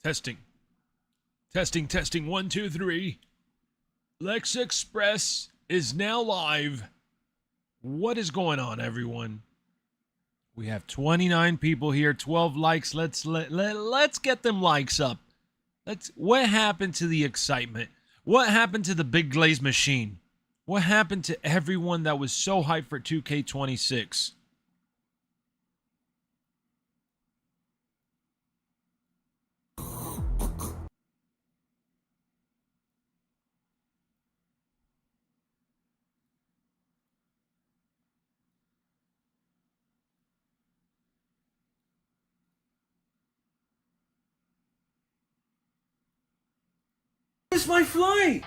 Testing. Testing, testing. 1, 2, 3. LexxExpress is now live. What is going on, everyone? We have 29 people here, 12 likes. Let's get them likes up. What happened to the excitement? What happened to the big glaze machine? What happened to everyone that was so hyped for 2k26? Where's my flight?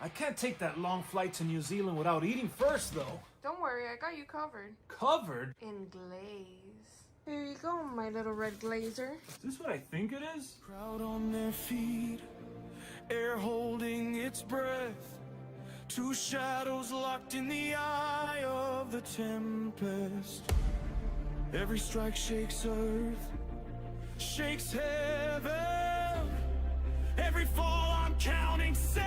I can't take that long flight to New Zealand without eating first, though. Don't worry, I got you covered. Covered? In glaze. Here you go, my little red glazer. Is this what I think it is? Crowd on their feet, air holding its breath. Two shadows locked in the eye of the tempest. Every strike shakes earth, shakes heaven. Every fall I'm counting 7.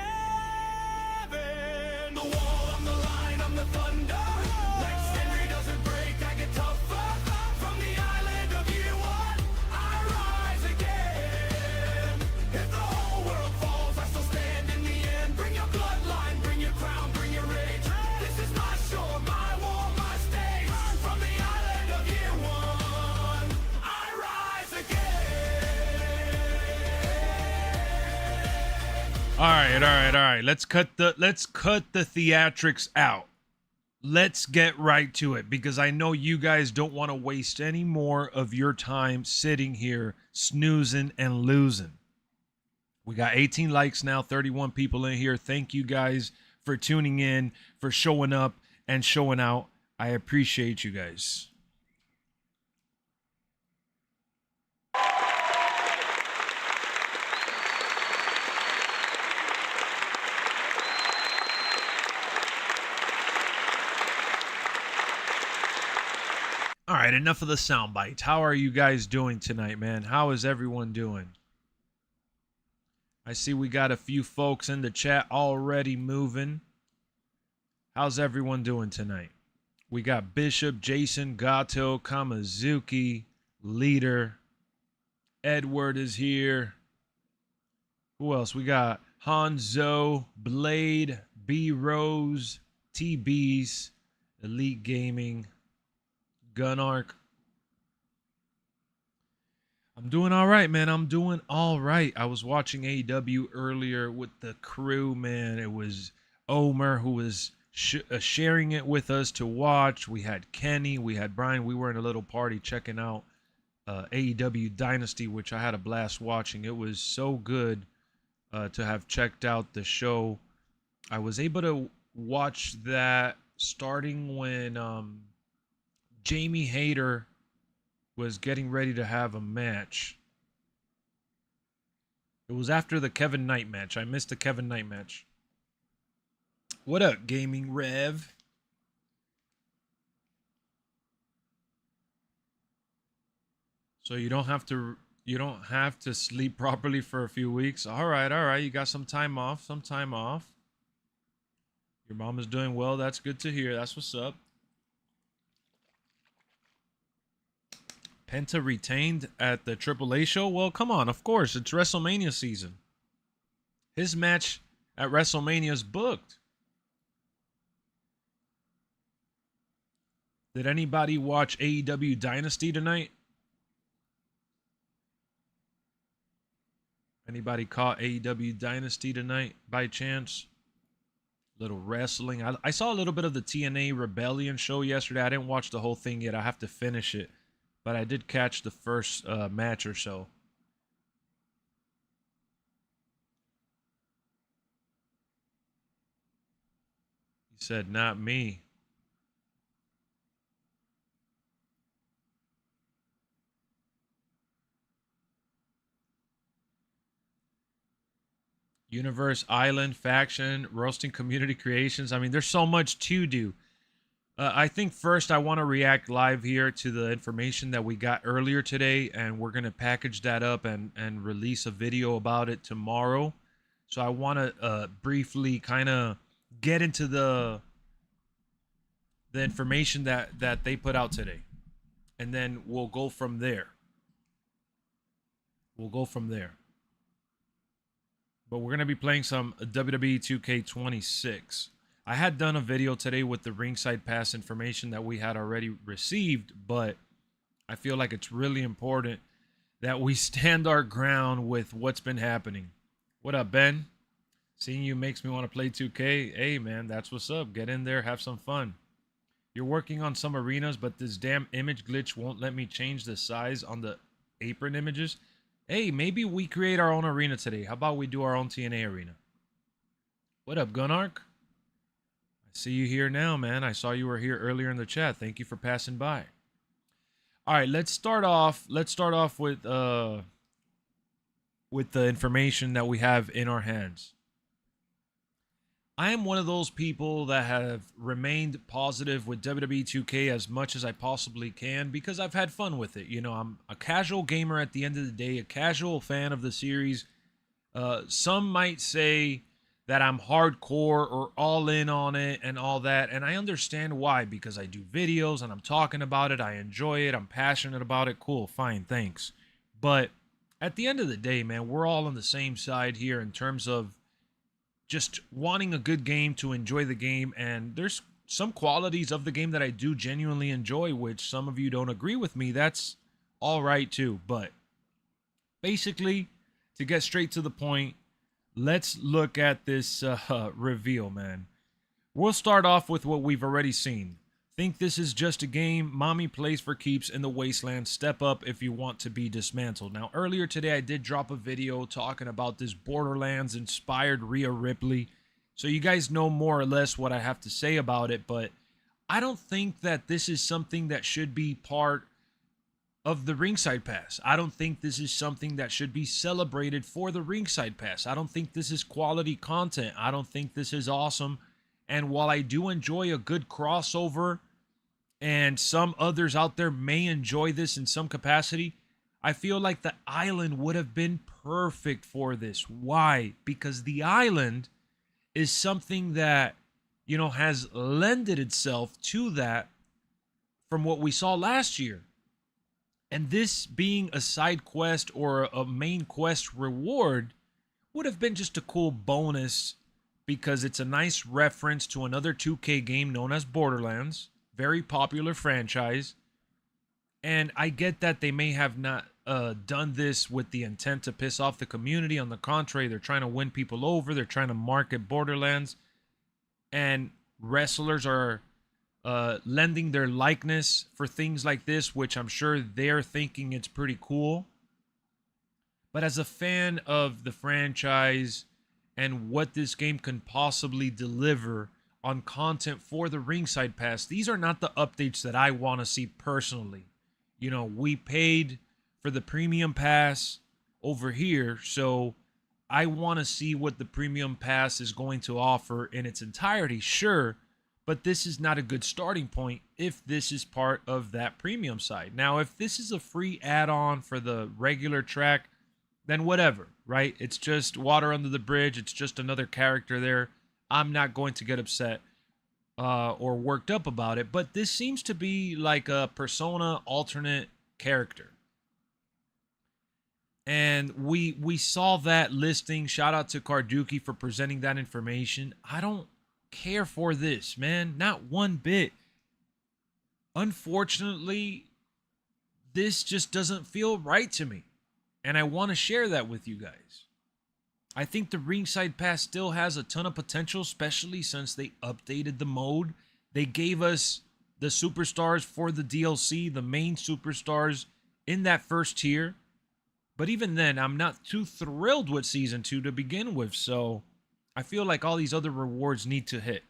The wall, I'm the line, I'm the thunder. Like Henry doesn't break, I get tougher. From the island of year one, I rise again. If the whole world falls, I still stand in the end. Bring your bloodline, bring your crown, bring your rage. This is my shore, my war, my stage. From the island of year one, I rise again. All right. Let's cut the theatrics out. Let's get right to it, because I know you guys don't want to waste any more of your time sitting here snoozing and losing. We got 18 likes now, 31 people in here. Thank you guys for tuning in, for showing up and showing out. I appreciate you guys. All right, enough of the sound bites. How are you guys doing tonight, man? How is everyone doing? I see we got a few folks in the chat already moving. How's everyone doing tonight? We got Bishop, Jason, Gato, Kamazuki, Leader. Edward is here. Who else? We got Hanzo, Blade, B Rose, TBs, Elite Gaming, Gunark. I'm doing all right, man. I'm doing all right. I was watching AEW earlier with the crew, man. It was Omer who was sharing it with us to watch. We had Kenny, we had Brian. We were in a little party checking out AEW Dynasty, which I had a blast watching. It was so good to have checked out the show. I was able to watch that starting when Jamie Hayter was getting ready to have a match. It was after the Kevin Knight match. I missed the Kevin Knight match. What up, Gaming Rev? So you don't have to sleep properly for a few weeks. All right. You got some time off. Your mom is doing well. That's good to hear. That's what's up. Penta retained at the AAA show? Well, come on. Of course. It's WrestleMania season. His match at WrestleMania is booked. Did anybody watch AEW Dynasty tonight? Anybody caught AEW Dynasty tonight by chance? Little wrestling. I saw a little bit of the TNA Rebellion show yesterday. I didn't watch the whole thing yet. I have to finish it. But I did catch the first match or so. He said, not me. Universe, Island, Faction, Roasting Community Creations. I mean, there's so much to do. I think first I want to react live here to the information that we got earlier today, and we're going to package that up and release a video about it tomorrow. So I want to briefly kind of get into the information that they put out today, and then we'll go from there. But we're going to be playing some WWE 2k26. I had done a video today with the Ringside Pass information that we had already received, but I feel like it's really important that we stand our ground with what's been happening. What up, Ben? Seeing you makes me want to play 2K. Hey, man, that's what's up. Get in there, have some fun. You're working on some arenas, but this damn image glitch won't let me change the size on the apron images. Hey, maybe we create our own arena today. How about we do our own TNA arena? What up, Gunark? I see you here now, man. I saw you were here earlier in the chat. Thank you for passing by. All right, let's start off with the information that we have in our hands. I am one of those people that have remained positive with WWE 2K as much as I possibly can because I've had fun with it. You know, I'm a casual gamer at the end of the day, a casual fan of the series. Some might say that I'm hardcore or all in on it and all that, and I understand why, because I do videos and I'm talking about it, I enjoy it, I'm passionate about it. Cool, fine, thanks. But at the end of the day, man, we're all on the same side here in terms of just wanting a good game to enjoy the game, and there's some qualities of the game that I do genuinely enjoy, which some of you don't agree with me. That's all right too, but basically, to get straight to the point, let's look at this reveal, man. We'll start off with what we've already seen. Think this is just a game mommy plays for keeps in the wasteland. Step up if you want to be dismantled. Now, earlier today, I did drop a video talking about this Borderlands-inspired Rhea Ripley. So you guys know more or less what I have to say about it, but I don't think that this is something that should be part of the Ringside Pass. I don't think this is something that should be celebrated for the Ringside Pass. I don't think this is quality content. I don't think this is awesome. And while I do enjoy a good crossover, and some others out there may enjoy this in some capacity, I feel like the island would have been perfect for this. Why? Because the island is something that, you know, has lended itself to that from what we saw last year. And this being a side quest or a main quest reward would have been just a cool bonus, because it's a nice reference to another 2K game known as Borderlands. Very popular franchise. And I get that they may have not done this with the intent to piss off the community. On the contrary, they're trying to win people over. They're trying to market Borderlands. And wrestlers are lending their likeness for things like this, which I'm sure they're thinking it's pretty cool. But as a fan of the franchise and what this game can possibly deliver on content for the Ringside Pass, these are not the updates that I want to see personally. You know, we paid for the premium pass over here, so I want to see what the premium pass is going to offer in its entirety, sure, but this is not a good starting point if this is part of that premium side. Now, if this is a free add-on for the regular track, then whatever, right? It's just water under the bridge. It's just another character there. I'm not going to get upset or worked up about it, but this seems to be like a Persona alternate character. And we saw that listing. Shout out to Carduki for presenting that information. I don't care for this, man. Not one bit. Unfortunately, this just doesn't feel right to me. And I want to share that with you guys. I think the Ringside Pass still has a ton of potential, especially since they updated the mode. They gave us the superstars for the DLC, the main superstars in that first tier. But even then, I'm not too thrilled with Season 2 to begin with, so I feel like all these other rewards need to hit.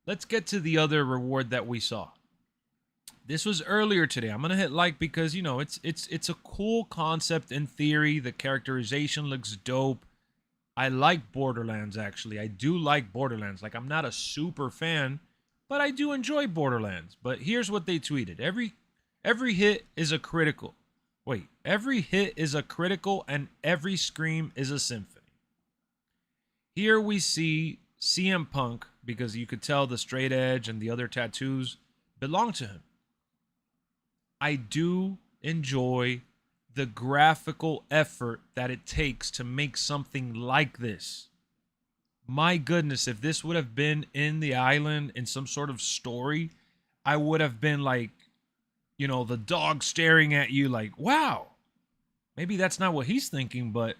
Let's get to the other reward that we saw. This was earlier today. I'm going to hit like because, you know, it's a cool concept in theory. The characterization looks dope. I like Borderlands, actually. I do like Borderlands. Like, I'm not a super fan, but I do enjoy Borderlands. But here's what they tweeted. Every hit is a critical. Wait, every hit is a critical and every scream is a symphony. Here we see CM Punk, because you could tell the straight edge and the other tattoos belong to him. I do enjoy the graphical effort that it takes to make something like this. My goodness, if this would have been in the island in some sort of story, I would have been like, you know, the dog staring at you like, wow. Maybe that's not what he's thinking, but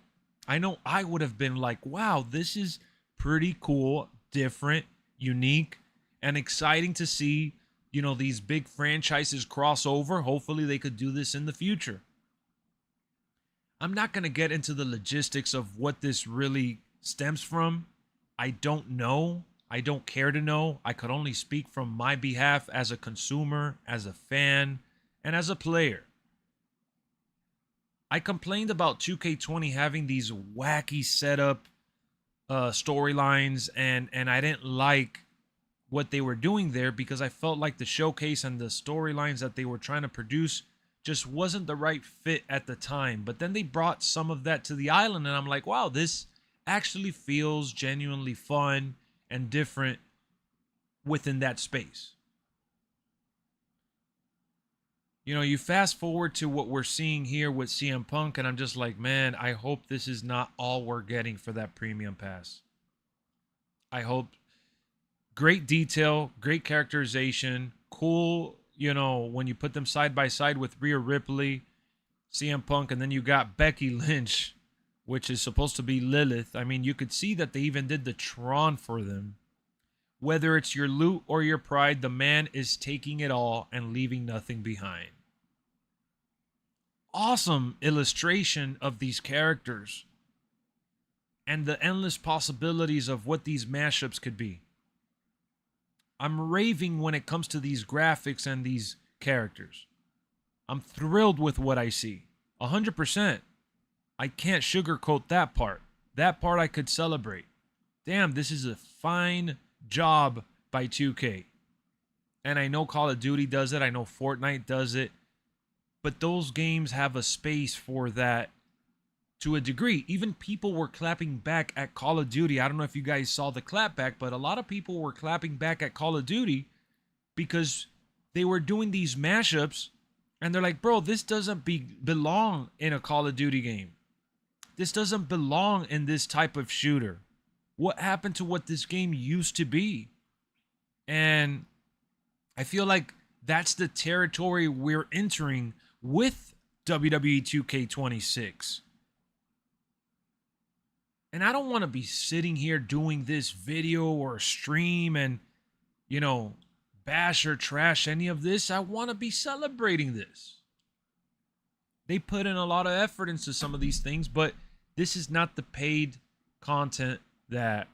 I know I would have been like, wow, this is pretty cool, different, unique, and exciting to see, you know, these big franchises cross over. Hopefully they could do this in the future. I'm not going to get into the logistics of what this really stems from. I don't know. I don't care to know. I could only speak from my behalf as a consumer, as a fan, and as a player. I complained about 2K20 having these wacky setup storylines, and I didn't like what they were doing there because I felt like the showcase and the storylines that they were trying to produce just wasn't the right fit at the time. But then they brought some of that to the island, and I'm like, wow, this actually feels genuinely fun and different within that space. You know, you fast forward to what we're seeing here with CM Punk, and I'm just like, man, I hope this is not all we're getting for that premium pass. I hope great detail, great characterization, cool, you know, when you put them side by side with Rhea Ripley, CM Punk, and then you got Becky Lynch, which is supposed to be Lilith. I mean, you could see that they even did the Tron for them. Whether it's your loot or your pride, the man is taking it all and leaving nothing behind. Awesome illustration of these characters and the endless possibilities of what these mashups could be. I'm raving when it comes to these graphics and these characters. I'm thrilled with what I see. 100%. I can't sugarcoat that part. That part I could celebrate. Damn, this is a fine job by 2K. And I know Call of Duty does it. I know Fortnite does it. But those games have a space for that to a degree. Even people were clapping back at Call of Duty. I don't know if you guys saw the clapback, but a lot of people were clapping back at Call of Duty because they were doing these mashups. And they're like, bro, this doesn't belong in a Call of Duty game. This doesn't belong in this type of shooter. What happened to what this game used to be? And I feel like that's the territory we're entering with WWE 2k26. And I don't want to be sitting here doing this video or stream and, you know, bash or trash any of this. I want to be celebrating this. They put in a lot of effort into some of these things, but this is not the paid content that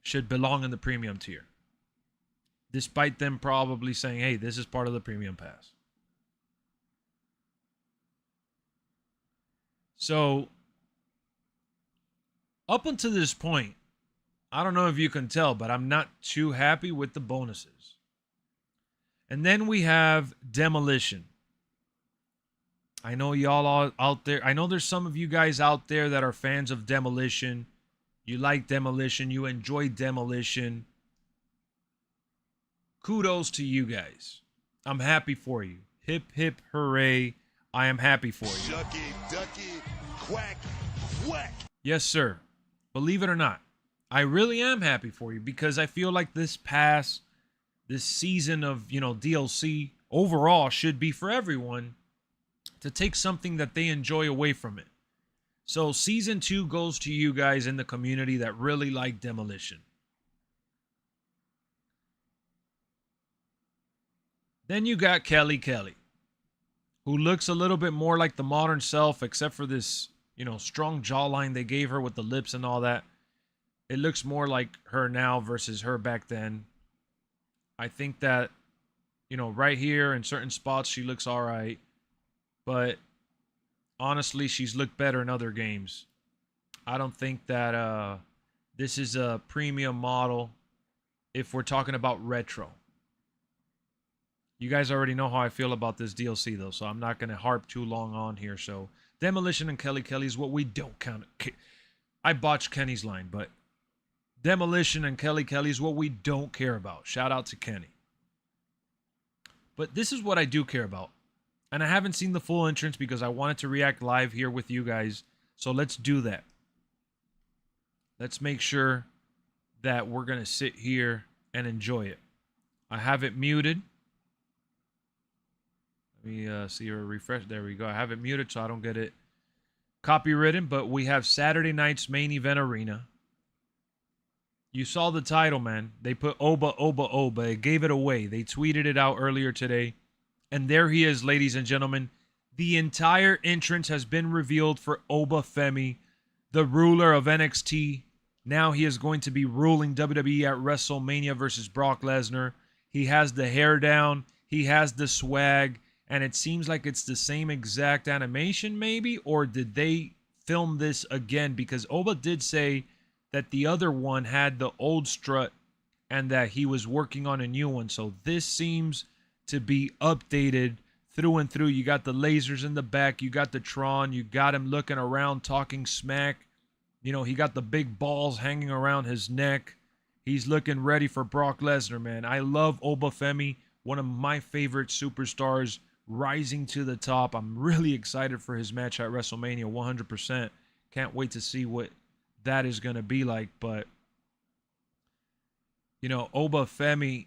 should belong in the premium tier. Despite them probably saying, hey, this is part of the premium pass. So, up until this point, I don't know if you can tell, but I'm not too happy with the bonuses. And then we have Demolition. I know y'all all out there. I know there's some of you guys out there that are fans of Demolition. You like Demolition. You enjoy Demolition. Kudos to you guys. I'm happy for you. Hip, hip, hooray. I am happy for you. Ducky, ducky, quack, quack. Yes, sir. Believe it or not, I really am happy for you because I feel like this pass, this season of, you know, DLC overall should be for everyone to take something that they enjoy away from it. So season 2 goes to you guys in the community that really like Demolition. Then you got Kelly, who looks a little bit more like the modern self, except for this, you know, strong jawline they gave her with the lips and all that. It looks more like her now versus her back then. I think that, you know, right here in certain spots she looks all right. But honestly, she's looked better in other games. I don't think that this is a premium model if we're talking about retro. You guys already know how I feel about this DLC, though, so I'm not going to harp too long on here. So, Demolition and Kelly Kelly is what we don't count. I botched Kenny's line, but Demolition and Kelly Kelly is what we don't care about. Shout out to Kenny. But this is what I do care about. And I haven't seen the full entrance because I wanted to react live here with you guys. So let's do that. Let's make sure that we're going to sit here and enjoy it. I have it muted. Let me see or refresh. There we go. I have it muted so I don't get it copywritten. But we have Saturday night's main event arena. You saw the title, man. They put Oba, Oba, Oba. It gave it away. They tweeted it out earlier today. And there he is, ladies and gentlemen. The entire entrance has been revealed for Oba Femi, the ruler of NXT. Now he is going to be ruling WWE at WrestleMania versus Brock Lesnar. He has the hair down. He has the swag. And it seems like it's the same exact animation, maybe? Or did they film this again? Because Oba did say that the other one had the old strut and that he was working on a new one. So this seems to be updated through and through. You got the lasers in the back. You got the Tron. You got him looking around, talking smack. You know, he got the big balls hanging around his neck. He's looking ready for Brock Lesnar, man. I love Oba Femi, one of my favorite superstars, rising to the top. I'm really excited for his match at WrestleMania, 100%. Can't wait to see what that is going to be like. But, you know, Oba Femi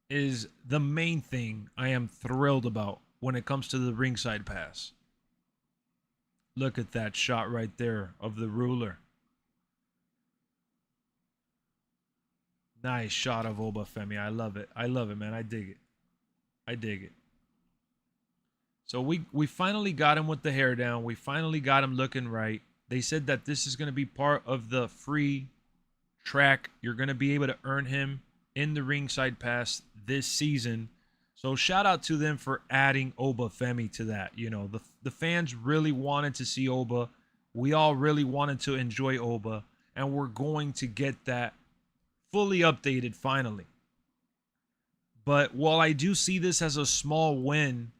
is the main thing I am thrilled about when it comes to the Ringside Pass. Look at that shot right there of the ruler. Nice shot of Oba Femi. I love it. I love it, man. I dig it. I dig it. So we finally got him with the hair down. We finally got him looking right. They said that this is going to be part of the free track. You're going to be able to earn him in the Ringside Pass this season. So shout out to them for adding Oba Femi to that. You know, the fans really wanted to see Oba. We all really wanted to enjoy Oba. And we're going to get that fully updated finally. But while I do see this as a small win,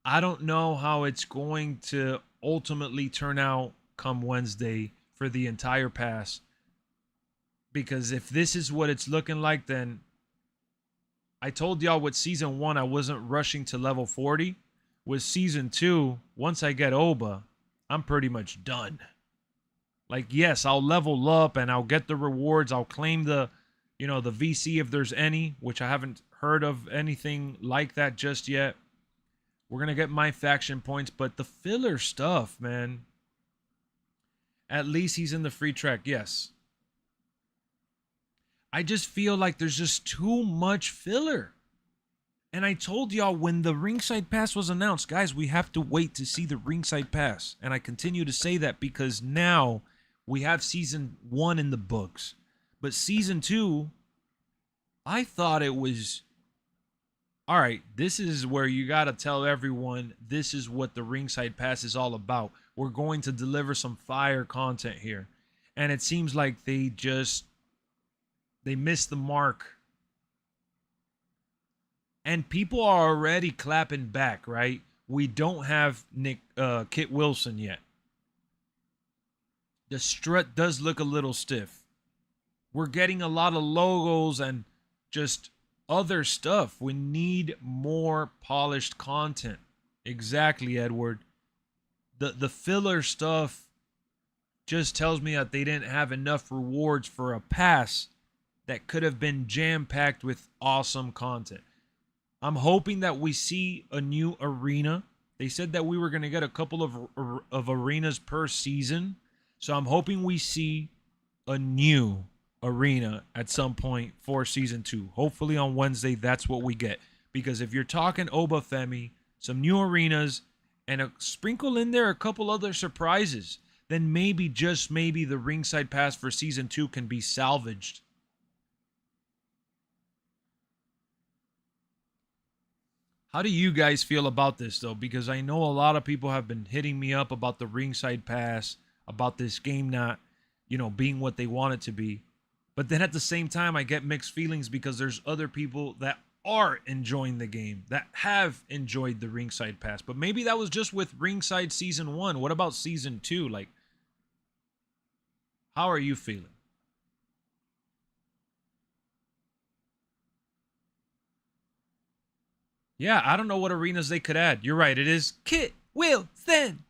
I don't know how it's going to ultimately turn out come Wednesday for the entire pass. Because if this is what it's looking like, then I told y'all with Season 1, I wasn't rushing to level 40. With Season 2, once I get Oba, I'm pretty much done. Like, yes, I'll level up and I'll get the rewards. I'll claim the, you know, the VC if there's any, which I haven't heard of anything like that just yet. We're going to get MyFaction points, but the filler stuff, man. At least he's in the free track, yes. I just feel like there's just too much filler. And I told y'all when the Ringside Pass was announced, guys, we have to wait to see the Ringside Pass. And I continue to say that because now we have Season 1 in the books. But Season 2, I thought it was, all right, this is where you got to tell everyone this is what the Ringside Pass is all about. We're going to deliver some fire content here. And it seems like they missed the mark. And people are already clapping back, right? We don't have Kit Wilson yet. The strut does look a little stiff. We're getting a lot of logos and just other stuff. We need more polished content. Exactly, Edward. The filler stuff just tells me that they didn't have enough rewards for a pass that could have been jam-packed with awesome content. I'm hoping that we see a new arena. They said that we were going to get a couple of arenas per season. So I'm hoping we see a new arena at some point for Season 2. Hopefully on Wednesday, that's what we get. Because if you're talking Oba Femi, some new arenas, and sprinkle in there a couple other surprises, then maybe, just maybe, the Ringside Pass for Season 2 can be salvaged. How do you guys feel about this, though? Because I know a lot of people have been hitting me up about the Ringside Pass, about this game not, you know, being what they want it to be. But then at the same time, I get mixed feelings because there's other people that are enjoying the game, that have enjoyed the Ringside Pass. But maybe that was just with Ringside Season 1. What about Season 2? Like, how are you feeling? Yeah, I don't know what arenas they could add. You're right. It is Kit Wilson.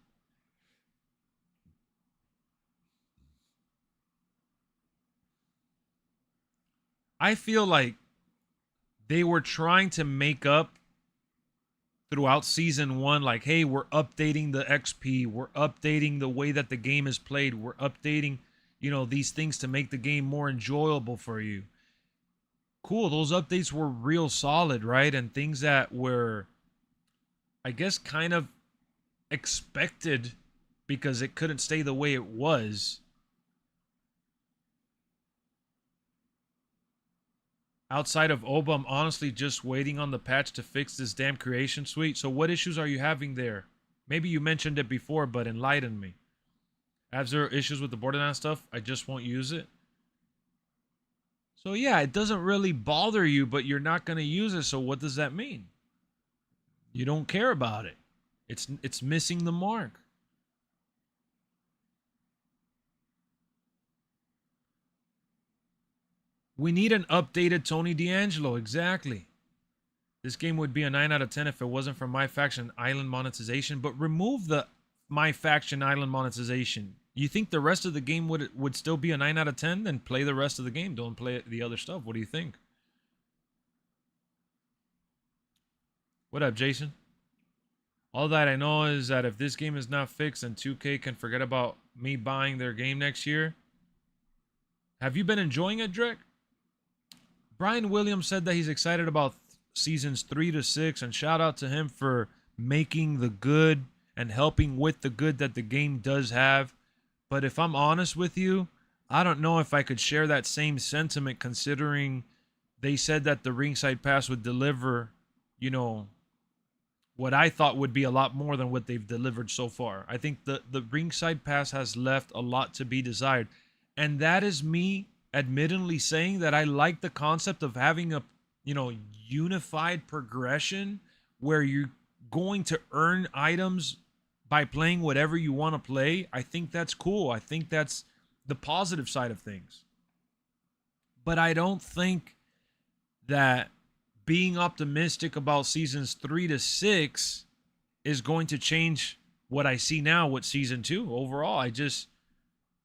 I feel like they were trying to make up throughout season 1, like, hey, we're updating the XP, we're updating the way that the game is played, we're updating, these things to make the game more enjoyable for you. Cool, those updates were real solid, right? And things that were, I guess, kind of expected because it couldn't stay the way it was. Outside of Oba, I'm honestly just waiting on the patch to fix this damn creation suite. So what issues are you having there? Maybe you mentioned it before, but enlighten me. I have zero issues with the Borderlands stuff. I just won't use it. So yeah, it doesn't really bother you, but you're not going to use it. So what does that mean? You don't care about it. It's missing the mark. We need an updated Tony D'Angelo. Exactly. This game would be a 9 out of 10 if it wasn't for MyFaction Island monetization, but remove the MyFaction Island monetization. You think the rest of the game would still be a 9 out of 10? Then play the rest of the game. Don't play the other stuff. What do you think? What up, Jason? All that I know is that if this game is not fixed, then 2K can forget about me buying their game next year. Have you been enjoying it, Drek? Brian Williams said that he's excited about seasons 3 to 6, and shout out to him for making the good and helping with the good that the game does have. But if I'm honest with you, I don't know if I could share that same sentiment, considering they said that the Ringside Pass would deliver, what I thought would be a lot more than what they've delivered so far. I think the Ringside Pass has left a lot to be desired. And that is me admittedly saying that I like the concept of having a, unified progression where you're going to earn items by playing whatever you want to play. I think that's cool. I think that's the positive side of things. But I don't think that being optimistic about seasons 3 to 6 is going to change what I see now with season 2 overall.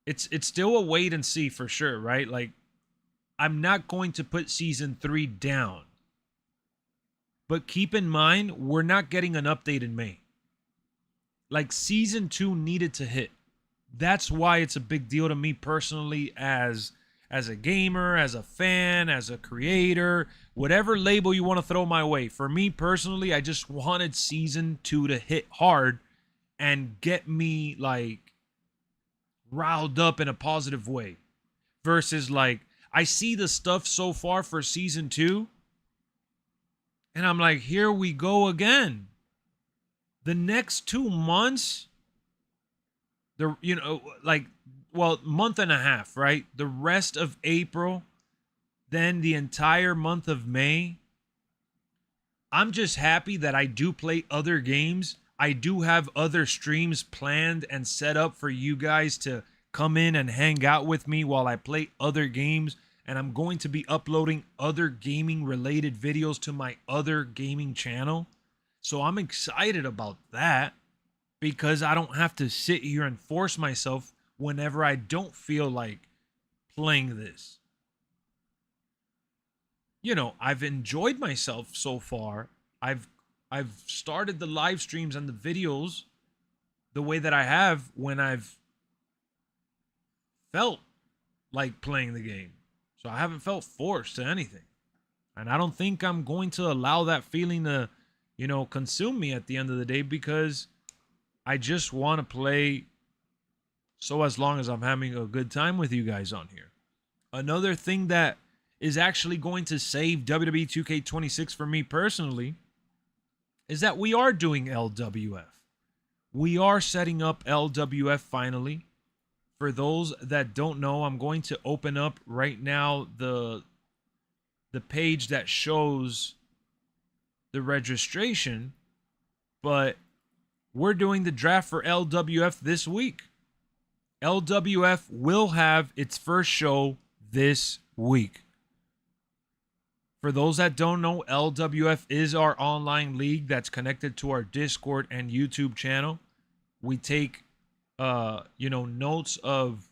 It's still a wait and see for sure, right? Like, I'm not going to put season 3 down. But keep in mind, we're not getting an update in May. Like, season 2 needed to hit. That's why it's a big deal to me personally as a gamer, as a fan, as a creator, whatever label you want to throw my way. For me personally, I just wanted season 2 to hit hard and get me, like, riled up in a positive way. Versus, like, I see the stuff so far for season 2, and I'm like, here we go again. The next 2 months, month and a half, right? The rest of April, then the entire month of May. I'm just happy that I do play other games. I do have other streams planned and set up for you guys to come in and hang out with me while I play other games. And I'm going to be uploading other gaming related videos to my other gaming channel. So I'm excited about that because I don't have to sit here and force myself whenever I don't feel like playing this. I've enjoyed myself so far. I've started the live streams and the videos the way that I have when I've felt like playing the game. So I haven't felt forced to anything. And I don't think I'm going to allow that feeling to, consume me at the end of the day, because I just want to play so as long as I'm having a good time with you guys on here. Another thing that is actually going to save WWE 2k26 for me personally is that we are doing LWF. We are setting up LWF finally. For those that don't know, I'm going to open up right now the page that shows the registration, but we're doing the draft for LWF this week. LWF will have its first show this week. For those that don't know, LWF is our online league that's connected to our Discord and YouTube channel. We take, notes of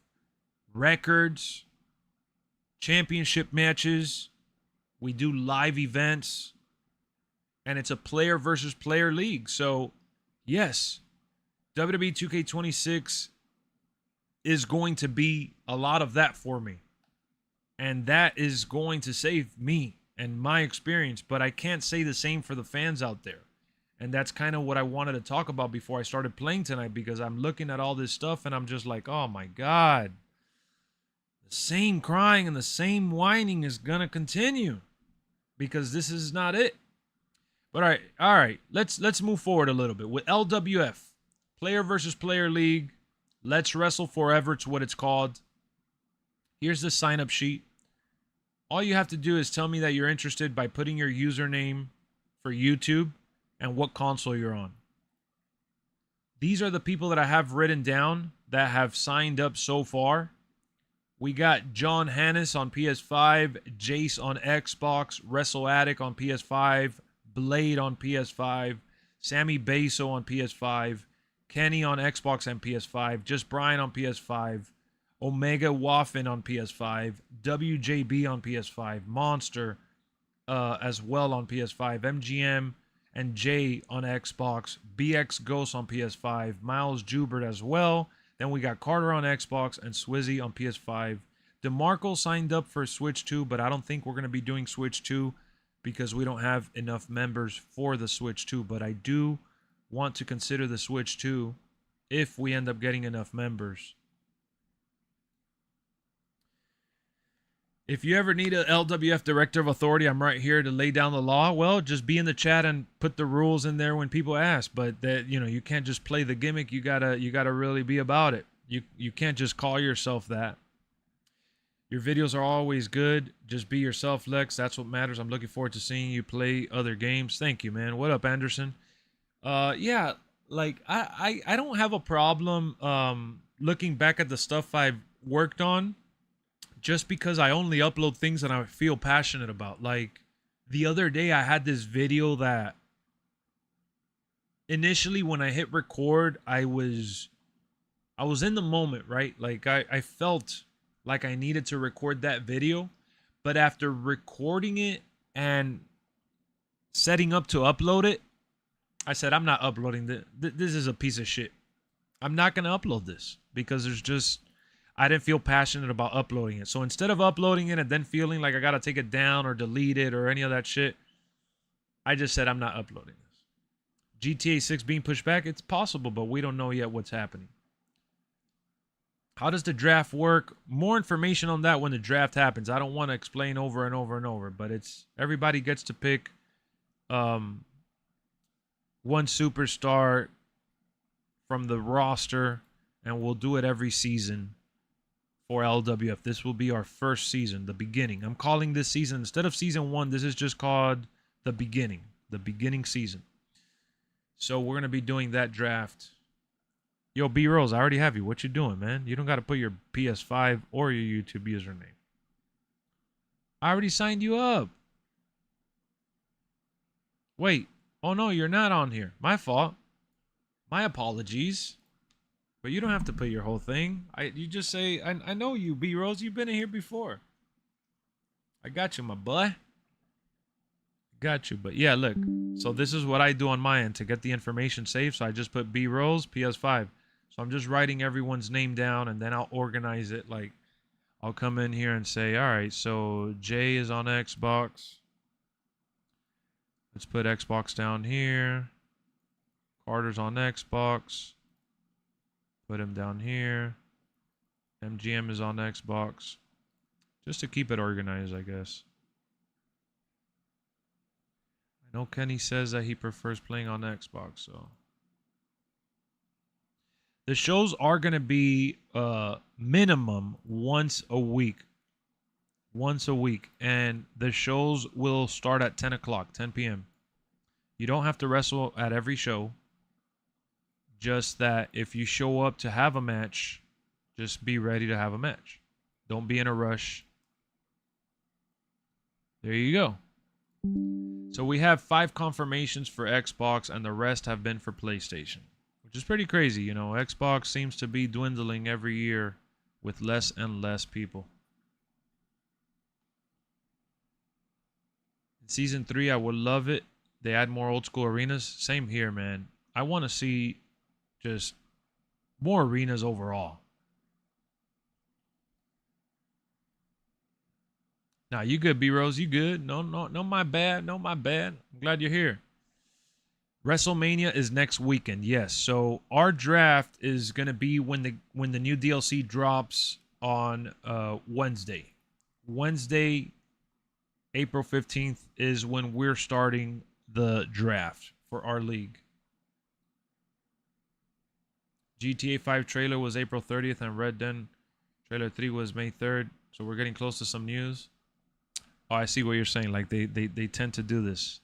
records, championship matches. We do live events, and it's a player versus player league. So, yes, WWE 2k26 is going to be a lot of that for me. And that is going to save me and my experience. But I can't say the same for the fans out there. And that's kind of what I wanted to talk about before I started playing tonight, because I'm looking at all this stuff and I'm just like, oh my God. The same crying and the same whining is going to continue, because this is not it. But all right. Let's move forward a little bit with LWF, player versus player league. Let's Wrestle Forever, it's what it's called. Here's the sign-up sheet. All you have to do is tell me that you're interested by putting your username for YouTube and what console you're on. These are the people that I have written down that have signed up so far. We got John Hannes on PS5, Jace on Xbox, Wrestle Addict on PS5, Blade on PS5, Sammy Baso on PS5, Kenny on Xbox and PS5, Just Brian on PS5, Omega Waffen on PS5, WJB on PS5, Monster as well on PS5, MGM and Jay on Xbox, BX Ghost on PS5, Miles Jubert as well. Then we got Carter on Xbox and Swizzy on PS5. DeMarco signed up for Switch 2, but I don't think we're going to be doing Switch 2 because we don't have enough members for the Switch 2. But I do want to consider the Switch 2 if we end up getting enough members. If you ever need a LWF Director of Authority, I'm right here to lay down the law. Well, just be in the chat and put the rules in there when people ask. But that, you can't just play the gimmick. You gotta really be about it. You can't just call yourself that. Your videos are always good. Just be yourself, Lexx. That's what matters. I'm looking forward to seeing you play other games. Thank you, man. What up, Anderson? Yeah, like I don't have a problem looking back at the stuff I've worked on, just because I only upload things that I feel passionate about. Like the other day I had this video that initially when I hit record, I was in the moment, right? Like I felt like I needed to record that video, but after recording it and setting up to upload it, I said, I'm not uploading this. This is a piece of shit. I'm not going to upload this because I didn't feel passionate about uploading it. So instead of uploading it and then feeling like I got to take it down or delete it or any of that shit, I just said, I'm not uploading this. GTA 6 being pushed back, it's possible, but we don't know yet what's happening. How does the draft work? More information on that when the draft happens. I don't want to explain over and over and over, but everybody gets to pick one superstar from the roster, and we'll do it every season for LWF. This will be our first season, the beginning. I'm calling this season, instead of season 1, this is just called the beginning season. So we're going to be doing that draft. Yo, B-Rose, I already have you. What you doing, man? You don't got to put your PS5 or your YouTube username. I already signed you up. Wait. Oh, no, you're not on here. My fault. My apologies. But you don't have to put your whole thing. You just say, I know you, B-Rose. You've been in here before. I got you, my boy. Got you. But yeah, look. So this is what I do on my end to get the information saved. So I just put B-Rose, PS5. So I'm just writing everyone's name down, and then I'll organize it. Like, I'll come in here and say, all right, so Jay is on Xbox. Let's put Xbox down here. Carter's on Xbox. Put him down here. MGM is on Xbox. Just to keep it organized, I guess. I know Kenny says that he prefers playing on Xbox, so. The shows are going to be minimum once a week. Once a week. And the shows will start at 10 o'clock, 10 p.m. You don't have to wrestle at every show. Just that if you show up to have a match, just be ready to have a match. Don't be in a rush. There you go. So we have 5 confirmations for Xbox, and the rest have been for PlayStation, which is pretty crazy. You know, Xbox seems to be dwindling every year with less and less people. In Season 3, I would love it. They add more old school arenas. Same here, man. I want to see just more arenas overall. Nah, you good, B-Rose. You good. No, my bad. No, my bad. I'm glad you're here. WrestleMania is next weekend. Yes. So our draft is going to be when the new DLC drops on Wednesday. Wednesday, April 15th is when we're starting the draft for our league. GTA 5 trailer was April 30th, and Red Dead trailer 3 was May 3rd. So we're getting close to some news. Oh, I see what you're saying. Like they tend to do this.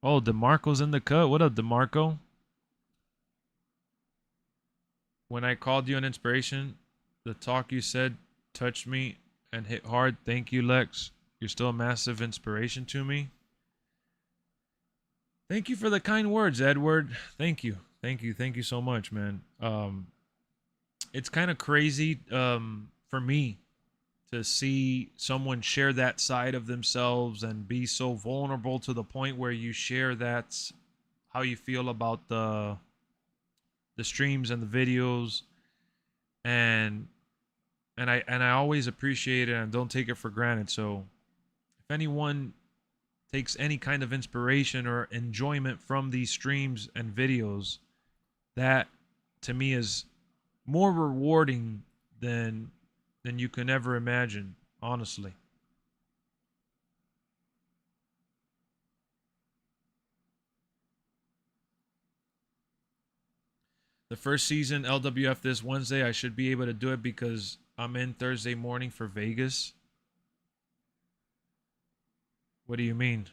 Oh, DeMarco's in the cut. What up, DeMarco? When I called you an inspiration, the talk you said touched me and hit hard. Thank you, Lex. You're still a massive inspiration to me. Thank you for the kind words, Edward. Thank you. Thank you. Thank you so much, man. It's kind of crazy for me to see someone share that side of themselves and be so vulnerable to the point where you share that's how you feel about the streams and the videos. And I always appreciate it and don't take it for granted. So if anyone takes any kind of inspiration or enjoyment from these streams and videos, that to me is more rewarding than you can ever imagine, honestly. The first season LWF this Wednesday. I should be able to do it because I'm in Thursday morning for Vegas. What do you mean?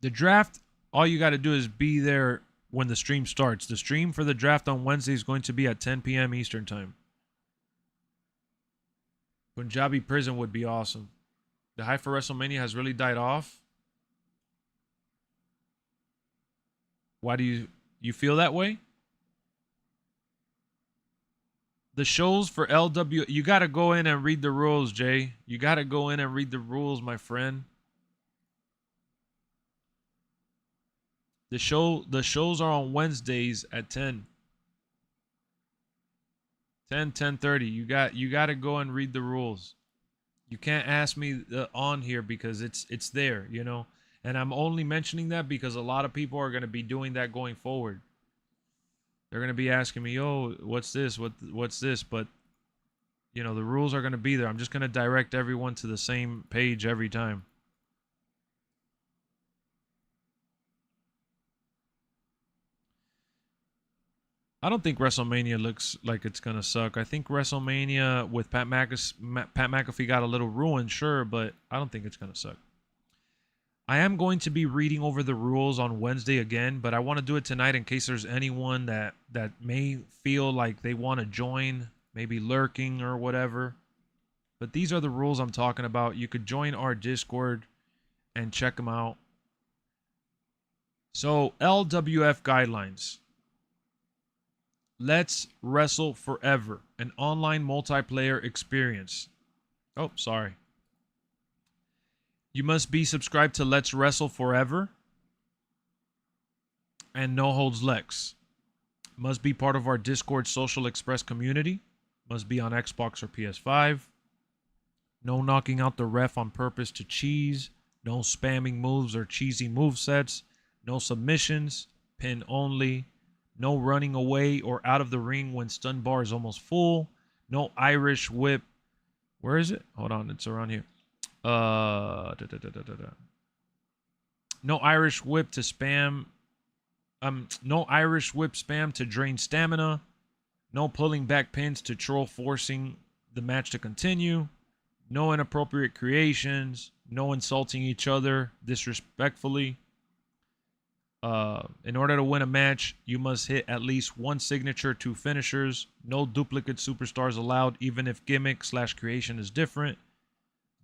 The draft, all you got to do is be there when the stream starts. The stream for the draft on Wednesday is going to be at 10 p.m. Eastern time. Punjabi Prison would be awesome. The hype for WrestleMania has really died off. Why do you feel that way? The shows for LW, you got to go in and read the rules, Jay. You got to go in and read the rules, my friend. The shows are on Wednesdays at 10. 10:30. You got to go and read the rules. You can't ask me on here because it's there, you know. And I'm only mentioning that because a lot of people are going to be doing that going forward. They're going to be asking me, "Oh, what's this? What's this?" But you know, the rules are going to be there. I'm just going to direct everyone to the same page every time. I don't think WrestleMania looks like it's going to suck. I think WrestleMania with Pat McAfee got a little ruined, sure, but I don't think it's going to suck. I am going to be reading over the rules on Wednesday again, but I want to do it tonight in case there's anyone that may feel like they want to join, maybe lurking or whatever. But these are the rules I'm talking about. You could join our Discord and check them out. So, LWF guidelines. Let's Wrestle Forever, an online multiplayer experience. Oh, sorry. You must be subscribed to Let's Wrestle Forever and No Holds Lex. Must be part of our Discord Social Express community. Must be on Xbox or PS5. No knocking out the ref on purpose to cheese. No spamming moves or cheesy movesets. No submissions. Pin only. No running away or out of the ring when stun bar is almost full. No Irish whip. Where is it? Hold on, it's around here. No Irish whip to spam. No Irish whip spam to drain stamina. No pulling back pins to troll, forcing the match to continue. No inappropriate creations. no insulting each other disrespectfully. In order to win a match, you must hit at least one signature, 2 finishers. No duplicate superstars allowed, even if gimmick/creation is different.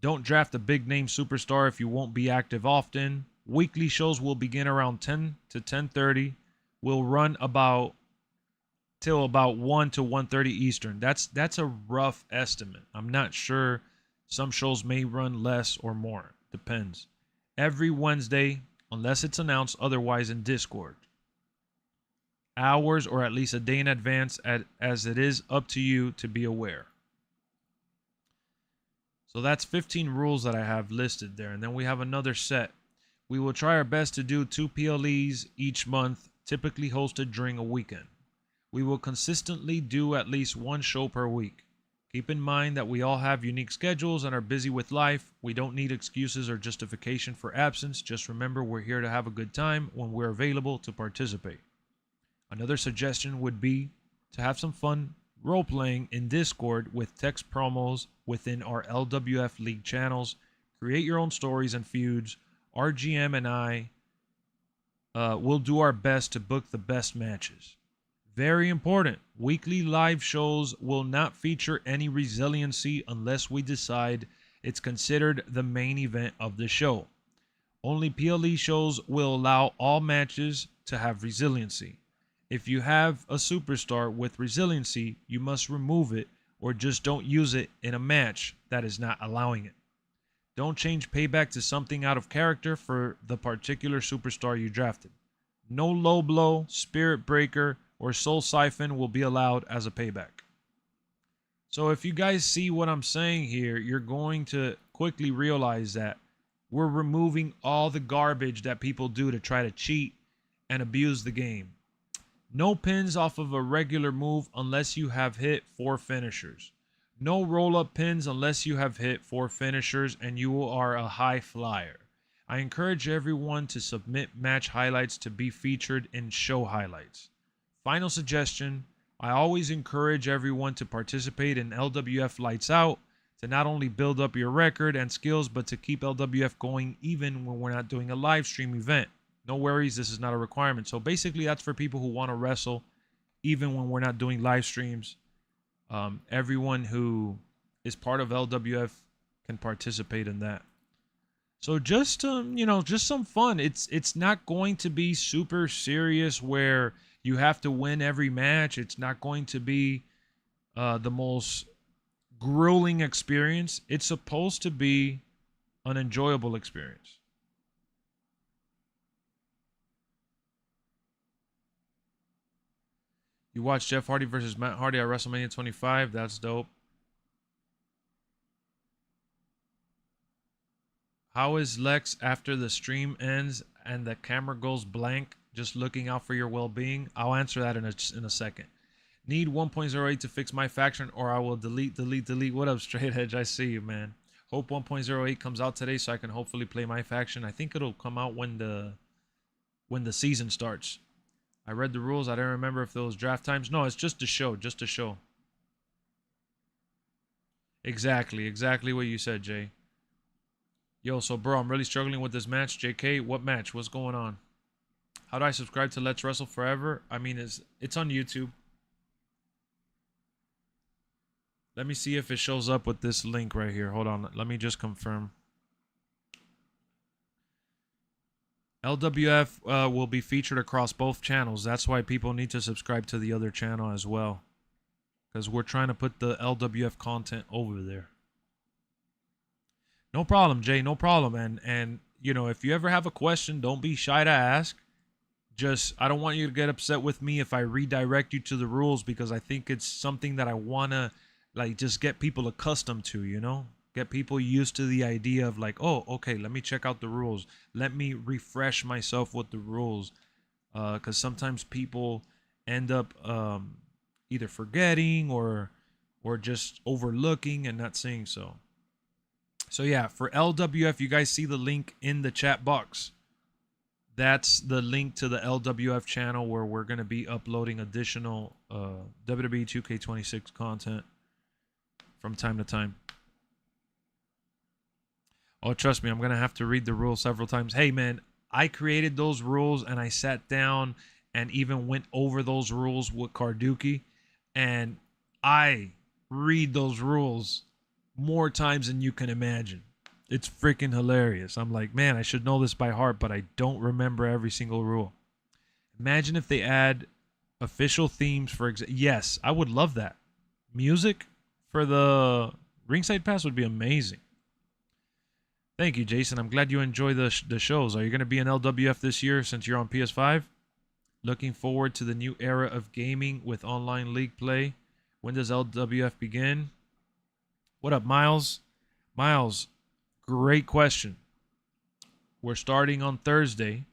Don't draft a big name superstar if you won't be active often. Weekly shows will begin around 10 to 10:30. Will run till about 1 to 1:30 Eastern. That's a rough estimate. I'm not sure. Some shows may run less or more. Depends. Every Wednesday, unless it's announced otherwise in Discord. Hours or at least a day in advance, as it is up to you to be aware. So that's 15 rules that I have listed there. And then we have another set. We will try our best to do 2 PLEs each month, typically hosted during a weekend. We will consistently do at least 1 show per week. Keep in mind that we all have unique schedules and are busy with life. We don't need excuses or justification for absence. Just remember, we're here to have a good time when we're available to participate. Another suggestion would be to have some fun role-playing in Discord with text promos within our LWF League channels. Create your own stories and feuds. Our GM and I will do our best to book the best matches. Very important, weekly live shows will not feature any resiliency unless we decide it's considered the main event of the show. Only PLE shows will allow all matches to have resiliency. If you have a superstar with resiliency, you must remove it or just don't use it in a match that is not allowing it. Don't change payback to something out of character for the particular superstar you drafted. No low blow, spirit breaker, or soul siphon will be allowed as a payback. So if you guys see what I'm saying here, you're going to quickly realize that we're removing all the garbage that people do to try to cheat and abuse the game. No pins off of a regular move unless you have hit 4 finishers. No roll-up pins unless you have hit 4 finishers and you are a high flyer. I encourage everyone to submit match highlights to be featured in show highlights. Final suggestion, I always encourage everyone to participate in LWF Lights Out to not only build up your record and skills, but to keep LWF going even when we're not doing a live stream event. No worries, this is not a requirement. So basically that's for people who want to wrestle even when we're not doing live streams. Everyone who is part of LWF can participate in that. So just just some fun. It's not going to be super serious where you have to win every match. It's not going to be the most grueling experience. It's supposed to be an enjoyable experience. You watched Jeff Hardy versus Matt Hardy at WrestleMania 25. That's dope. How is Lex after the stream ends and the camera goes blank? Just looking out for your well-being. I'll answer that in a second. Need 1.08 to fix MyFaction or I will delete. What up, Straight Edge? I see you, man. Hope 1.08 comes out today so I can hopefully play MyFaction. I think it'll come out when the season starts. I read the rules. I don't remember if those draft times. No, it's just a show. Just a show. Exactly what you said, Jay. Yo, so bro, I'm really struggling with this match. JK, what match? What's going on? How do I subscribe to Let's Wrestle Forever? I mean, it's on YouTube. Let me see if it shows up with this link right here. Hold on. Let me just confirm. LWF will be featured across both channels. That's why people need to subscribe to the other channel as well. Because we're trying to put the LWF content over there. No problem, Jay. No problem. And you know, if you ever have a question, don't be shy to ask. Just, I don't want you to get upset with me if I redirect you to the rules because I think it's something that I want to, like, just get people accustomed to, you know? Get people used to the idea of like, oh, okay, let me check out the rules. Let me refresh myself with the rules. Because sometimes people end up either forgetting or just overlooking and not saying so. So yeah, for LWF, you guys see the link in the chat box. That's the link to the LWF channel where we're going to be uploading additional WWE 2k26 content from time to time. Oh, trust me, I'm going to have to read the rules several times. Hey, man, I created those rules and I sat down and even went over those rules with Carducci. And I read those rules more times than you can imagine. It's freaking hilarious. I'm like, man, I should know this by heart, but I don't remember every single rule. Imagine if they add official themes for yes, I would love that. Music for the Ringside Pass would be amazing. Thank you, Jason. I'm glad you enjoy the shows. Are you going to be in LWF this year since you're on PS5? Looking forward to the new era of gaming with online league play. When does LWF begin? What up, Miles? Miles, great question. We're starting on Thursday,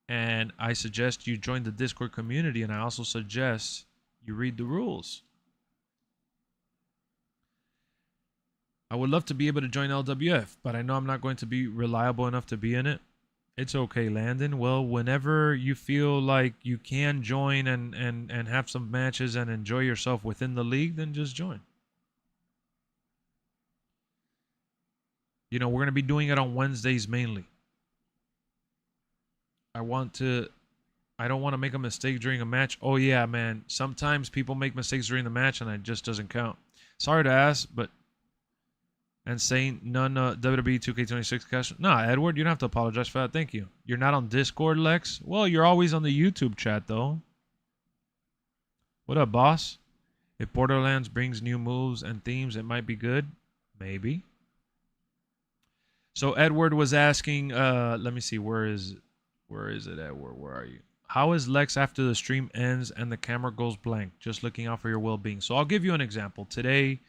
and I suggest you join the Discord community, and I also suggest you read the rules. I would love to be able to join LWF, but I know I'm not going to be reliable enough to be in it. It's okay, Landon. Well, whenever you feel like you can join and have some matches and enjoy yourself within the league, then just join. You know, we're going to be doing it on Wednesdays mainly. I don't want to make a mistake during a match. Oh, yeah, man. Sometimes people make mistakes during the match, and it just doesn't count. Sorry to ask, but... And saying none WWE 2k26 cash. Nah, Edward, you don't have to apologize for that. Thank you. You're not on Discord, Lex? Well, you're always on the YouTube chat, though. What up, boss? If Borderlands brings new moves and themes, it might be good. Maybe. So Edward was asking, let me see, where is it, Edward? Where are you? How is Lex after the stream ends and the camera goes blank? Just looking out for your well-being. So I'll give you an example. Today...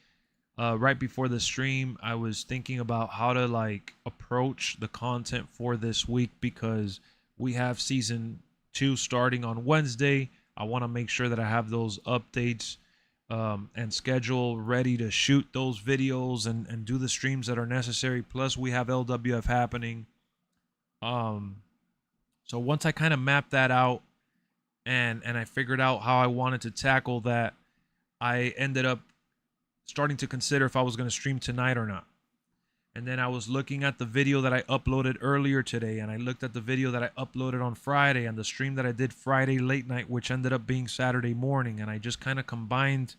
right before the stream, I was thinking about how to like approach the content for this week because we have season 2 starting on Wednesday. I want to make sure that I have those updates and schedule ready to shoot those videos and do the streams that are necessary. Plus, we have LWF happening. So once I kind of mapped that out and I figured out how I wanted to tackle that, I ended up starting to consider if I was going to stream tonight or not. And then I was looking at the video that I uploaded earlier today, and I looked at the video that I uploaded on Friday and the stream that I did Friday late night, which ended up being Saturday morning, and I just kind of combined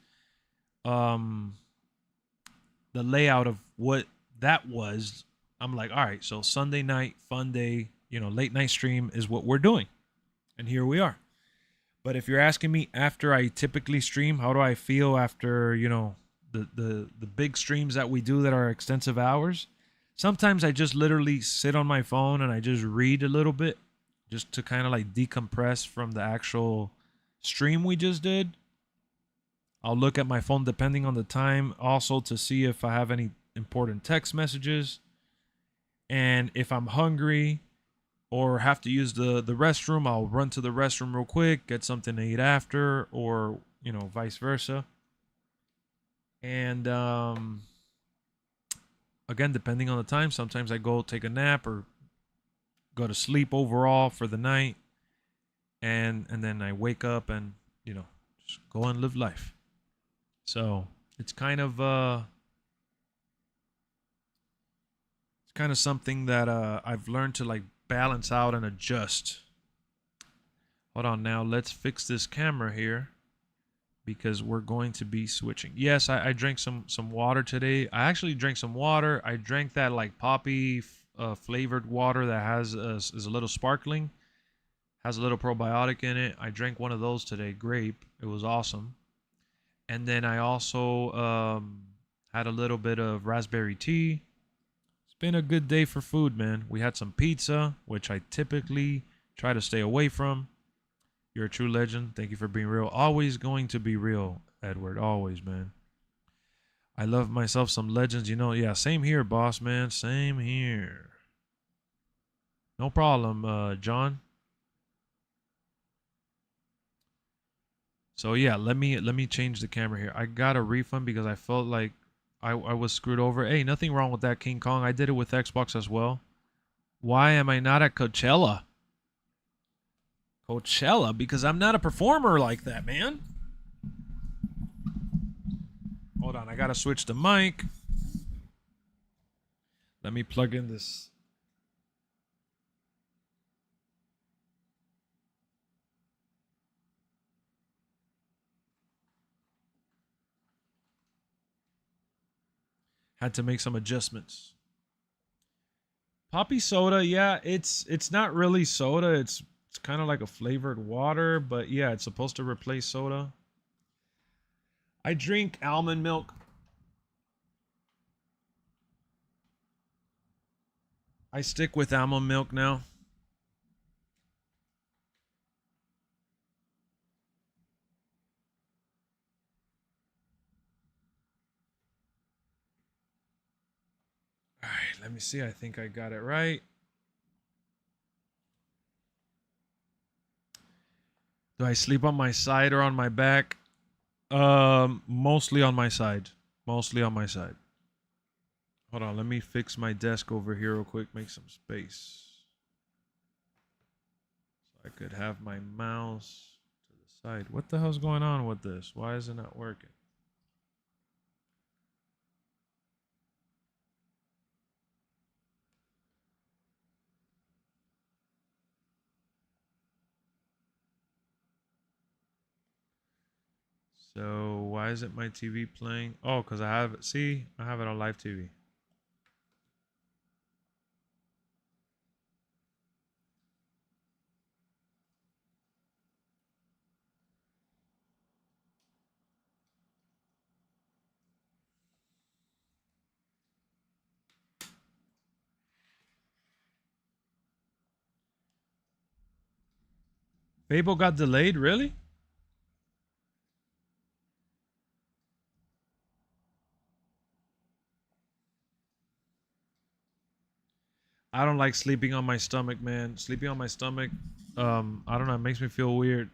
the layout of what that was. I'm like, all right, so Sunday night, fun day, you know, late night stream is what we're doing. And here we are. But if you're asking me after I typically stream, how do I feel after, you know, the big streams that we do that are extensive hours? Sometimes I just literally sit on my phone and I just read a little bit just to kind of like decompress from the actual stream we just did. I'll look at my phone depending on the time also to see if I have any important text messages. And if I'm hungry or have to use the restroom, I'll run to the restroom real quick, get something to eat after, or, you know, vice versa. And again, depending on the time, sometimes I go take a nap or go to sleep overall for the night. And then I wake up and, you know, just go and live life. So it's kind of something that I've learned to like balance out and adjust. Hold on now. Let's fix this camera here, because we're going to be switching. Yes, I drank some water today. I actually drank some water. I drank that like poppy flavored water that has is a little sparkling, has a little probiotic in it. I drank one of those today, grape. It was awesome. And then I also had a little bit of raspberry tea. It's been a good day for food, man. We had some pizza, which I typically try to stay away from. You're a true legend. Thank you for being real. Always going to be real, Edward. Always, man. I love myself some legends, you know. Yeah, same here, boss, man. Same here. No problem, John. So yeah, let me change the camera here. I got a refund because I felt like I was screwed over. Hey, nothing wrong with that, King Kong. I did it with Xbox as well. Why am I not at Coachella? Coachella? Because I'm not a performer like that, man. Hold on, I gotta switch the mic. Let me plug in this. Had to make some adjustments. Poppy soda, yeah, it's not really soda. It's kind of like a flavored water, but yeah, it's supposed to replace soda. I drink almond milk. I stick with almond milk now. All right, let me see. I think I got it right. Do I sleep on my side or on my back? Mostly on my side. Mostly on my side. Hold on, let me fix my desk over here real quick. Make some space. So I could have my mouse to the side. What the hell's going on with this? Why is it not working? So why isn't my TV playing? Oh, because I have it. See, I have it on live TV. Fable got delayed, really? I don't like sleeping on my stomach, man. Sleeping on my stomach, I don't know, it makes me feel weird.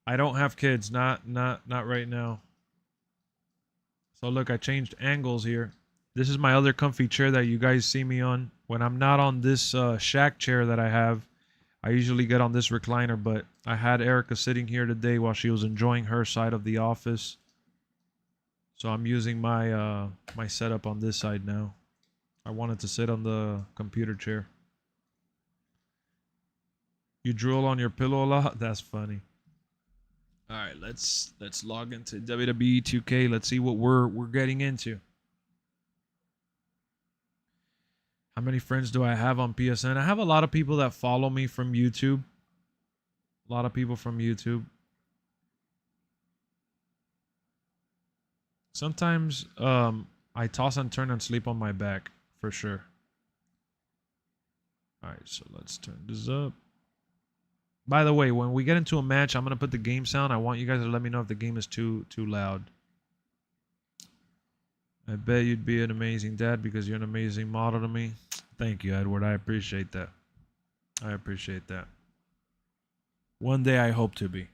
I don't have kids, not right now. So look, I changed angles here. This is my other comfy chair that you guys see me on. When I'm not on this shack chair that I have, I usually get on this recliner, but I had Erica sitting here today while she was enjoying her side of the office. So I'm using my my setup on this side now. I wanted to sit on the computer chair. You drool on your pillow a lot? That's funny. All right, let's log into WWE 2K. Let's see what we're getting into. How many friends do I have on PSN? I have a lot of people that follow me from YouTube. A lot of people from YouTube. Sometimes I toss and turn and sleep on my back for sure. All right, so let's turn this up. By the way, when we get into a match, I'm going to put the game sound. I want you guys to let me know if the game is too loud. I bet you'd be an amazing dad because you're an amazing model to me. Thank you, Edward. I appreciate that. I appreciate that. One day I hope to be.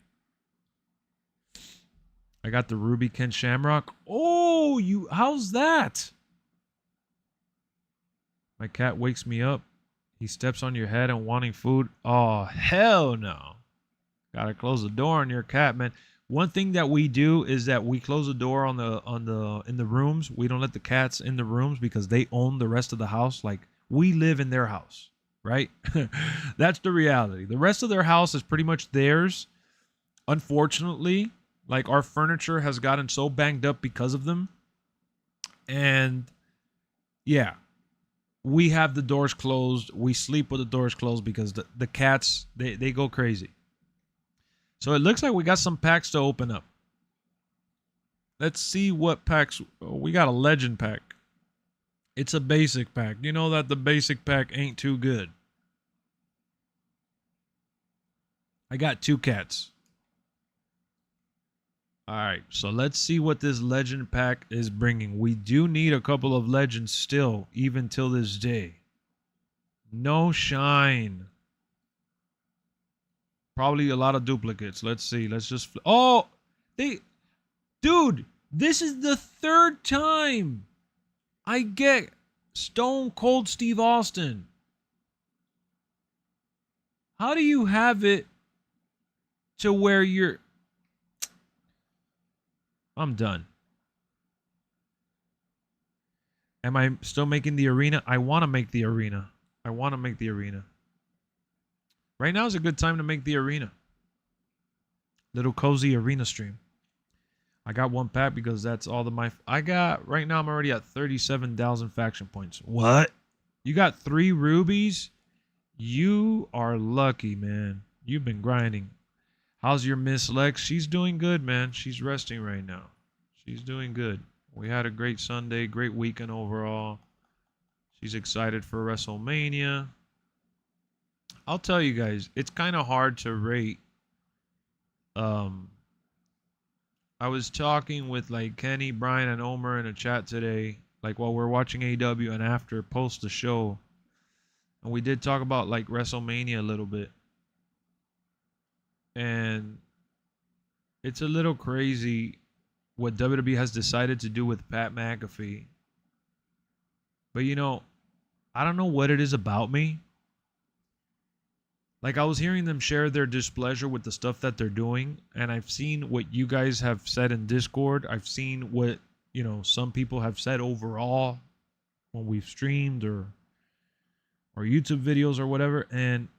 I got the Ruby Ken Shamrock. Oh, how's that? My cat wakes me up. He steps on your head and wanting food. Oh, hell no. Gotta close the door on your cat, man. One thing that we do is that we close the door in the rooms. We don't let the cats in the rooms because they own the rest of the house. Like, we live in their house, right? That's the reality. The rest of their house is pretty much theirs. Unfortunately, like, our furniture has gotten so banged up because of them. And yeah, we have the doors closed. We sleep with the doors closed because the cats, they go crazy. So it looks like we got some packs to open up. Let's see what packs. We got a legend pack. It's a basic pack. You know that the basic pack ain't too good. I got 2 cats. All right, so let's see what this legend pack is bringing. We do need a couple of legends still, even till this day. No shine. Probably a lot of duplicates. Let's see. Let's just... Oh! Dude, this is the 3rd time I get Stone Cold Steve Austin. How do you have it to where you're... I'm done. Am I still making the arena? I want to make the arena. Right now is a good time to make the arena. Little cozy arena stream. I got one pack because that's all I got right now. I'm already at 37,000 faction points. What? You got 3 rubies? You are lucky, man. You've been grinding. How's your Miss Lex? She's doing good, man. She's resting right now. She's doing good. We had a great Sunday, great weekend overall. She's excited for WrestleMania. I'll tell you guys, it's kind of hard to rate. I was talking with like Kenny, Brian, and Omer in a chat today, like while we're watching AEW and after post the show. And we did talk about like WrestleMania a little bit. And it's a little crazy what WWE has decided to do with Pat McAfee. But you know, I don't know what it is about me. Like I was hearing them share their displeasure with the stuff that they're doing, and I've seen what you guys have said in Discord. I've seen what, you know, some people have said overall when we've streamed or YouTube videos or whatever, and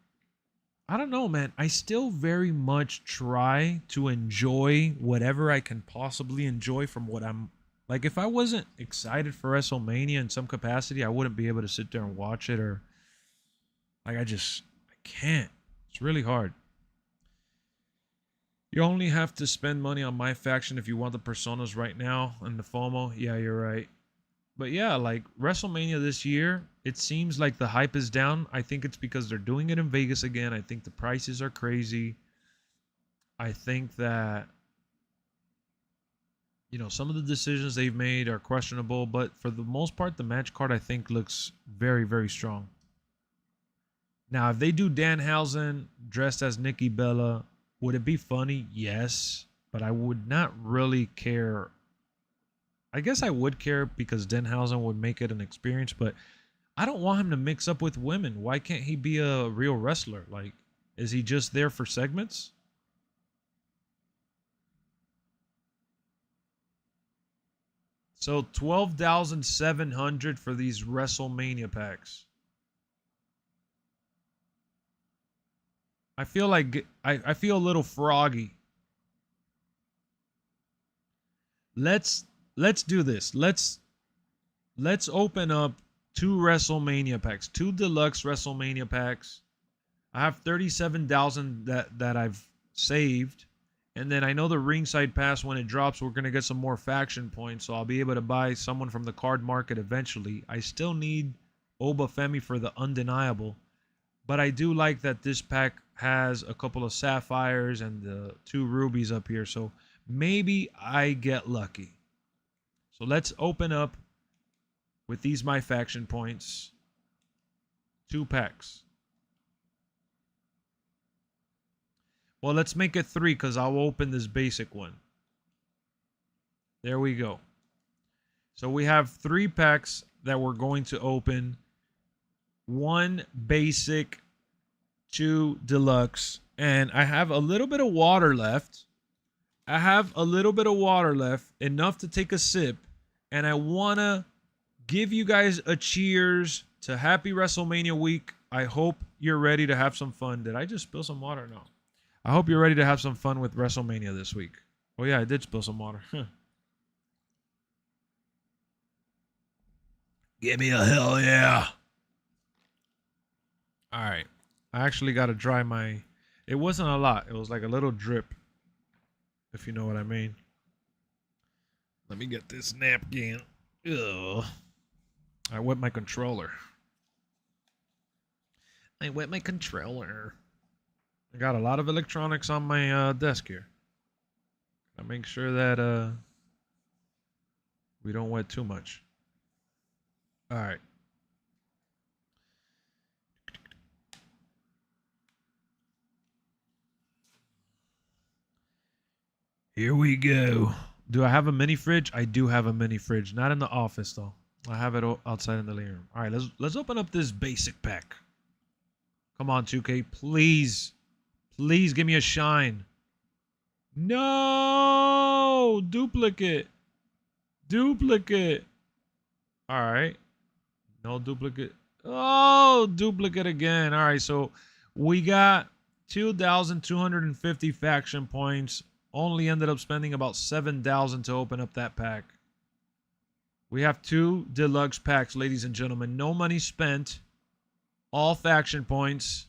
I don't know, man. I still very much try to enjoy whatever I can possibly enjoy from what I'm like. If I wasn't excited for WrestleMania in some capacity, I wouldn't be able to sit there and watch it, or like I can't. It's really hard. You only have to spend money on MyFaction if you want the personas right now and the FOMO. Yeah, you're right. But yeah, like WrestleMania this year, it seems like the hype is down. I think it's because they're doing it in Vegas again. I think the prices are crazy. I think that, you know, some of the decisions they've made are questionable, but for the most part, the match card I think looks very, very strong. Now, if they do Danhausen dressed as Nikki Bella, would it be funny? Yes, but I would not really care. I guess I would care because Danhausen would make it an experience, but I don't want him to mix up with women. Why can't he be a real wrestler? Like, is he just there for segments? So 12,700 for these WrestleMania packs. I feel like I feel a little froggy. Let's do this. Let's open up 2 WrestleMania packs, 2 deluxe WrestleMania packs. I have 37,000 that I've saved, and then I know the Ringside Pass, when it drops, we're gonna get some more faction points, so I'll be able to buy someone from the card market eventually. I still need Oba Femi for the undeniable, but I do like that this pack has a couple of sapphires and the 2 rubies up here, so maybe I get lucky. So let's open up with these MyFaction points. 2 packs. Well, let's make it 3 because I'll open this basic one. There we go. So we have 3 packs that we're going to open. 1 basic, 2 deluxe, and I have a little bit of water left. Enough to take a sip, and I want to give you guys a cheers to Happy WrestleMania week. I hope you're ready to have some fun. Did I just spill some water? No. I hope you're ready to have some fun with WrestleMania this week. Oh yeah, I did spill some water. Give me a hell yeah. All right. I actually got to dry my... It wasn't a lot. It was like a little drip, if you know what I mean. Let me get this napkin. Ugh. I wet my controller. I got a lot of electronics on my desk here. I make sure that we don't wet too much. All right. Here we go. Do I have a mini fridge? I do have a mini fridge. Not in the office though. I have it outside in the living room. All right, let's open up this basic pack. Come on, 2K, please. Please give me a shine. No! Duplicate. All right. No duplicate. Oh, duplicate again. All right, so we got 2,250 faction points. Only ended up spending about 7,000 to open up that pack. We have 2 deluxe packs, ladies and gentlemen. No money spent. All faction points.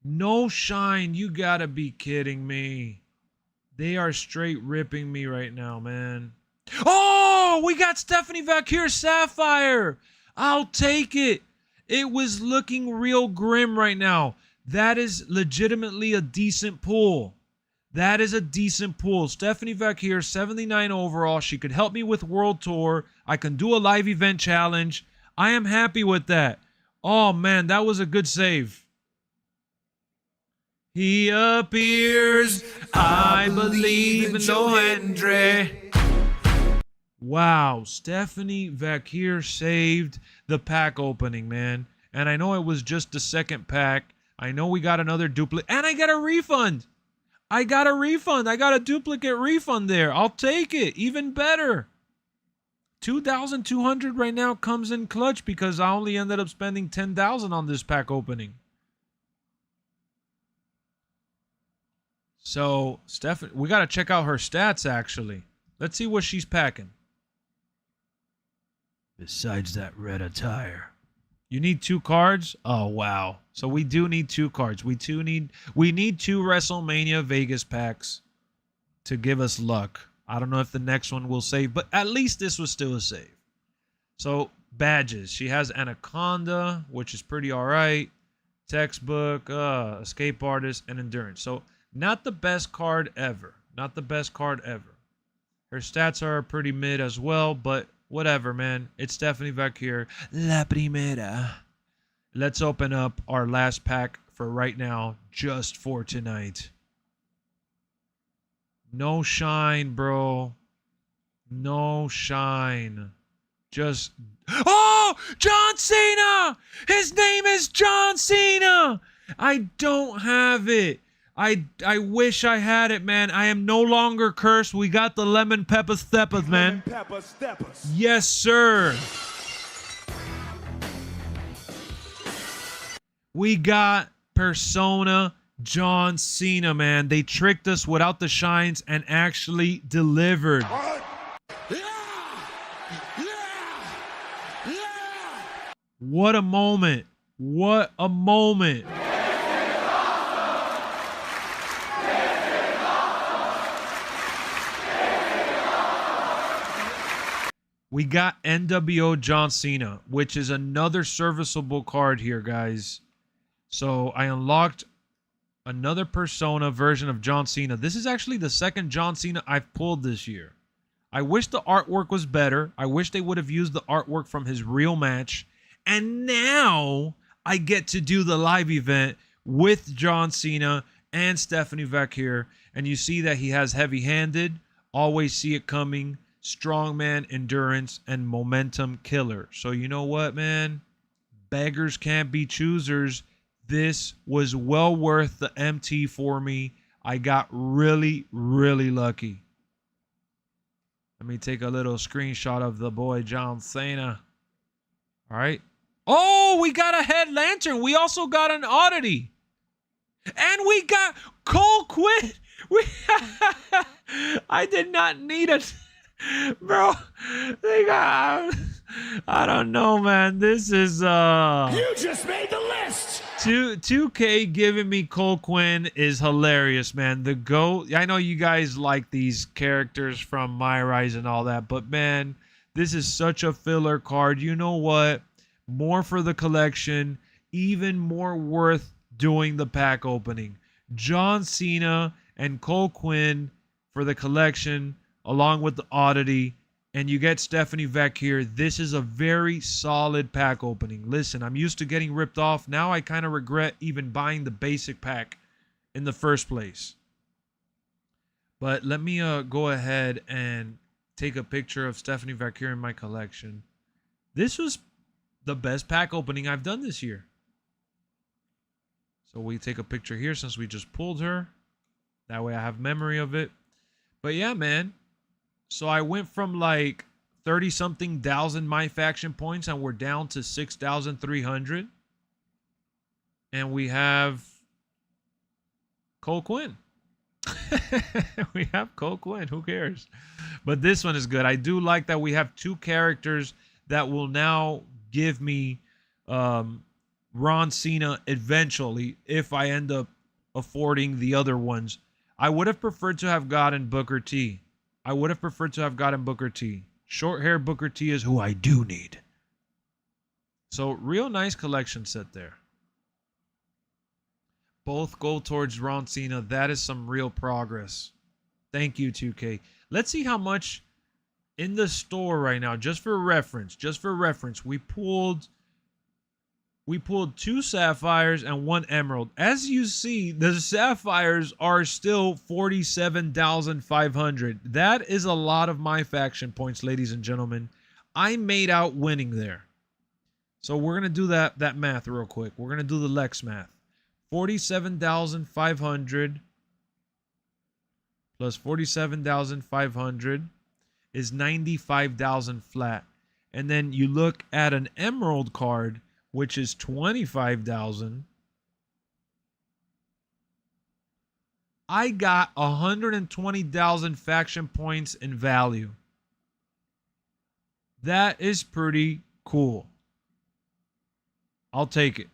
No shine. You gotta be kidding me. They are straight ripping me right now, man. Oh, we got Stephanie Valkyrie Sapphire. I'll take it. It was looking real grim right now. That is legitimately a decent pull. That is a decent pull. Stephanie Valkyrie, 79 overall. She could help me with World Tour. I can do a live event challenge. I am happy with that. Oh, man, that was a good save. He appears, I believe in Lohendre. Wow, Stephanie Valkyrie saved the pack opening, man. And I know it was just the second pack. I know we got another duplicate. And I got a refund. I got a duplicate refund there. I'll take it. Even better. 2,200 right now comes in clutch because I only ended up spending 10,000 on this pack opening. So, Stephanie, we got to check out her stats, actually. Let's see what she's packing. Besides that red attire. You need 2 cards? Oh, wow. So we do need 2 cards. We need 2 WrestleMania Vegas packs to give us luck. I don't know if the next one will save, but at least this was still a save. So, badges. She has Anaconda, which is pretty all right. Textbook, Escape Artist, and Endurance. So, not the best card ever. Not the best card ever. Her stats are pretty mid as well, but whatever, man. It's Stephanie Valkyrie. La Primera. Let's open up our last pack for right now, just for tonight. No shine, bro. No shine. Just... Oh! John Cena! His name is John Cena! I don't have it. I wish I had it, man. I am no longer cursed. We got the lemon pepper steppers, man. Pepper steppers. Yes, sir. We got Persona John Cena, man. They tricked us without the shines and actually delivered. Yeah! Yeah! Yeah! What a moment. What a moment. We got NWO John Cena, which is another serviceable card here, guys. So I unlocked another Persona version of John Cena. This is actually the second John Cena I've pulled this year. I wish the artwork was better. I wish they would have used the artwork from his real match. And now I get to do the live event with John Cena and Stephanie Valkyrie. And you see that he has heavy-handed, always see it coming, strongman, endurance, and momentum killer. So you know what, man? Beggars can't be choosers. This was well worth the MT for me. I got really, really lucky. Let me take a little screenshot of the boy John Cena. All right. Oh, we got a head lantern. We also got an oddity. And we got Cole Quinn. I did not need it. Bro, they got... I don't know, man. This is... You just made the list! 2K giving me Cole Quinn is hilarious, man. The GOAT. I know you guys like these characters from MyRise and all that, but man, this is such a filler card. You know what? More for the collection. Even more worth doing the pack opening. John Cena and Cole Quinn for the collection, along with the oddity. And you get Stephanie Valkyrie. This is a very solid pack opening. Listen, I'm used to getting ripped off. Now I kind of regret even buying the basic pack in the first place. But let me go ahead and take a picture of Stephanie Valkyrie in my collection. This was the best pack opening I've done this year. So we take a picture here since we just pulled her. That way I have memory of it. But yeah, man. So I went from like 30-something thousand MyFaction points, and we're down to 6,300. And we have Cole Quinn. We have Cole Quinn. Who cares? But this one is good. I do like that we have two characters that will now give me Ron Cena eventually if I end up affording the other ones. I would have preferred to have gotten Booker T. Short hair Booker T is who I do need. So real nice collection set there. Both go towards Ron Cena. That is some real progress. Thank you, 2K. Let's see how much in the store right now, just for reference, we pulled 2 sapphires and 1 emerald. As you see, the sapphires are still 47,500. That is a lot of MyFaction points, ladies and gentlemen. I made out winning there. So we're going to do that math real quick. We're going to do the Lexx math. 47,500 plus 47,500 is 95,000 flat. And then you look at an emerald card, which is 25,000. I got 120,000 faction points in value. That is pretty cool. I'll take it.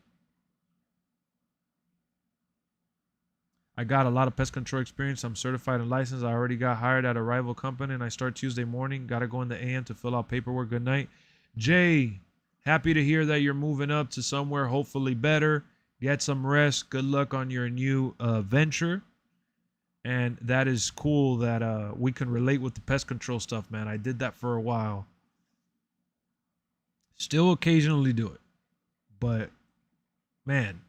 I got a lot of pest control experience. I'm certified and licensed. I already got hired at a rival company, and I start Tuesday morning. Got to go in the AM to fill out paperwork. Good night. Jay, happy to hear that you're moving up to somewhere hopefully better. Get some rest. Good luck on your new venture. And that is cool that we can relate with the pest control stuff, man. I did that for a while. Still occasionally do it. But, man,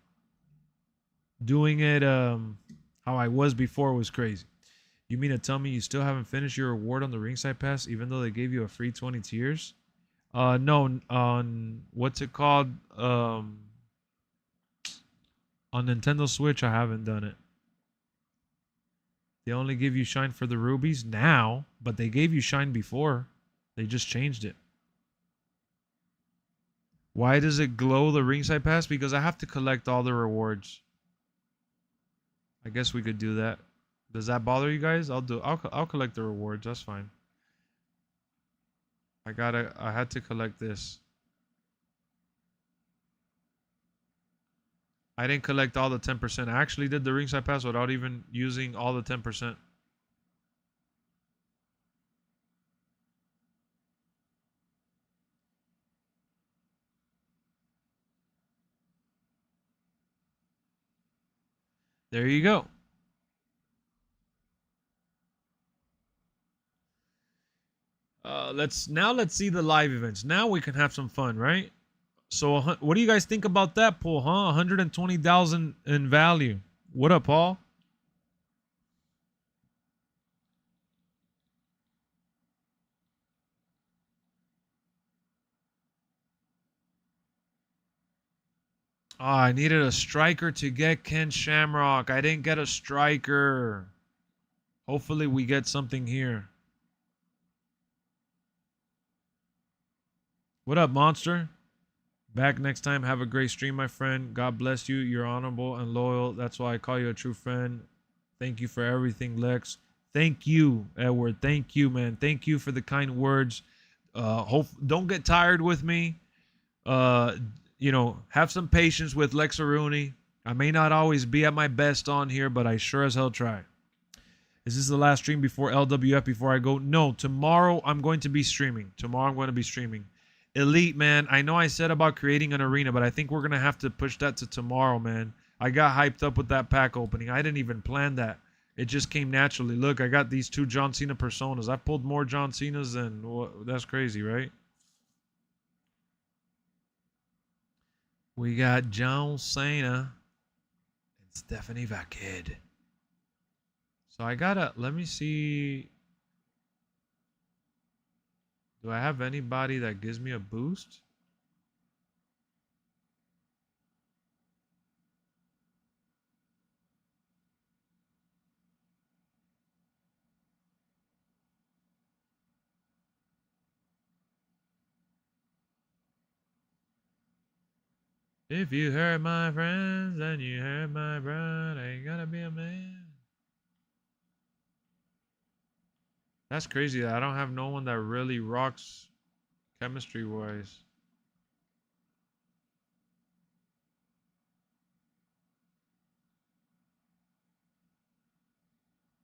doing it how I was before was crazy. You mean to tell me you still haven't finished your reward on the Ringside Pass, even though they gave you a free 20 tiers? No, on what's it called? On Nintendo Switch, I haven't done it. They only give you shine for the rubies now, but they gave you shine before. They just changed it. Why does it glow the Ringside Pass? Because I have to collect all the rewards. I guess we could do that. Does that bother you guys? I'll collect the rewards. That's fine. I had to collect this. I didn't collect all the 10%. I actually did the Ringside Pass without even using all the 10%. There you go. Let's see the live events. Now we can have some fun, right? So what do you guys think about that pull, huh? 120,000 in value. What up, Paul? Oh, I needed a striker to get Ken Shamrock. I didn't get a striker. Hopefully we get something here. What up, Monster? Back next time. Have a great stream, my friend. God bless you. You're honorable and loyal. That's why I call you a true friend. Thank you for everything, Lexx. Thank you, Edward. Thank you, man. Thank you for the kind words. Don't get tired with me. Have some patience with Lexaruni. I may not always be at my best on here, but I sure as hell try. Is this the last stream before LWF before I go? No, tomorrow I'm going to be streaming. Elite, man. I know I said about creating an arena, but I think we're going to have to push that to tomorrow, man. I got hyped up with that pack opening. I didn't even plan that. It just came naturally. Look, I got these 2 John Cena personas. I pulled more John Cenas than... that's crazy, right? We got John Cena and Stephanie Vakid. So I gotta... Let me see... Do I have anybody that gives me a boost? If you hurt my friends, then you hurt my bride. I ain't gotta be a man. That's crazy that I don't have no one that really rocks chemistry wise.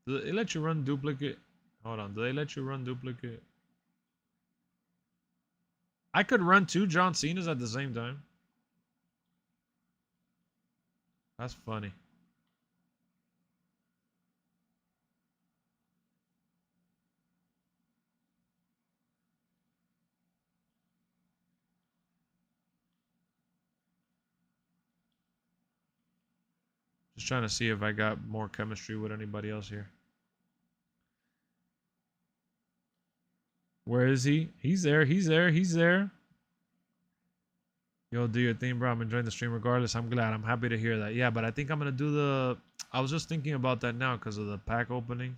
Do they let you run duplicate? Hold on, do they let you run duplicate? I could run 2 John Cena's at the same time. That's funny. Just trying to see if I got more chemistry with anybody else here. Where is he? He's there. He's there. He's there. Yo, do your thing, bro. I'm enjoying the stream regardless. I'm glad. I'm happy to hear that. Yeah, but I think I'm going to do the... I was just thinking about that now because of the pack opening.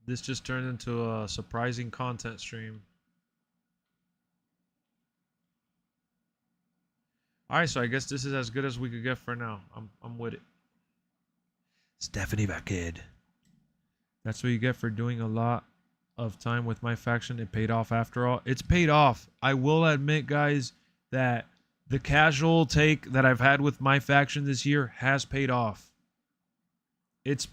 This just turned into a surprising content stream. Alright, so I guess this is as good as we could get for now. I'm with it. Stephanie Backhead. That's what you get for doing a lot of time with MyFaction. It paid off after all. It's paid off. I will admit, guys, that the casual take that I've had with MyFaction this year has paid off. It's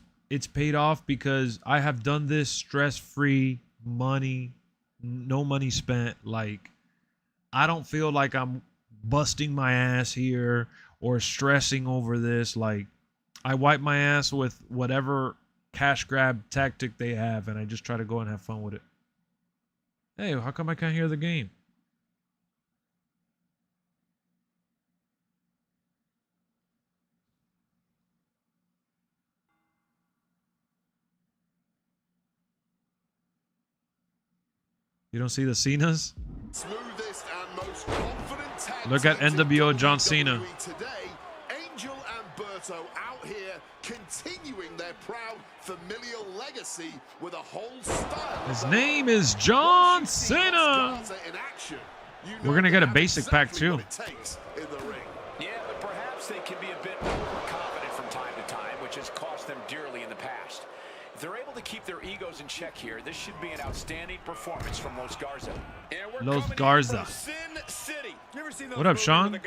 paid off because I have done this stress-free, no money spent. Like, I don't feel like I'm busting my ass here or stressing over this. Like, I wipe my ass with whatever cash grab tactic they have, and I just try to go and have fun with it. Hey, how come I can't hear the game? You don't see the Cenas? Look at NWO John Cena. Today, Angel and Berto out here continuing their proud familial legacy with a whole style. His name is John Cena. We're gonna get a basic pack too. Yeah, but perhaps they can be a bit overconfident from time to time, which has cost them dearly in the past. If they're able to keep their egos in check here, this should be an outstanding performance from Los Garza. Los Garza. What up, Sean?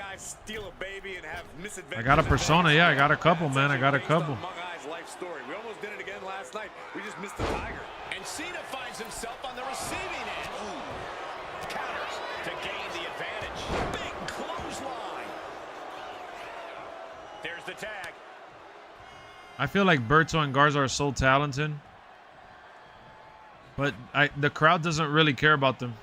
I got a persona. Yeah, I got a couple, man. I got a couple. We almost did it again last night. We just missed the tiger. And Cena finds himself on the receiving end. Counters to gain the advantage. Big clothesline. There's the tag. I feel like Berto and Garza are so talented, but the crowd doesn't really care about them.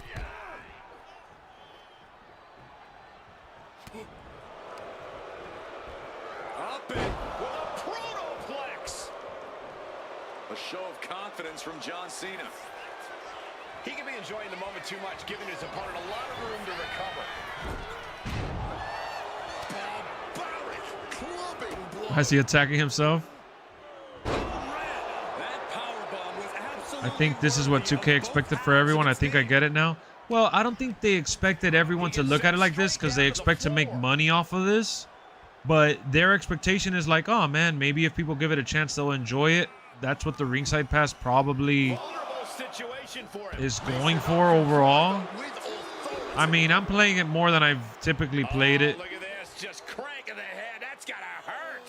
Up it with a protoplex. A show of confidence from John Cena. He can be enjoying the moment too much, giving his opponent a lot of room to recover. Is he attacking himself? I think this is what 2K expected for everyone. I think I get it now. Well, I don't think they expected everyone to look at it like this because they expect to make money off of this. But their expectation is like, oh man, maybe if people give it a chance, they'll enjoy it. That's what the Ringside Pass probably is going for overall. I mean, I'm playing it more than I've typically played it. Look at this, just cranking the head. That's gotta hurt.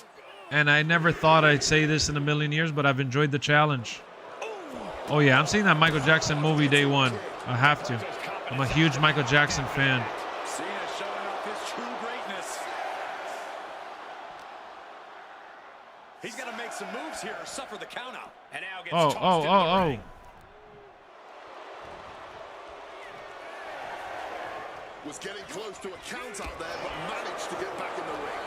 And I never thought I'd say this in a million years, but I've enjoyed the challenge. Oh yeah, I'm seeing that Michael Jackson movie day one. I have to. I'm a huge Michael Jackson fan. Cena showing off his true greatness. He's got to make some moves here or suffer the count out. And now gets tossed into the ring. Was getting close to a count out there, but managed to get back in the ring.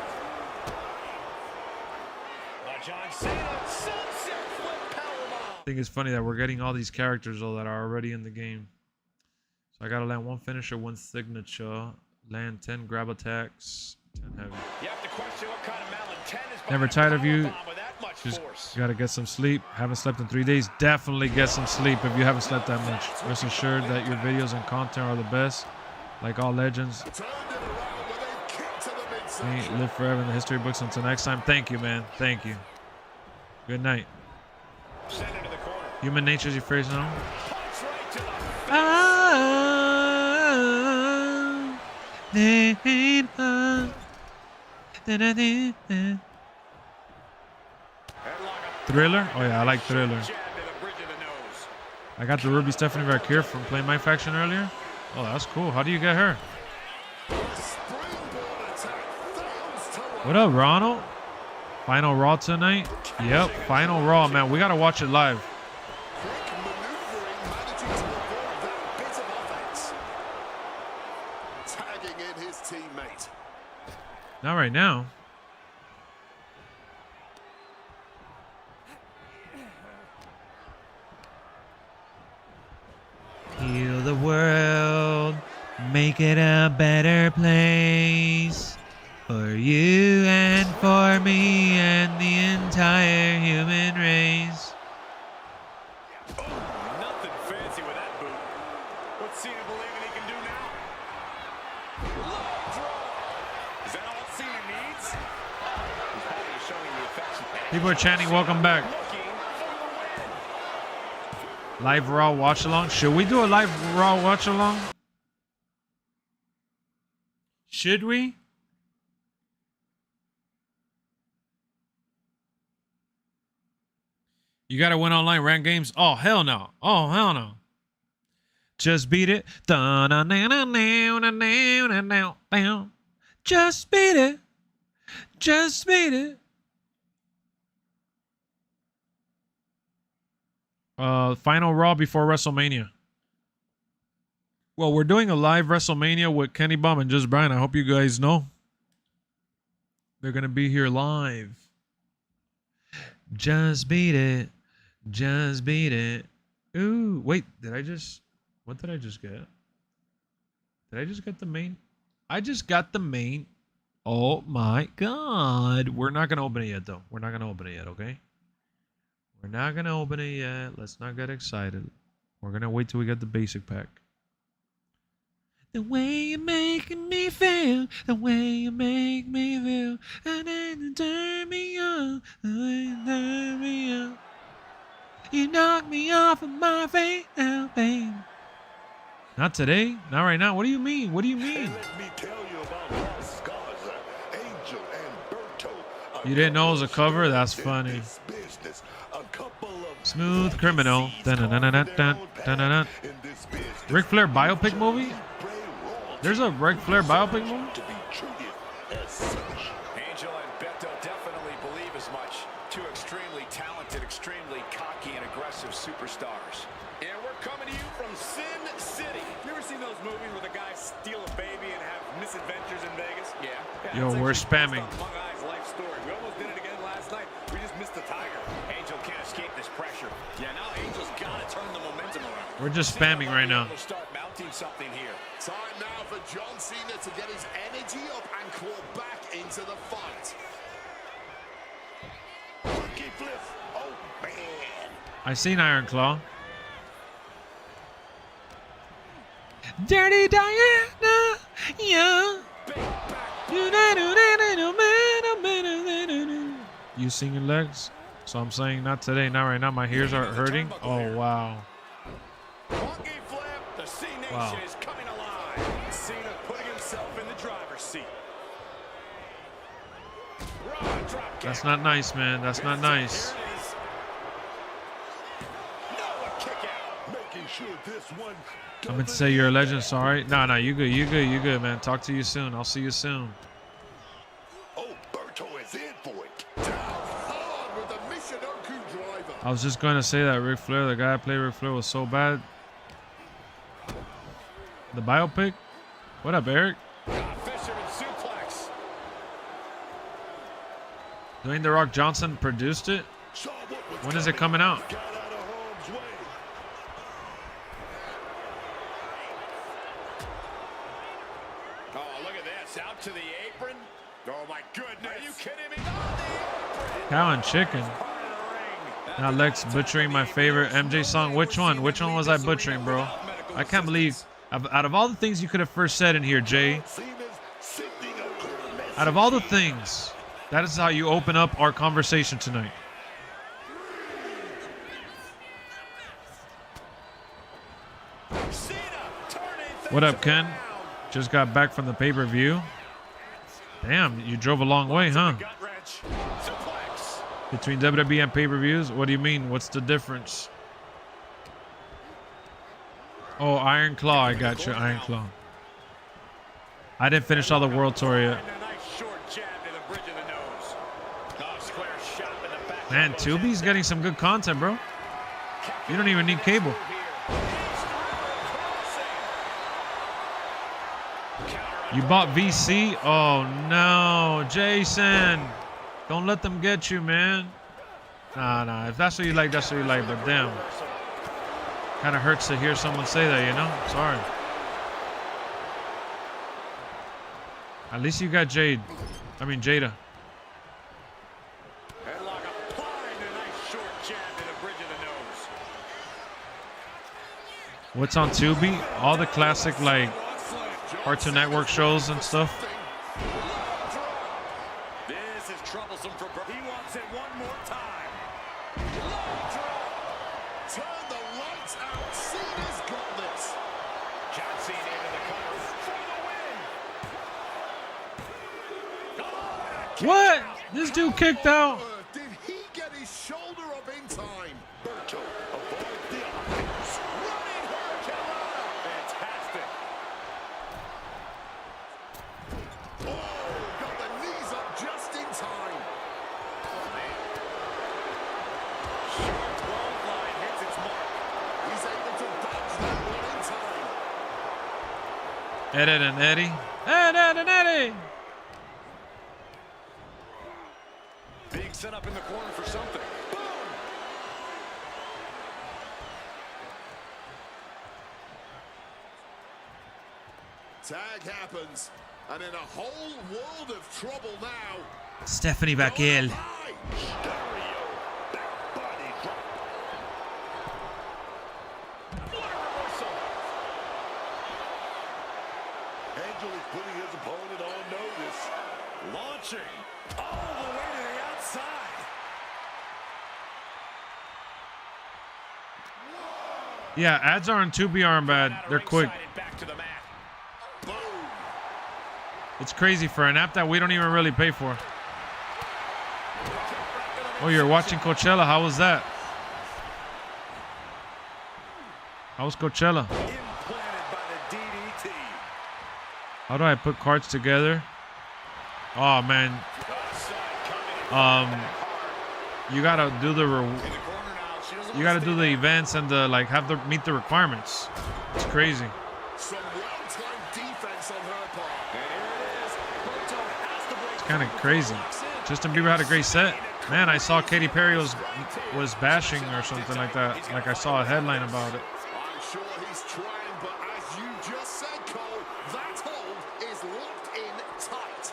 John Cena, sunset flip powerbomb. I think it's funny that we're getting all these characters though that are already in the game. So I gotta land 1 finisher, 1 signature, land 10 grab attacks, 10 heavy. You have to question what kind of mallet 10 is. Never tired of you. Just gotta get some sleep. Haven't slept in 3 days. Definitely get some sleep if you haven't slept that much. Rest assured that your videos and content are the best. Like all legends. May live forever in the history books. Until next time. Thank you, man. Thank you. Good night. Human nature is your phrase now. Thriller? Oh yeah, I like Thriller. I got the Ruby Stephanie Valkyrie from playing MyFaction earlier. Oh, that's cool. How do you get her? What up, Ronald? Final Raw tonight? Yep, Final Raw, man. We gotta watch it live. Not right now. Heal the world, make it a better place for you and for me and the entire human race. Oh, nothing fancy with that boot. What's Cena believing he can do now? Low draw. Is that all Cena needs? He's already showing the affection. People are chanting, welcome back. Live Raw watch along. Should we do a live Raw watch along? Should we? You gotta win online ranked games. Oh hell no. Oh hell no. Just beat it. Just beat it. Just beat it. Final Raw before WrestleMania. Well, we're doing a live WrestleMania with Kenny Bum and Just Brian. I hope you guys know. They're going to be here live. Just beat it. Just beat it. Ooh, wait. What did I just get? Did I just get the main? I just got the main. Oh my God. We're not going to open it yet, though. We're not going to open it yet, okay? We're not going to open it yet. Let's not get excited. We're going to wait till we get the basic pack. The way you're making me feel. The way you make me feel. And then you turn me on. The way you turn me on. You knock me off of my feet now, babe. Not today. Not right now. What do you mean? What do you mean? Let me tell you about Lost Scars, Angel and Berto. You didn't know it was a cover? That's funny. Smooth Criminal. Dun-dun-dun-dun-dun-dun-dun. Ric Flair biopic movie? There's a Ric Flair biopic movie? Angel and Beto definitely believe as much. Two extremely talented, extremely cocky and aggressive superstars. And we're coming to you from Sin City. You ever seen those movies where the guys steal a baby and have misadventures in Vegas? Yeah. Yo, we're spamming. Life story. We almost did it again last night. We just missed the tiger. Angel can't escape this pressure. Yeah, now Angel's got to turn the momentum around. We're just spamming right now. Start mounting something here. Time now for John Cena to get his energy up and claw back into the fight. Monkey flip. Oh, man. I seen Iron Claw. Dirty Diana, yeah. You singing, Lex? So I'm saying not today, not right now. My ears are hurting. Oh wow. Monkey flip. The C Nation Wow. is coming alive. Cena putting himself in the driver's seat. Raw drop kick. That's not nice, man. That's not nice. Here it is. Noah kick out. Making sure this one. I'm gonna say you're a legend. Sorry. No, you good. You good. You good, man. Talk to you soon. I'll see you soon. Oh, Berto is in for it. Down hard with the Michinoku driver. I was just gonna say that Ric Flair, the guy I played Ric Flair, was so bad. The biopic. What up, Eric? Fisherman suplex. Dwayne The Rock Johnson produced it. Saw what was When is it coming out? Got out of harm's way. Oh, look at this. Out to the apron. Oh, my goodness. Are you kidding me? On the apron. Cow and chicken. Part Now Lex butchering my favorite MJ song. Which one? Which one was I butchering, bro? I can't believe, out of all the things you could have first said in here, Jay, out of all the things, that is how you open up our conversation tonight. What up, Ken? Just got back from the pay-per-view. Damn, you drove a long way, huh? Between WWE and pay-per-views? What do you mean? What's the difference? Oh, Iron Claw. I got you, Iron Claw. I didn't finish all the World Tour yet. Man, Tubi's getting some good content, bro. You don't even need cable. You bought VC? Oh, no. Jason. Don't let them get you, man. Nah. If that's what you like, that's what you like. But damn. Kind of hurts to hear someone say that, you know? Sorry. At least you got Jada. What's on Tubi? All the classic, like, Cartoon Network shows and stuff. This is troublesome for Bert. He wants it one more time. Turn the lights out. Cena's got this. John Cena into the corner for the win. What? This dude kicked out. Did he get his shoulder up in time? Berto avoid the offense. Running Hurricane. Fantastic. Oh, got the knees up just in time. Short 12 line hits its mark. He's able to dodge that one in time. Ed and Eddie. Ed and Eddie. Being set up in the corner for something. Boom! Tag happens, and in a whole world of trouble now. Stephanie Vaquel. Stereo back body drop. What a reversal! Angel is putting his opponent on notice. Launching all the way to the outside. Yeah, ads aren't Tubi aren't bad. They're quick. Back to the mat. Boom. It's crazy for an app that we don't even really pay for. Oh, you're watching Coachella. How was that? How was Coachella? Implanted by the DDT. How do I put cards together? Oh man. You gotta do you gotta do the events and the like have to meet the requirements. It's crazy. Some well-timed defense on her part. And here it is. Berto has to break. It's kind of crazy. Justin Bieber had a great set. Man, I saw Katy Perry was bashing or something like that. Like I saw a headline about it. I'm sure he's trying, but as you just said, Cole, that hold is locked in tight.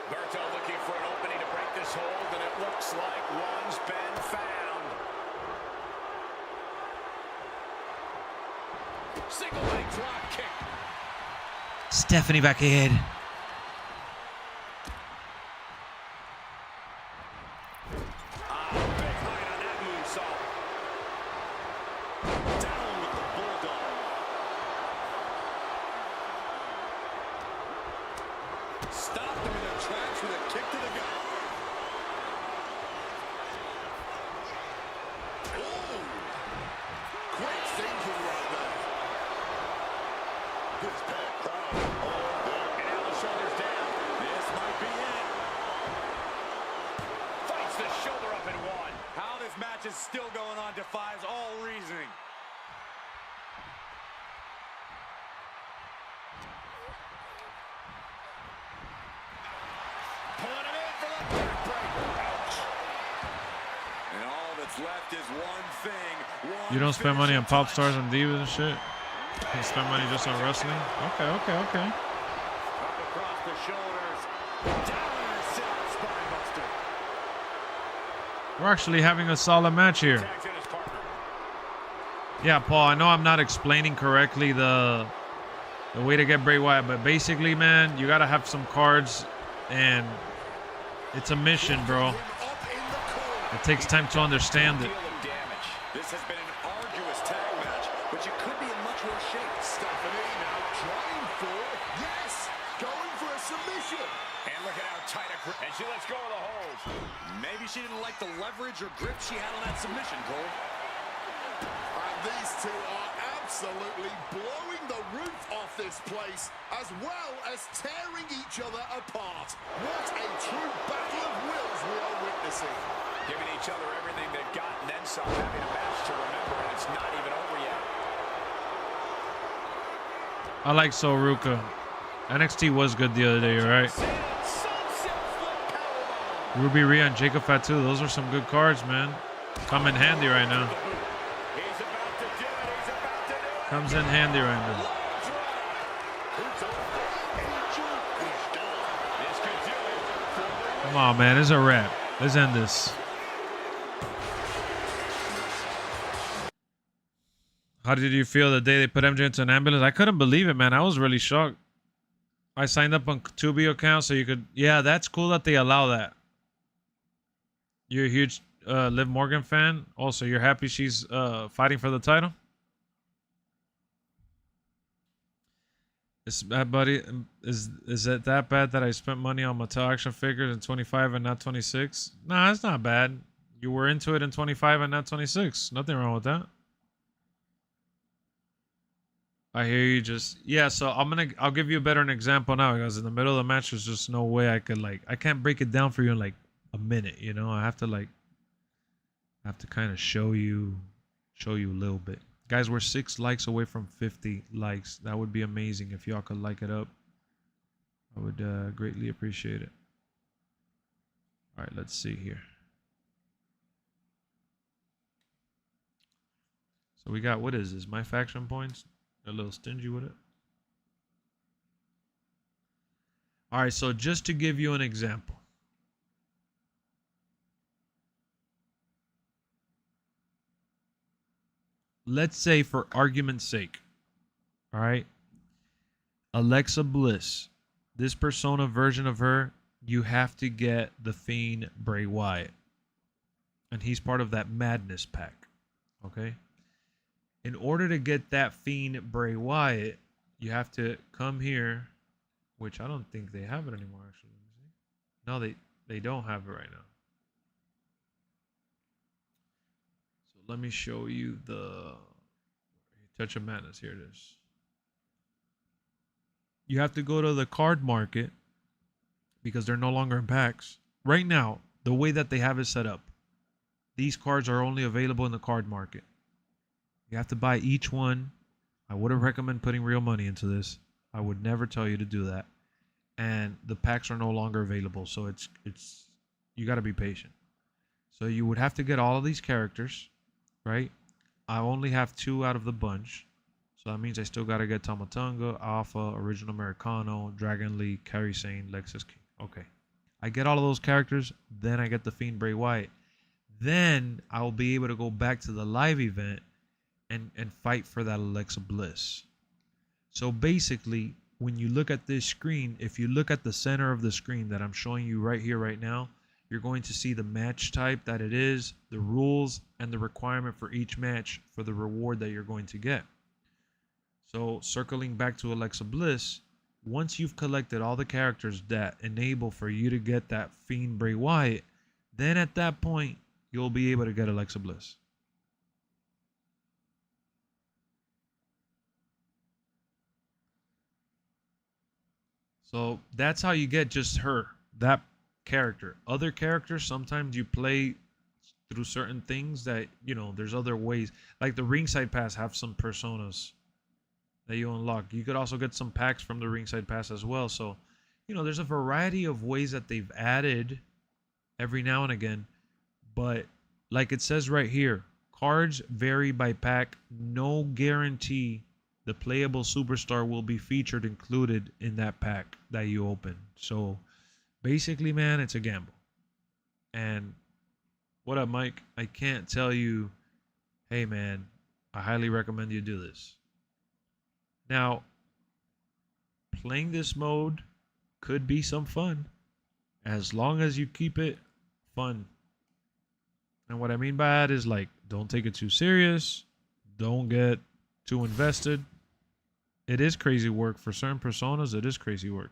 Berto looking for an opening to break this hold, and it looks like one's been found. Single leg drop kick. Stephanie back ahead. Big height on that moonsault. Down with the bulldog. Stopped them in their tracks with a kick to the gut. Oh, great thinking right there. This packed crowd. Oh, And now the shoulders down. this might be it. Fights the shoulder up in one. How this match is still going on defies all reasoning. Pulling him in for the backbreaker. Ouch. And all that's left is one thing. You don't spend money on pop stars and divas and shit? You spend money just on wrestling? Okay. Up across the shoulders. Down in the south spot. We're actually having a solid match here. Yeah, Paul, I know I'm not explaining correctly the way to get Bray Wyatt, but basically, man, you got to have some cards, and it's a mission, bro. It takes time to understand it. This has been an arduous tag match, but you could be in much worse shape. Stephanie now trying for, yes, going for a submission. And look at how tight a grip. And she lets go of the hold. Maybe she didn't like the leverage or grip she had on that submission, Cole. And these two are absolutely blowing the roof off this place, as well as tearing each other apart. What a true battle of wills we are witnessing. Giving each other everything they've got and then some, having a match to remember, and it's not even over yet. I like Soruka. NXT was good the other day, right? Ruby Rhea and Jacob Fatu, those are some good cards, man. Come in handy right now. Comes in handy right now. Come on, man. It's a wrap. Let's end this. How did you feel the day they put MJ into an ambulance? I couldn't believe it, man. I was really shocked. I signed up on Tubi account so you could... Yeah, that's cool that they allow that. You're a huge Liv Morgan fan. Also, you're happy she's fighting for the title? Is that, buddy? Is it that bad that I spent money on Mattel action figures in 25 and not 26? Nah, it's not bad. You were into it in 25 and not 26. Nothing wrong with that. I hear you. Just yeah. So I'll give you a better example now, because in the middle of the match there's just no way I could I can't break it down for you in like a minute. You know, I have to kind of show you a little bit. Guys, we're 6 likes away from 50 likes. That would be amazing if y'all could like it up. I would greatly appreciate it. All right, let's see here. So we got, what is this? MyFaction points. A little stingy with it. All right, so just to give you an example. Let's say, for argument's sake, all right, Alexa Bliss, this Persona version of her, you have to get the Fiend Bray Wyatt. And he's part of that Madness pack, okay? In order to get that Fiend Bray Wyatt, you have to come here, which I don't think they have it anymore, actually. No, they don't have it right now. So let me show you the Touch of Madness. Here it is. You have to go to the card market because they're no longer in packs. Right now, the way that they have it set up, these cards are only available in the card market. You have to buy each one. I wouldn't recommend putting real money into this. I would never tell you to do that. And the packs are no longer available, so it's you got to be patient. So you would have to get all of these characters, right? I only have 2 out of the bunch, so that means I still got to get Tomatunga, Alpha, Original Americano, Dragon Lee, Kairi Sane, Lexus King. Okay, I get all of those characters, then I get the Fiend Bray Wyatt. Then I'll be able to go back to the live event and fight for that Alexa Bliss. So basically, when you look at this screen, if you look at the center of the screen that I'm showing you right here, right now, you're going to see the match type that it is, the rules, and the requirement for each match for the reward that you're going to get. So circling back to Alexa Bliss, once you've collected all the characters that enable for you to get that Fiend Bray Wyatt, then at that point, you'll be able to get Alexa Bliss. So that's how you get just her, that character. Other characters, sometimes you play through certain things that, you know, there's other ways. Like the Ringside Pass have some personas that you unlock. You could also get some packs from the Ringside Pass as well. So, you know, there's a variety of ways that they've added every now and again. But like it says right here, cards vary by pack. No guarantee the playable superstar will be featured included in that pack that you open. So basically, man, it's a gamble. And What up, Mike? I can't tell you, hey man, I highly recommend you do this. Now, playing this mode could be some fun as long as you keep it fun. And what I mean by that is, like, don't take it too serious. Don't get too invested. It is crazy work. For certain personas, it is crazy work.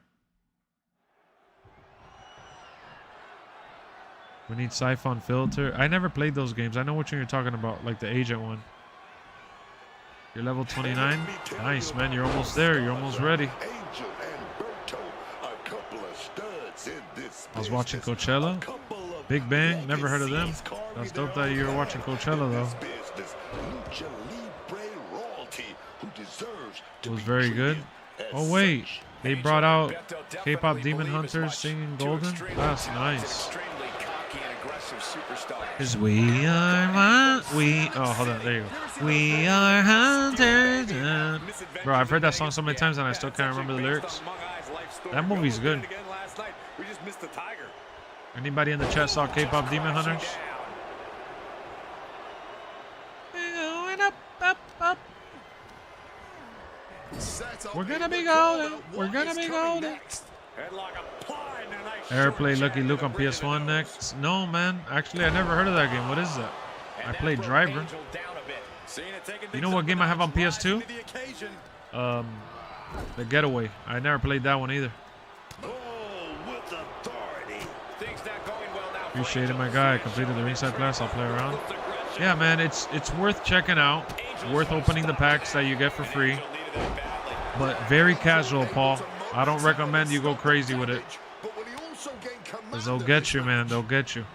We need Siphon Filter. I never played those games. I know which one you're talking about, like the Agent one. You're level 29? Nice, man. You're almost there. You're almost ready. I was watching Coachella. Big Bang. Never heard of them. That's dope that you were watching Coachella, though. It was very good. Oh, wait. They brought out K-pop Demon Hunters singing Golden? That's nice. Cause we are oh, hold on, there you go. We are hunters. Bro, I've heard that song so many times and I still can't remember the lyrics. That movie's good. Anybody in the chat saw K-pop Demon Hunters? We're going up, up, up. We're gonna be golden. We're gonna be golden. Airplay Lucky Luke on PS1 next. No, man. Actually, I never heard of that game. What is that? I played Driver. You know what game I have on PS2? The Getaway. I never played that one either. Appreciate it, my guy. I completed the Ringside Pass. I'll play around. Yeah, man. It's worth checking out. Worth opening the packs that you get for free. But very casual, Paul. I don't recommend you go crazy with it. Because they'll get you, man. They'll get you.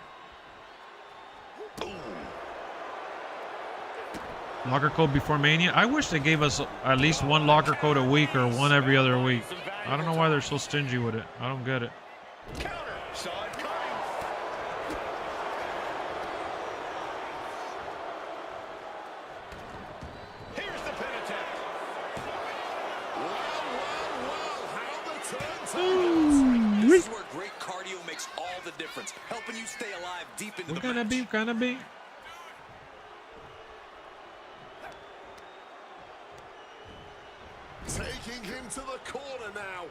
Locker code before Mania. I wish they gave us at least one locker code a week or one every other week. I don't know why they're so stingy with it. I don't get it. This is where great cardio makes all the difference, helping you stay alive deep into the match. Gonna be. Taking him to the corner now.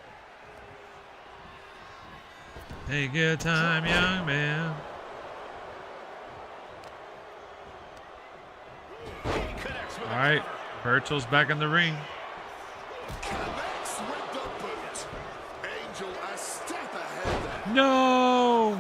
Take your time, young man. All right, Berto's back in the ring. Connects with the boot. Angel a step ahead there. No.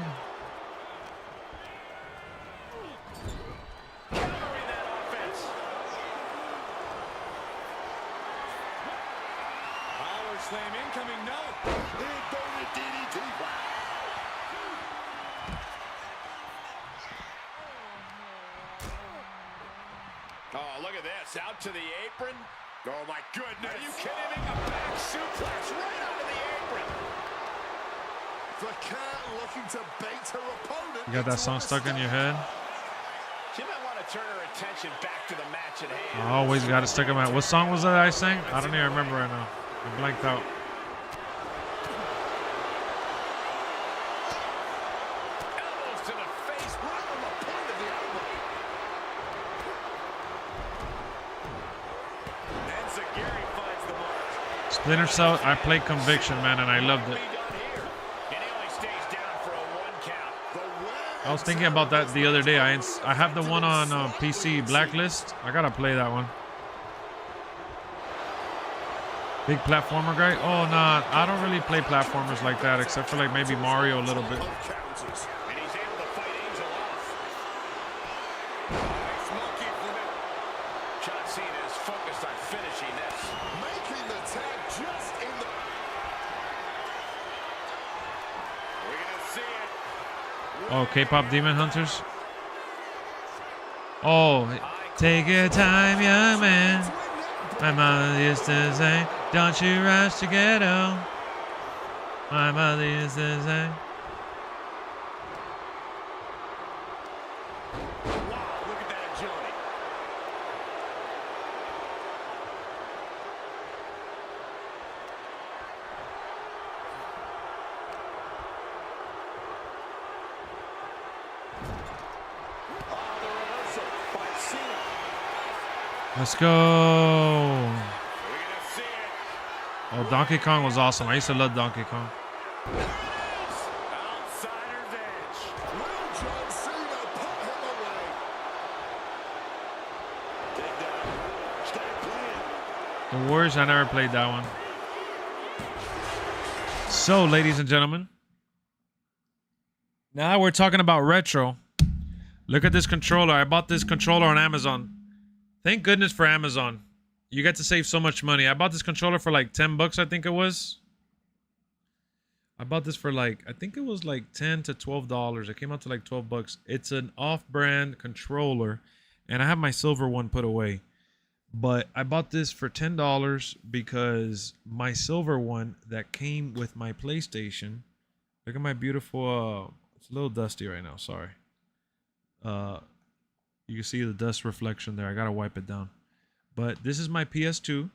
Power slam incoming, no. Inverted DDT. Oh, look at this. Out to the apron. Oh, my goodness. Are you kidding me? A back suplex right out of the apron. The cat looking to bait her opponent. You got that song stuck in your head? She might want to turn her attention back to the match at hand. I always got to stick in my. What song was that I sang? I don't even remember right now. I blanked out. Elbows to the face, right on the point of the elbow. And Zagiri finds the mark. Splinter Cell. I played Conviction, man, and I loved it. And he only stays down for a 1 count. I was thinking about that the other day. I have the one on PC, Blacklist. I gotta play that one. Big platformer guy? Oh, nah. I don't really play platformers like that, except for like maybe Mario a little bit. And he's able to fight Angel off. Nice monkey flip. John Cena is focused on finishing this. Making the tag just in the... We're going to see it. Oh, K-pop Demon Hunters? Oh, take your time, young man. My mother used to say, don't you rush to get home. My mother used to say. Wow, look at that agility. Let's go. Oh, Donkey Kong was awesome. I used to love Donkey Kong. Outsider's edge. Will John Cena put him away? Take down. Stay playing. The Warriors, I never played that one. So, ladies and gentlemen, now we're talking about retro. Look at this controller. I bought this controller on Amazon. Thank goodness for Amazon. You get to save so much money. I bought this controller for like 10 bucks, I think it was. I bought this for like, I think it was like 10 to $12. It came out to like 12 bucks. It's an off-brand controller, and I have my silver one put away. But I bought this for $10 because my silver one that came with my PlayStation. Look at my beautiful, it's a little dusty right now, sorry. You can see the dust reflection there. I gotta wipe it down. But this is my PS2,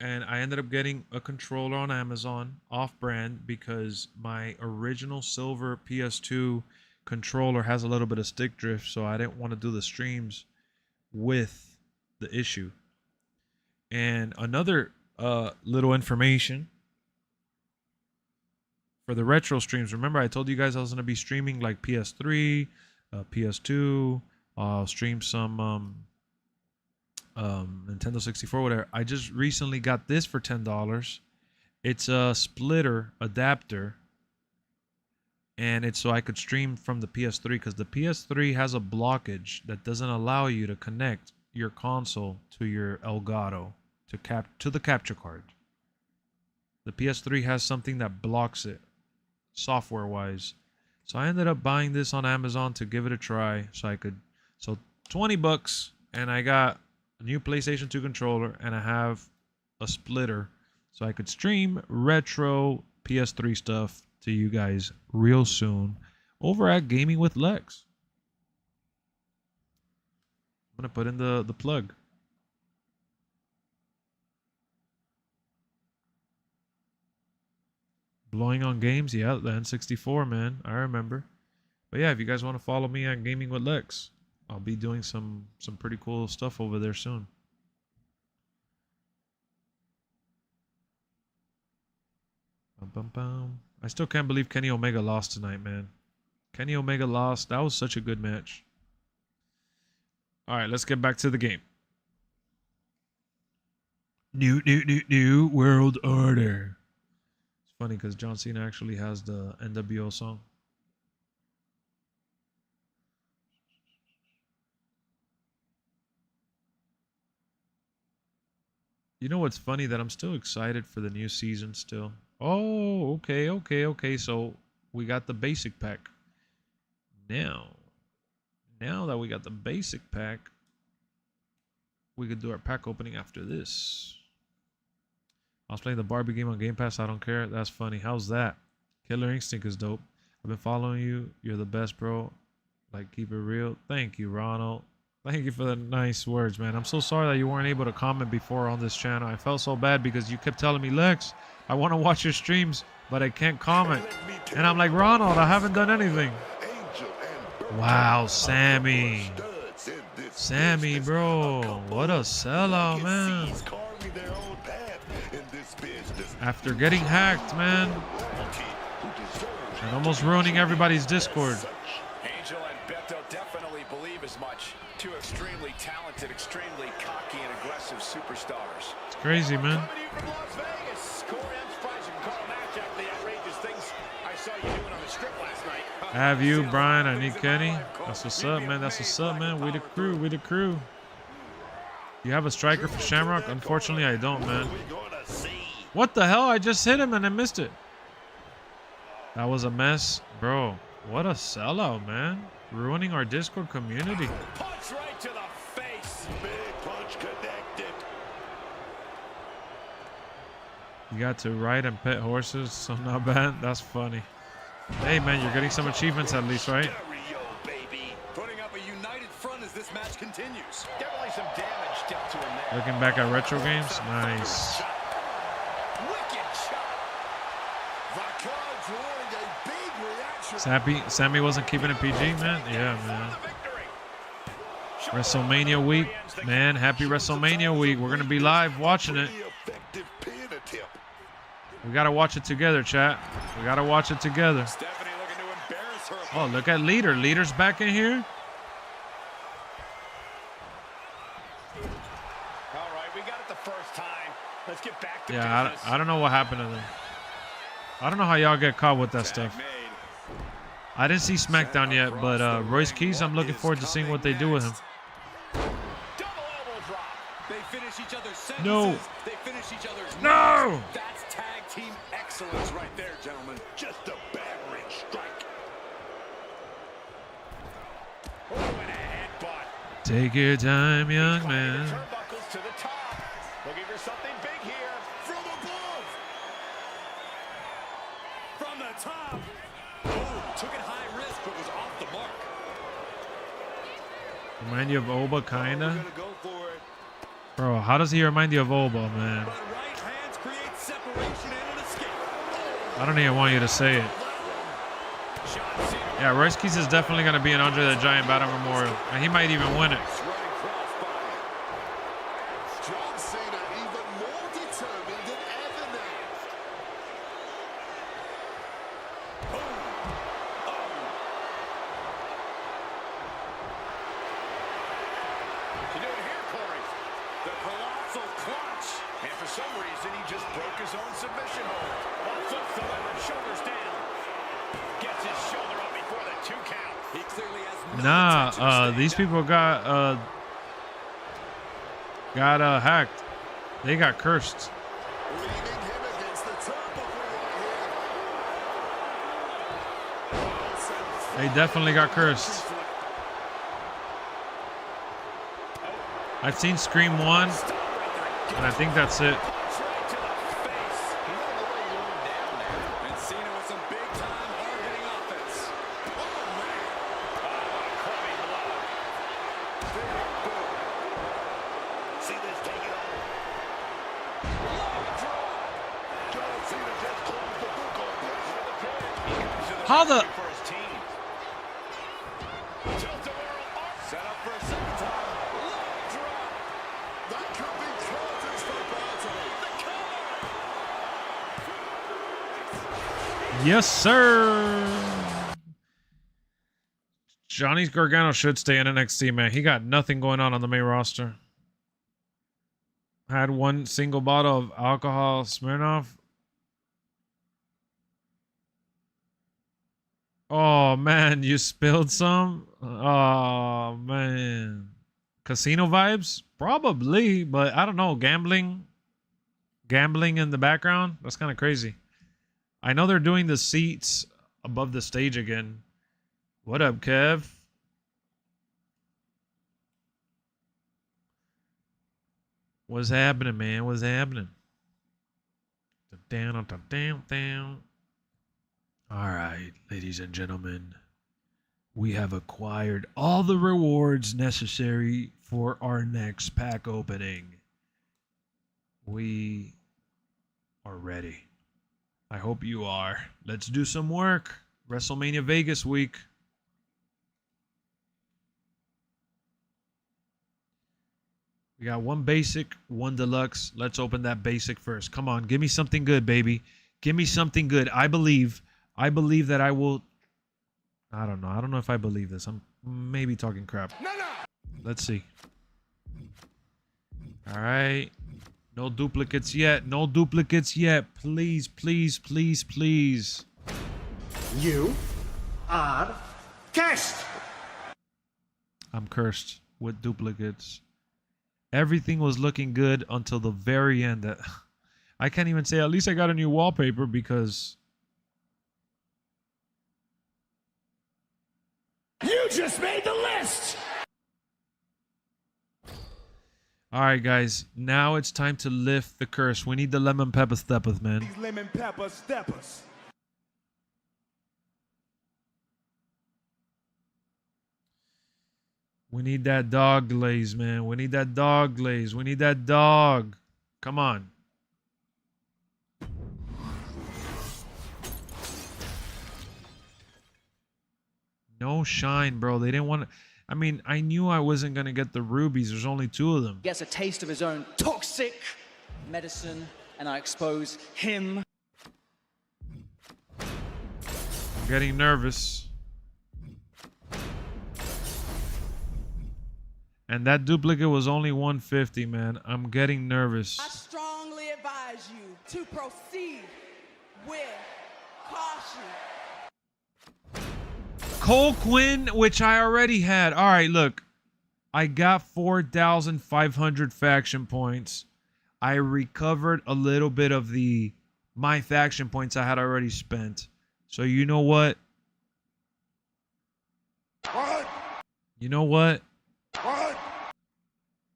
and I ended up getting a controller on Amazon off-brand because my original silver PS2 controller has a little bit of stick drift, so I didn't want to do the streams with the issue. And another little information for the retro streams. Remember, I told you guys I was going to be streaming like PS3, PS2. I'll stream some Nintendo 64, whatever. I just recently got this for $10. It's a splitter adapter, and it's so I could stream from the PS3 because the PS3 has a blockage that doesn't allow you to connect your console to your Elgato to the capture card. The PS3 has something that blocks it software wise. So I ended up buying this on Amazon to give it a try so 20 bucks, and I got a new PlayStation 2 controller, and I have a splitter so I could stream retro PS3 stuff to you guys real soon over at Gaming with Lex. I'm gonna put in the plug. Blowing on games, yeah, the N64, man, I remember. But yeah, if you guys want to follow me on Gaming with Lex, I'll be doing some pretty cool stuff over there soon. I still can't believe Kenny Omega lost tonight, man. Kenny Omega lost. That was such a good match. All right, let's get back to the game. New World Order. It's funny because John Cena actually has the NWO song. You know what's funny? That I'm still excited for the new season still. Oh, okay. So we got the basic pack. Now that we got the basic pack, we could do our pack opening after this. I was playing the Barbie game on Game Pass. I don't care. That's funny. How's that? Killer Instinct is dope. I've been following you. You're the best, bro. Like, keep it real. Thank you, Ronald. Thank you for the nice words, man. I'm so sorry that you weren't able to comment before on this channel. I felt so bad because you kept telling me, Lex, I want to watch your streams, but I can't comment. And I'm like, Ronald, I haven't done anything. Wow, Sammy. Sammy, bro. What a sellout, man. After getting hacked, man. And almost ruining everybody's Discord. Angel and Beto definitely believe as much. Two extremely talented, extremely cocky and aggressive superstars. It's crazy, man. Coming to you from Las Vegas. Score and surprise. You can call a match after the outrageous things I saw you doing on the strip last night. Have you, Brian? I need Kenny. That's what's up, man. That's what's up, man. We the crew. We the crew. You have a striker for Shamrock? Unfortunately, I don't, man. What the hell? I just hit him and I missed it. That was a mess. Bro, what a sellout, man. Ruining our Discord community. Punch right to the face. Big punch connected. You got to ride and pet horses, so not bad. That's funny. Hey, man, you're getting some achievements at least, right? Baby. Putting up a united front as this match continues. Definitely some damage dealt to him there. Looking back at retro games, nice. Wicked shot. The crowd drawing a big reaction. Sammy wasn't keeping it PG, man. Yeah, man. WrestleMania week. Man, happy WrestleMania week. We're going to be live watching it. We got to watch it together, chat. We got to watch it together. Oh, look at Leader. Leader's back in here. All right, we got it the first time. Let's get back to Yeah, business. I don't know what happened to them. I don't know how y'all get caught with that stuff. I didn't see SmackDown yet, but Royce Keys, I'm looking forward to seeing what they do with him. Double elbow drop. They finish each other's sentences. No. They finish each other's No. moves. That's tag team excellence right there, gentlemen. Just a bad ring strike. Oh, and a headbutt. Take your time, young Climbing the man. turnbuckles to the top. Looking for something big here. From above. From the top. Oh, took it high risk, but was off the mark. Remind you of Oba, kinda? Gonna go for it. Bro, how does he remind you of Oba, man? But right hands create separation and an escape. I don't even want you to say it. John Cena. Yeah, Royce Keys is definitely going to be an Andre the Giant Battle Memorial. And he might even win it. Running crossbody. John Cena even more determined than ever now. You doing here, Corey? The colossal clutch. And for some reason, he just broke his own submission hold. One foot delivered, shoulders down. Gets his shoulder up before the 2 count. He clearly has no intention of staying These down. people got hacked. They got cursed. Leading him against the turnbuckle right here. They definitely got cursed. I've seen Scream 1, and I think that's it. Punch right to the face. He led the way going down there. And Cena with some big-time hard-hitting offense. Oh, man. Oh, what a clubbing blow. See this take it on. Low drop. John Cena just closed the book on this. He comes to the How the- rescue for his team. Tilt-a-whirl arm. Set up for a second time. Low drop. That could be curtains for Bartoli. The cover. Yes, sir. Johnny Gargano should stay in NXT, man. He got nothing going on the main roster. Had one single bottle of alcohol Smirnoff. Oh, man, you spilled some? Oh, man. Casino vibes? Probably, but I don't know. Gambling in the background? That's kind of crazy. I know they're doing the seats above the stage again. What up, Kev? What's happening, man? What's happening? Down. All right, ladies and gentlemen. We have acquired all the rewards necessary for our next pack opening. We are ready. I hope you are. Let's do some work. WrestleMania Vegas week. We got one basic, one deluxe. Let's open that basic first. Come on, give me something good, baby. Give me something good. I believe that I will. I don't know. I don't know if I believe this. I'm maybe talking crap. Let's see. All right. No duplicates yet. No duplicates yet. Please, please, please, please. You are cursed. I'm cursed with duplicates. Everything was looking good until the very end. That I can't even say at least I got a new wallpaper because You just made the list. all right, guys. Now it's time to lift the curse. We need the lemon pepper steppers, man. These lemon pepper steppers. We need that dog glaze, man. We need that dog glaze. We need that dog. Come on. No shine, bro. They didn't want to. I mean, I knew I wasn't going to get the rubies. There's only 2 of them. Gets a taste of his own toxic medicine, and I expose him. I'm getting nervous. And that duplicate was only 150, man. I'm getting nervous. I strongly advise you to proceed with caution. Cole Quinn, which I already had. All right, look. I got 4,500 faction points. I recovered a little bit of the MyFaction points I had already spent. So you know what? You know what?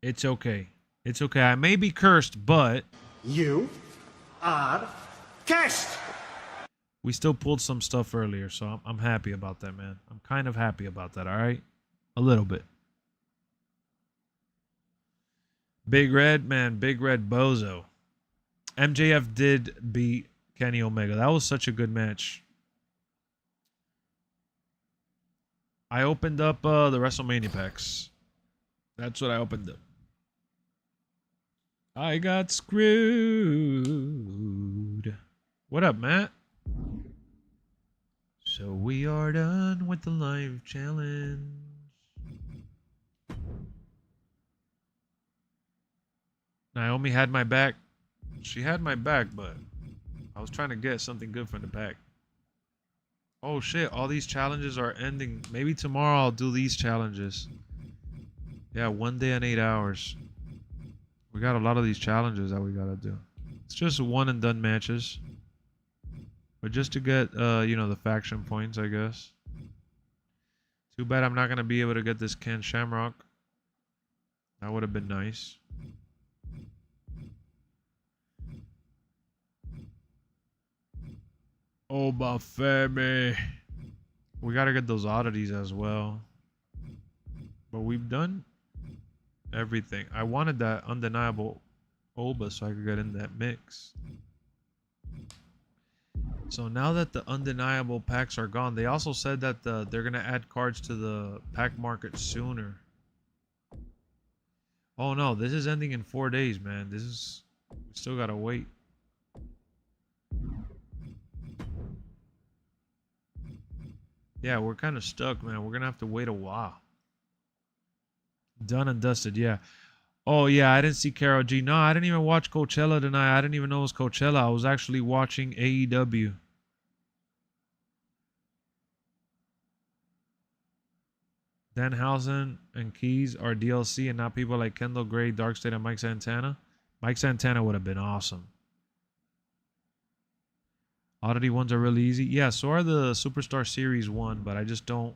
It's okay. It's okay. I may be cursed, but You are cursed. we still pulled some stuff earlier, so I'm happy about that, man. I'm kind of happy about that, all right? A little bit. Big Red, man. Big Red Bozo. MJF did beat Kenny Omega. That was such a good match. I opened up the WrestleMania packs. That's what I opened up. I got screwed. What up, Matt? So we are done with the live challenge. Naomi had my back. She had my back, but I was trying to get something good from the pack. Oh shit, all these challenges are ending. Maybe tomorrow I'll do these challenges. Yeah, 1 day and 8 hours. We got a lot of these challenges that we gotta do. It's just one and done matches. But just to get, you know, the faction points, I guess. Too bad I'm not gonna be able to get this Ken Shamrock. That would have been nice. Oba Femi. We gotta get those oddities as well. But we've done everything. I wanted that undeniable Oba so I could get in that mix. So now that the undeniable packs are gone, they also said that they're gonna add cards to the pack market sooner. Oh no, this is ending in 4 days, man. We still gotta wait. Yeah, we're kind of stuck, man. We're gonna have to wait a while. Done and dusted, yeah. Oh yeah, I didn't see Karol G. No, I didn't even watch Coachella tonight. I didn't even know it was Coachella. I was actually watching AEW. Danhausen and Keys are DLC and not people like Kendall Gray, Darkstate, and Mike Santana. Mike Santana would have been awesome. Oddity ones are really easy. Yeah, so are the Superstar Series 1, but I just don't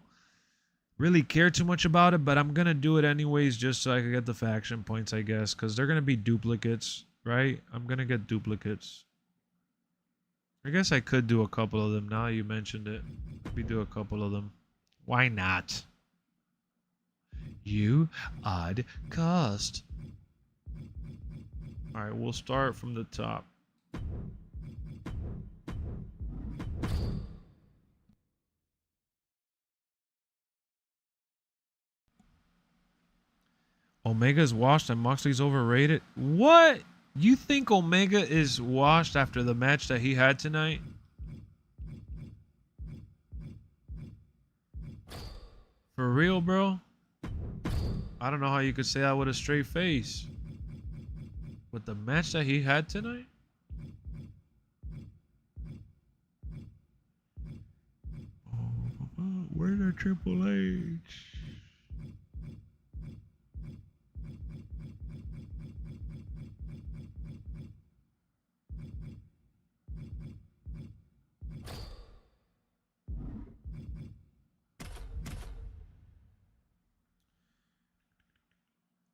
really care too much about it. But I'm going to do it anyways just so I can get the faction points, I guess. Because they're going to be duplicates, right? I'm going to get duplicates. I guess I could do a couple of them now you mentioned it. Maybe do a couple of them. Why not? You odd cost. Alright, we'll start from the top. Omega's washed and Moxley's overrated? What? You think Omega is washed after the match that he had tonight? For real, bro? I don't know how you could say that with a straight face. With the match that he had tonight? Where's the Triple H?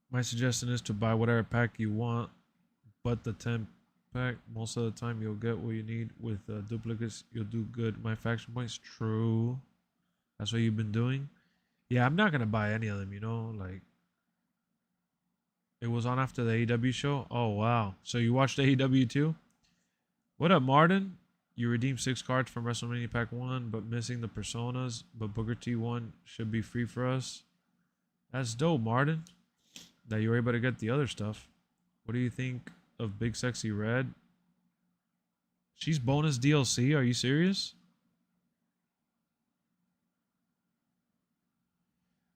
My suggestion is to buy whatever pack you want, but the 10 pack, most of the time you'll get what you need. With duplicates, you'll do good. My faction points, true. That's what you've been doing. Yeah, I'm not going to buy any of them, you know, like. It was on after the AEW show? Oh, wow. So you watched AEW too? What up, Martin? You redeemed 6 cards from WrestleMania Pack 1, but missing the Personas, but Booker T1 should be free for us. That's dope, Martin. That you were able to get the other stuff. What do you think of Big Sexy Red? She's bonus DLC. Are you serious?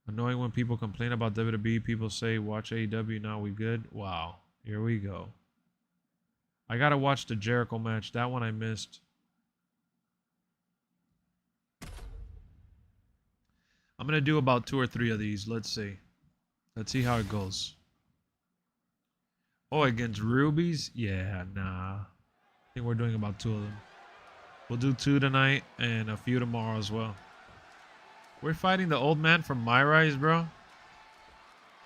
Annoying when people complain about WWE. People say, watch AEW, now we good. Wow. Here we go. I gotta watch the Jericho match. That one I missed. I'm gonna do about 2 or 3 of these. Let's see. Let's see how it goes. Oh, against Rubies? Yeah, nah. I think we're doing about 2 of them. We'll do 2 tonight and a few tomorrow as well. We're fighting the old man from My Rise, bro.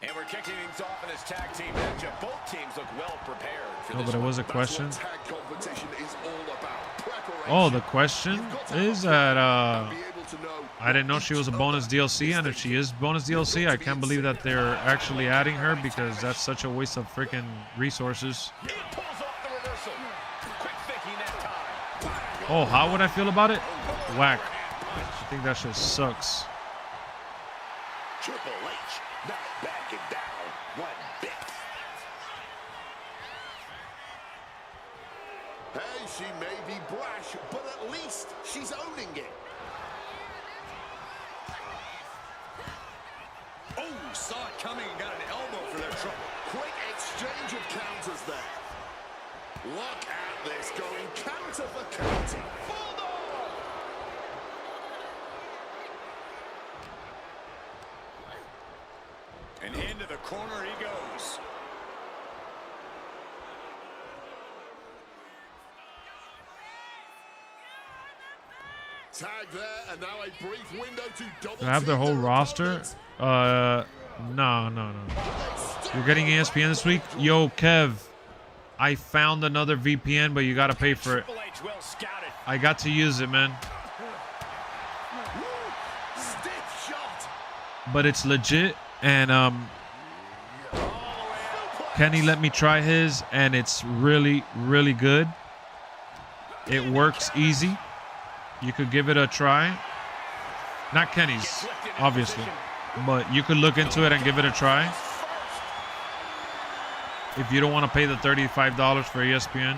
And we're kicking things off in this tag team matchup. Both teams look well prepared for No, this but it one. was a question. That's what tag competition is all about. Preparation. Oh, the question You've got to is hustle that and be able to know I didn't know she was a bonus DLC, and if she is bonus DLC, I can't believe that they're actually adding her because that's such a waste of freaking resources. He pulls off the reversal. Quick thinking that time. Oh, how would I feel about it? Whack. I think that shit sucks. Triple H not backing down one bit. Hey, she may be brash, but at least she's owning it. Oh, saw it coming and got an elbow for their trouble. Quick exchange of counters there. Look at this, going counter for counter. Bulldog! And into the corner he goes. Tag there, and now a brief window to double. Do I have the whole roster? No. You're getting ESPN this week? Yo, Kev. I found another VPN, but you gotta pay for it. Triple H well scouted. I got to use it, man. Stiff shot. But it's legit, and Kenny let me try his, and it's really, really good. It works easy. You could give it a try. Not Kenny's, obviously, but you could look into it and give it a try. If you don't want to pay the $35 for ESPN,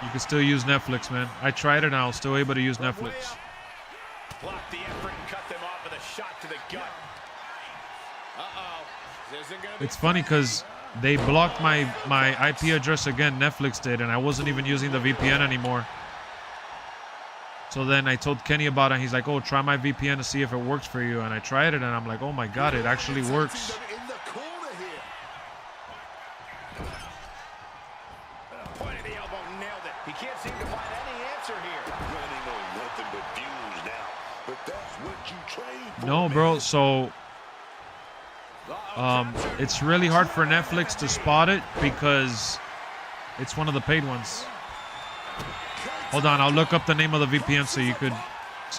you can still use Netflix, man. I tried it and I was still able to use Netflix. Block the effort and cut them off with a shot to the gut. Uh-oh. This isn't gonna be It's funny because they blocked my IP address again. Netflix did, and I wasn't even using the VPN anymore. So then I told Kenny about it, and he's like, oh, try my VPN to see if it works for you. And I tried it, and I'm like, oh my God, it actually works. In the corner here. point of the elbow, nailed it. He can't seem to find any answer here. Running on nothing but fumes now. But that's what you train for. No, bro. So it's really hard for Netflix to spot it because it's one of the paid ones. Hold on, I'll look up the name of the VPN so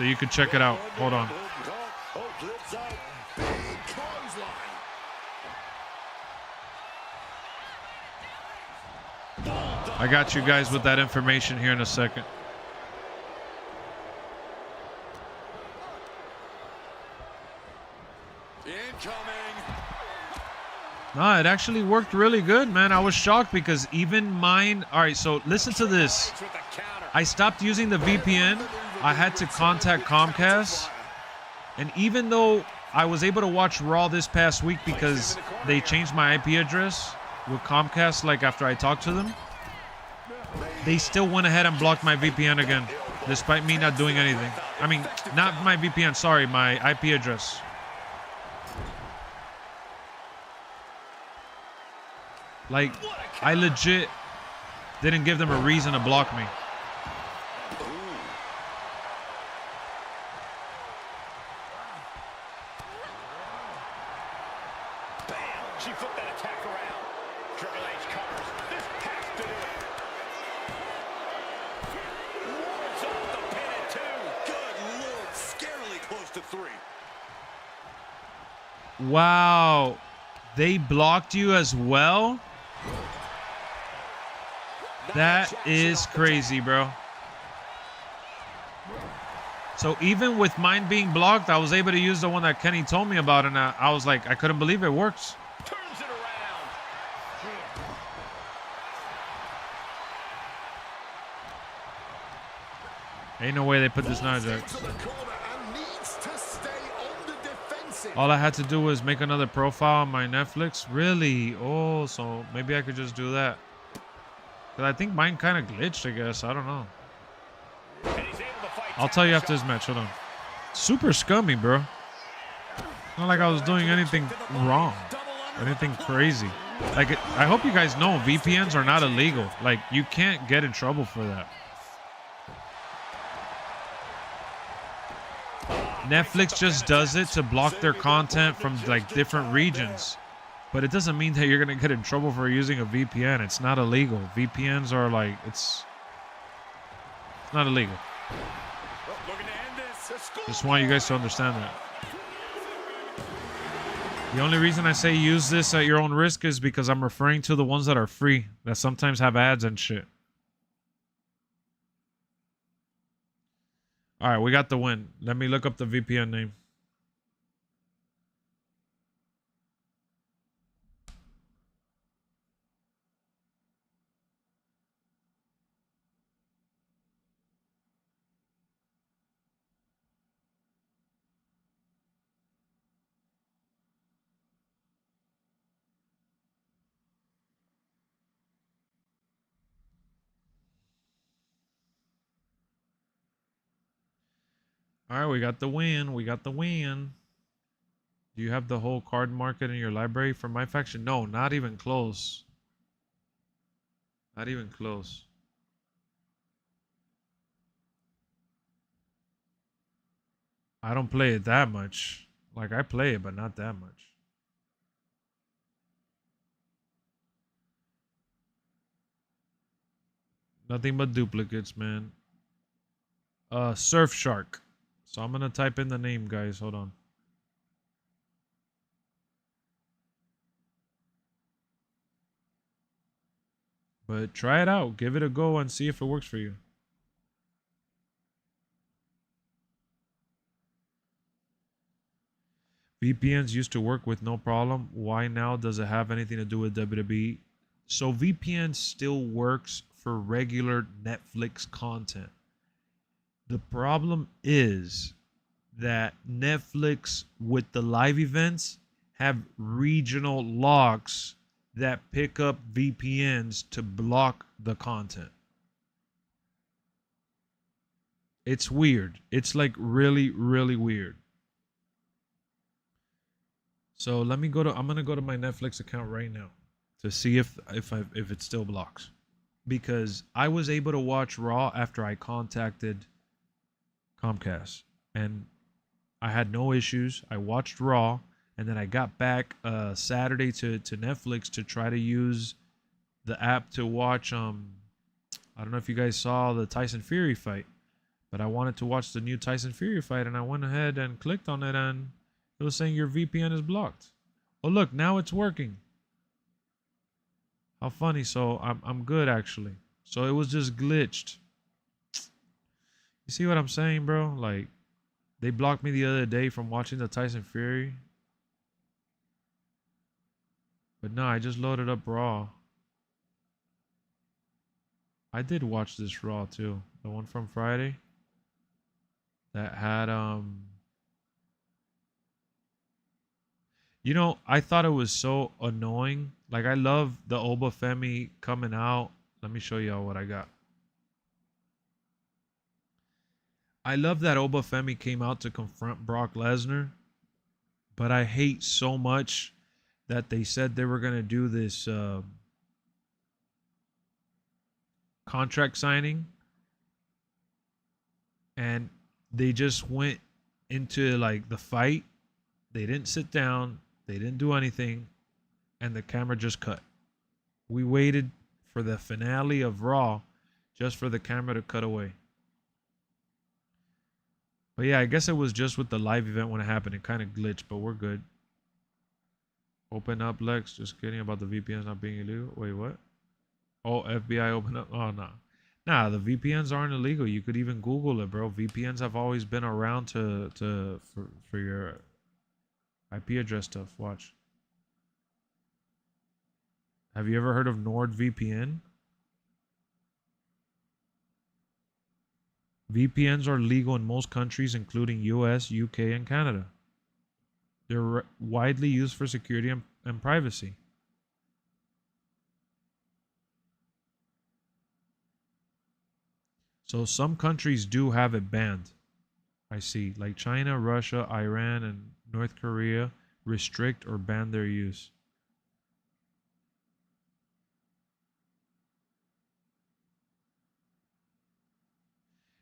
you could check it out. Hold on. I got you guys with that information here in a second. No, it actually worked really good, man. I was shocked because even mine... All right, so listen to this. I stopped using the VPN. I had to contact Comcast. And even though I was able to watch Raw this past week because they changed my IP address with Comcast, like after I talked to them, they still went ahead and blocked my VPN again, despite me not doing anything. I mean, not my VPN, sorry, my IP address. Like, I legit didn't give them a reason to block me. Bam! She flipped that attack around. Triple H covers. This has to do it. Wards off the pin at 2. Good Lord, scarily close to 3. Wow. They blocked you as well? That is crazy, bro. So even with mine being blocked, I was able to use the one that Kenny told me about, and I was like, I couldn't believe it works. Turns it around. Ain't no way they put this knife there. Into the corner and needs to stay on the defensive. All I had to do was make another profile on my Netflix. Really? Oh, so maybe I could just do that. But I think mine kind of glitched, I guess. I don't know. And he's able to fight. I'll tell you after this match. Hold on. Super scummy, bro. Not like I was doing anything wrong. Anything crazy. Like, I hope you guys know VPNs are not illegal. Like, you can't get in trouble for that. Netflix just does it to block their content from like different regions. But it doesn't mean that you're going to get in trouble for using a VPN. It's not illegal. VPNs are like, it's not illegal. Looking to end this. Just want you guys to understand that. The only reason I say use this at your own risk is because I'm referring to the ones that are free, that sometimes have ads and shit. All right, we got the win. Let me look up the VPN name. All right, we got the win. We got the win. Do you have the whole card market in your library for MyFaction? No, not even close. Not even close. I don't play it that much. Like, I play it, but not that much. Nothing but duplicates, man. Surfshark. So I'm gonna type in the name, guys. Hold on. But try it out. Give it a go and see if it works for you. VPNs used to work with no problem. Why now does it have anything to do with WWE? So VPN still works for regular Netflix content. The problem is that Netflix with the live events have regional locks that pick up VPNs to block the content. It's weird. It's like really, really weird. So let me go to, I'm going to go to my Netflix account right now to see if it still blocks. Because I was able to watch Raw after I contacted Comcast and I had no issues. I watched Raw and then I got back Saturday to Netflix to try to use the app to watch I don't know if you guys saw the Tyson Fury fight, but I wanted to watch the new Tyson Fury fight and I went ahead and clicked on it and it was saying your VPN is blocked. Oh look, now it's working. How funny. So I'm good actually. So it was just glitched. You see what I'm saying, bro? Like, they blocked me the other day from watching the Tyson Fury. But no, I just loaded up Raw. I did watch this Raw too. The one from Friday. That had you know, I thought it was so annoying. Like, I love the Oba Femi coming out. Let me show y'all what I got. I love that Oba Femi came out to confront Brock Lesnar. But I hate so much that they said they were going to do this contract signing. And they just went into, like, the fight. They didn't sit down. They didn't do anything. And the camera just cut. We waited for the finale of Raw just for the camera to cut away. But yeah, I guess it was just with the live event when it happened. It kind of glitched, but we're good. Open up, Lex. Just kidding about the VPNs not being illegal. Wait, what? Oh, FBI open up. Oh, no. Nah, the VPNs aren't illegal. You could even Google it, bro. VPNs have always been around for your IP address stuff. Watch. Have you ever heard of NordVPN? VPNs are legal in most countries, including US, UK, and Canada. They're widely used for security and privacy. So some countries do have it banned. I see. Like China, Russia, Iran, and North Korea restrict or ban their use.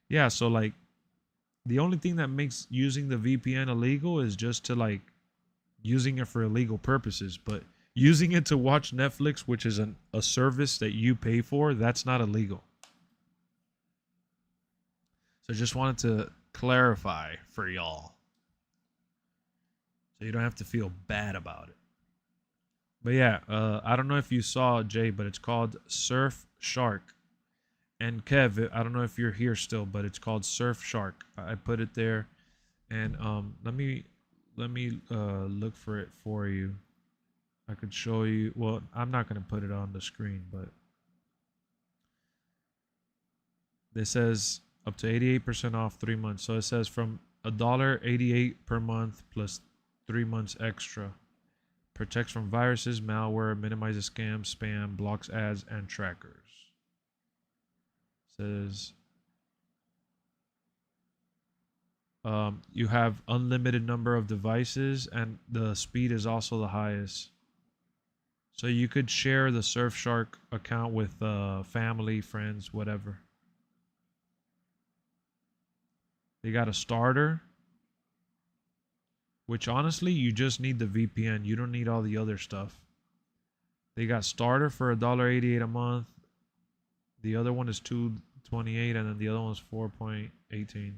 Yeah, so like the only thing that makes using the VPN illegal is just to like using it for illegal purposes, but using it to watch Netflix, which is a service that you pay for, that's not illegal. So just wanted to clarify for y'all, so you don't have to feel bad about it. But yeah, I don't know if you saw, Jay, but it's called Surf Shark. And Kev, I don't know if you're here still, but it's called Surf Shark. I put it there, and let me look for it for you. I could show you. Well, I'm not gonna put it on the screen, but this says up to 88% off 3 months. So it says from $1.88 per month plus 3 months extra. Protects from viruses, malware, minimizes scams, spam, blocks ads, and trackers. Says you have unlimited number of devices, and the speed is also the highest. So you could share the Surfshark account with family, friends, whatever. They got a starter, which honestly you just need the VPN. You don't need all the other stuff. They got starter for $1.88 a month. The other one is $2.28, and then the other one is $4.18.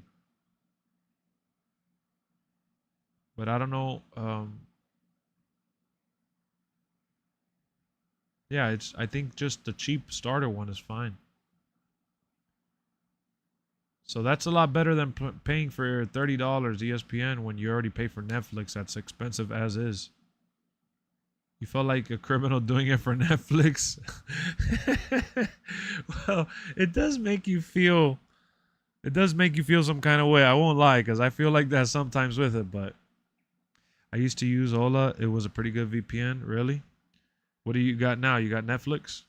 But I don't know. Yeah, I think just the cheap starter one is fine. So that's a lot better than paying for $30 ESPN when you already pay for Netflix. That's expensive as is. You felt like a criminal doing it for Netflix? Well, it does make you feel some kind of way. I won't lie, because I feel like that sometimes with it, but I used to use Ola. It was a pretty good VPN. Really? What do you got now? You got Netflix?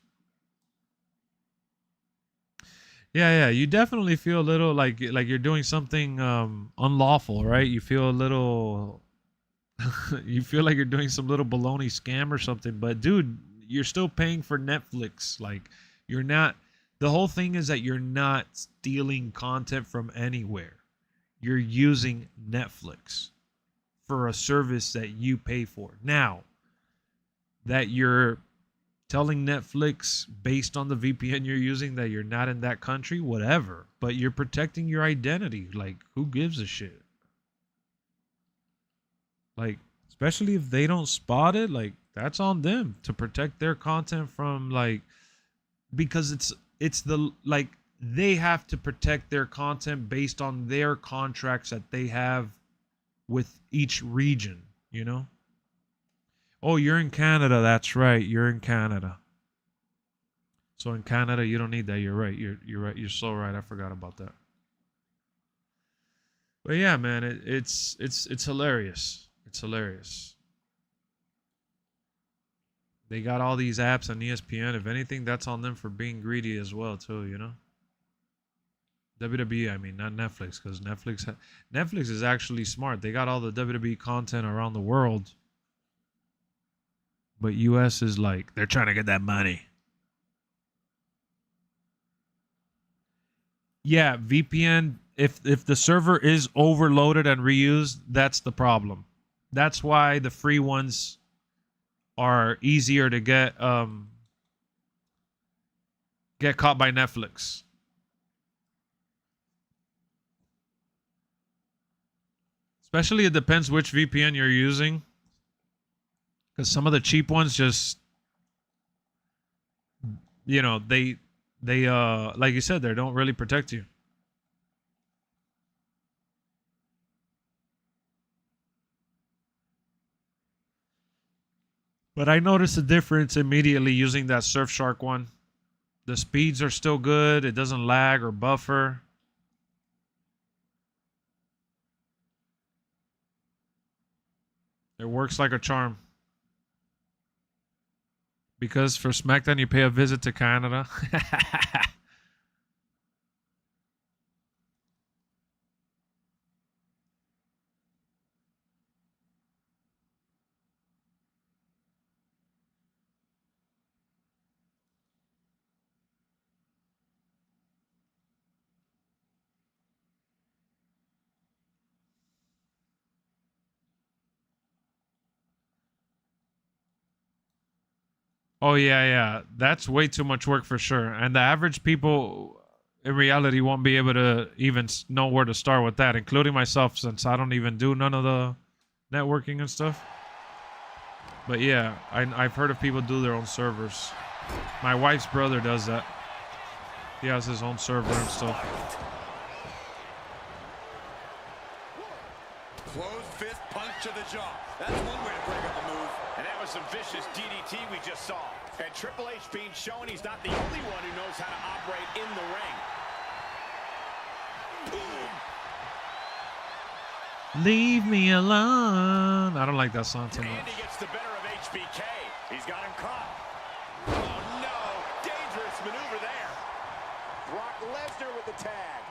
Yeah. You definitely feel a little like you're doing something unlawful, right? You feel a little you feel like you're doing some little baloney scam or something, but dude, you're still paying for Netflix. Like, you're not, the whole thing is that you're not stealing content from anywhere. You're using Netflix for a service that you pay for. Now, that you're telling Netflix based on the VPN you're using that you're not in that country, whatever, but you're protecting your identity. Like, who gives a shit? Like, especially if they don't spot it, like, that's on them to protect their content from, like, because it's the, like, they have to protect their content based on their contracts that they have with each region, you know? Oh, you're in Canada. That's right. You're in Canada. So in Canada, you don't need that. You're right. You're right. You're so right. I forgot about that. But yeah, man, it's hilarious. It's hilarious. They got all these apps on ESPN. If anything, that's on them for being greedy as well, too, you know? WWE, I mean, not Netflix, because Netflix is actually smart. They got all the WWE content around the world. But US is like, they're trying to get that money. Yeah, VPN, if the server is overloaded and reused, that's the problem. That's why the free ones are easier to get caught by Netflix. Especially, it depends which VPN you're using. Because some of the cheap ones just, you know, they they like you said, they don't really protect you. But I noticed a difference immediately using that Surfshark one. The speeds are still good. It doesn't lag or buffer. It works like a charm. Because for SmackDown, you pay a visit to Canada. Oh, yeah. That's way too much work for sure. And the average people, in reality, won't be able to even know where to start with that, including myself, since I don't even do none of the networking and stuff. But yeah, I've heard of people do their own servers. My wife's brother does that. He has his own server and stuff. Closed fist punch to the jaw. That's one way to break up a move. And that was some vicious DDT we just saw. And Triple H being shown he's not the only one who knows how to operate in the ring. Boom. Leave me alone. I don't like that song too much. Andy gets the better of HBK. He's got him caught. Oh no! Dangerous maneuver there. Brock Lesnar with the tag.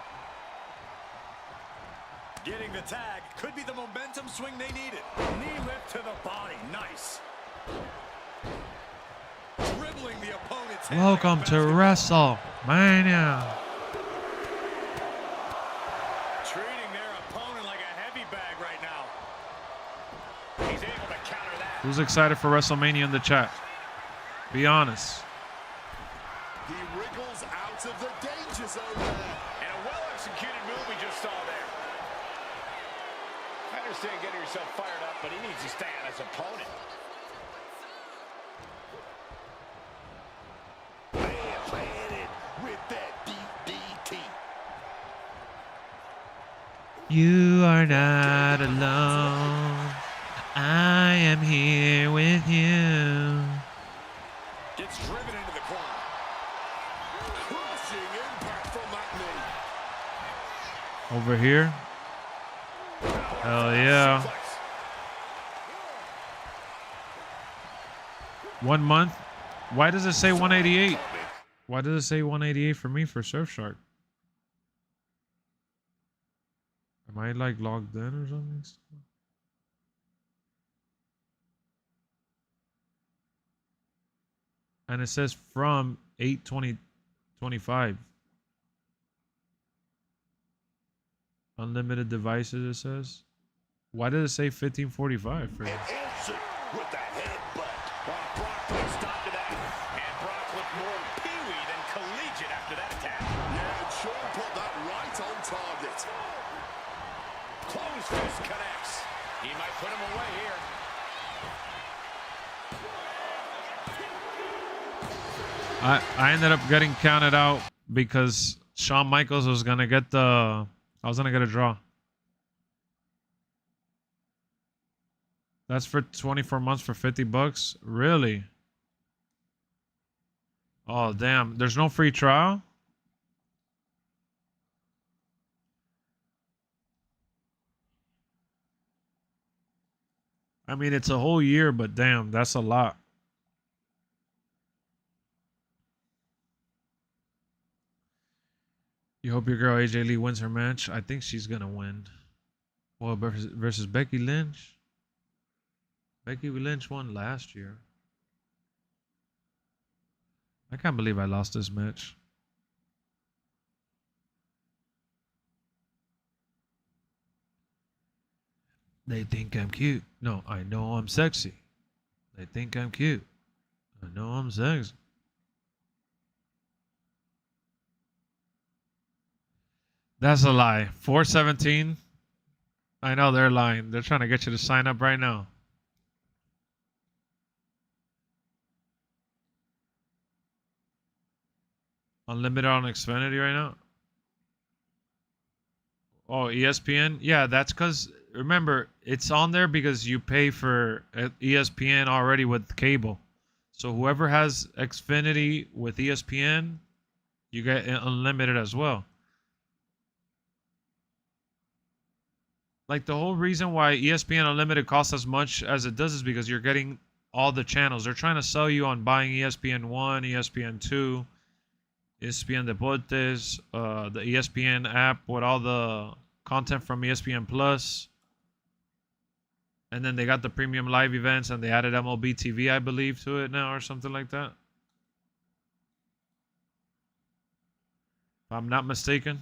Getting the tag could be the momentum swing they needed. Knee lift to the body. Nice. Dribbling the opponent's head. Welcome like to WrestleMania. Treating their opponent like a heavy bag right now. He's able to counter that. Who's excited for WrestleMania in the chat? Be honest. He wriggles out of the danger zone there. And a well-executed move we just saw there. I understand getting yourself fired up, but he needs to stay on his opponent. Landed with that DDT. You are not alone. I am here with you. Gets driven into the corner. Crushing impact from that knee. Over here. Hell yeah. 1 month. Why does it say 188? Why does it say 188 for me for Surfshark? Am I like logged in or something? And it says from 8/20/25. Unlimited devices, it says. Why did it say 1545 for you? Answered with the headbutt. Brock put a stop to that. And Brock looked more peewee than collegiate after that attack. Yeah, and Sean put that right on target. Closed fist connects. He might put him away here. I ended up getting counted out because Shawn Michaels was gonna get the. I was gonna get a draw. That's for 24 months for $50. Really? Oh damn! There's no free trial. I mean, it's a whole year, but damn, that's a lot. You hope your girl AJ Lee wins her match. I think she's gonna win. Well, versus Becky Lynch. Becky Lynch won last year. I can't believe I lost this match. They think I'm cute. No, I know I'm sexy. They think I'm cute. I know I'm sexy. That's a lie. 417. I know they're lying. They're trying to get you to sign up right now. Unlimited on Xfinity right now. Oh, ESPN? Yeah, that's because, remember, it's on there because you pay for ESPN already with cable. So whoever has Xfinity with ESPN, you get unlimited as well. Like, the whole reason why ESPN Unlimited costs as much as it does is because you're getting all the channels. They're trying to sell you on buying ESPN 1, ESPN 2, ESPN Deportes, the ESPN app with all the content from ESPN Plus. And then they got the premium live events, and they added MLB TV, I believe, to it now or something like that. If I'm not mistaken.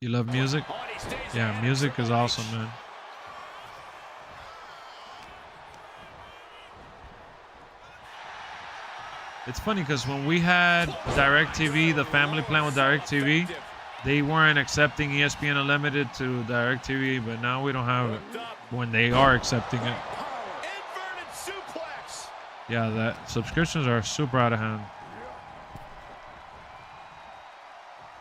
You love music? Yeah, music is awesome, man. It's funny because when we had DirecTV, the family plan with DirecTV, they weren't accepting ESPN Unlimited to DirecTV, but now we don't have it when they are accepting it. Yeah, that subscriptions are super out of hand.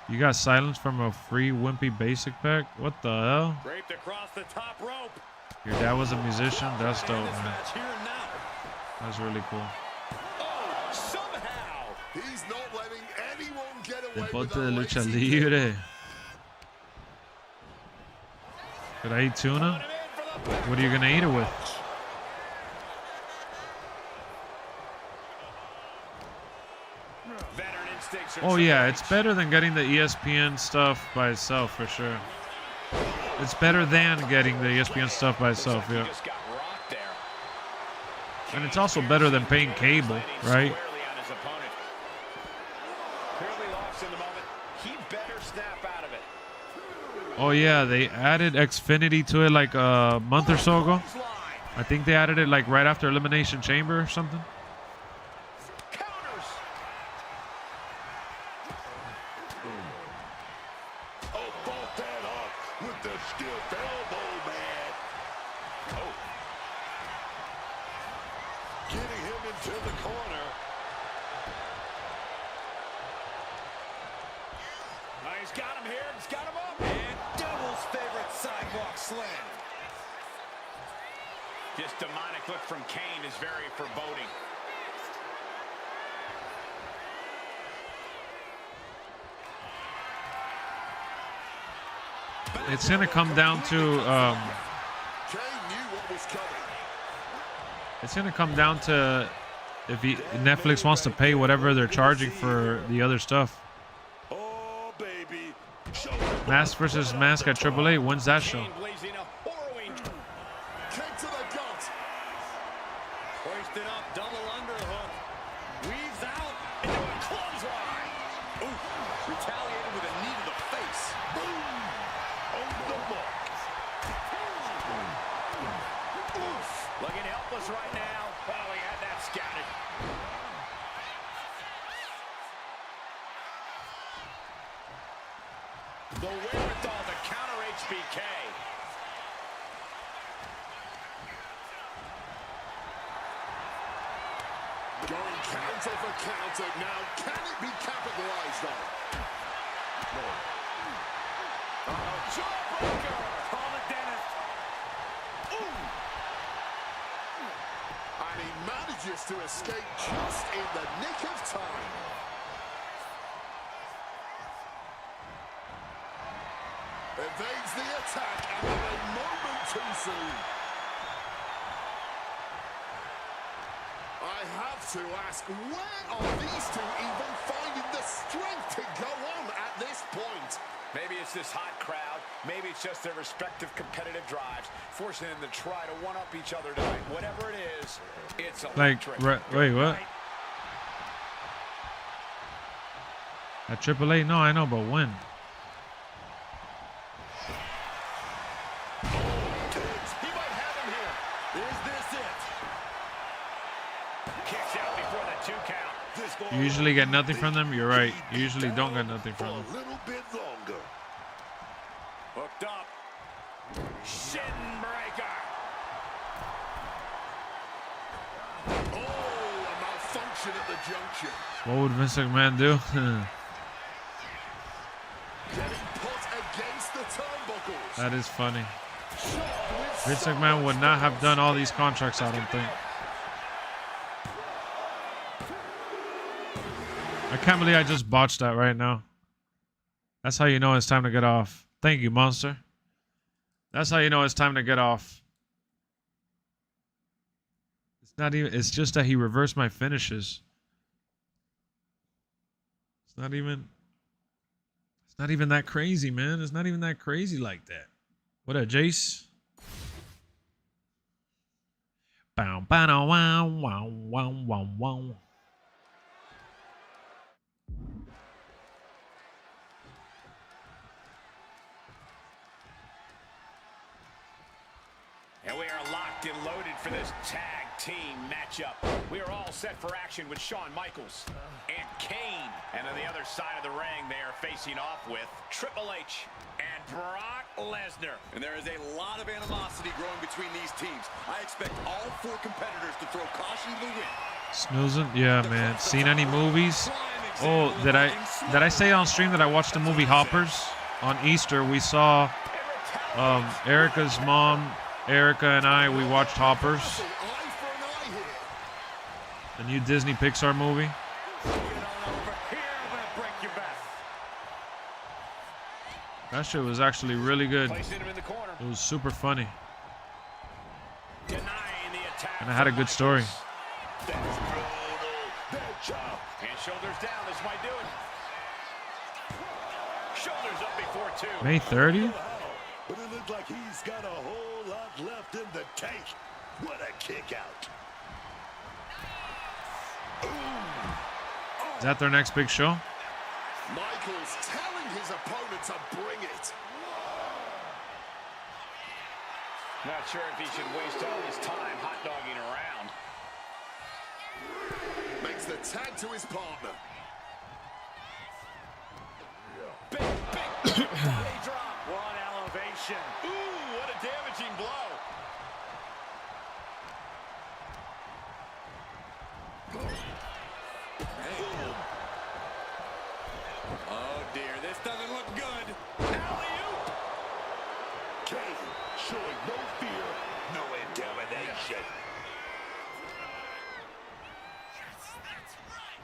You got silence from a free Wimpy Basic pack? What the hell? Your dad was a musician? That's dope, man. That's really cool. He's not letting anyone get away Deporte with de lucha libre. Could I eat tuna? What are you gonna eat it with? Oh yeah, it's better than getting the ESPN stuff by itself for sure. It's better than getting the ESPN stuff by itself, yeah. And it's also better than paying cable, right? Oh yeah, they added Xfinity to it like a month or so ago. I think they added it like right after Elimination Chamber or something. This demonic look from Kane is very foreboding. It's gonna come down to it's gonna come down to if Netflix wants to pay whatever they're charging for the other stuff. Mask versus Mask at AAA. When's that show? Right now. Oh, he had that scouted. The wherewithal to counter HBK. Going counter for counter now. Can it be capitalized on? Jawbreaker. Call it Dennis. And he manages to escape just in the nick of time. Evades the attack and a moment too soon. I have to ask, where are these two even finding the strength to go on at this point? Maybe it's this hot crowd. Maybe it's just their respective competitive drives, forcing them to try to one-up each other tonight. Whatever it is, it's electric. Like, wait, what? At AAA? No, I know, but when? He might have him here. Is this it? Kicks out before the 2 count. You usually get nothing from them? You're right. You usually don't get nothing from them. A little bit longer. Hooked up. Shin breaker. action at the junction. What would Vince McMahon do? Getting put against the turnbuckles. That is funny. Vince McMahon would not have done all these contracts, I don't think. I can't believe I just botched that right now. That's how you know it's time to get off. Thank you, Monster. That's how you know it's time to get off. It's not even, it's just that he reversed my finishes. It's not even that crazy, man. It's not even that crazy like that. What up, Jace? Bow, bow, wow, wow, wow, wow, wow. And we are locked and loaded for this tag team matchup. We are all set for action with Shawn Michaels and Kane. And on the other side of the ring, they are facing off with Triple H and Brock Lesnar. And there is a lot of animosity growing between these teams. I expect all four competitors to throw caution to the wind. Snoozing? Yeah, man. Seen any movies? Oh, did I say on stream that I watched the movie Hoppers? On Easter, we saw Erica's mom, Erica and I, we watched Hoppers. The new Disney Pixar movie. That shit was actually really good. It was super funny. And it had a good story. And shoulders down, this might do it. Shoulders up before two. May 30th? But it looks like he's got a whole lot left in the tank. What a kick out. Is that their next big show? Michaels telling his opponent to bring it. Not sure if he should waste all his time hot-dogging around. Makes the tag to his partner. Big body drop. One elevation. Ooh, what a damaging blow. Oh dear, this doesn't look good. Alley-oop. Kane showing no fear, no intimidation.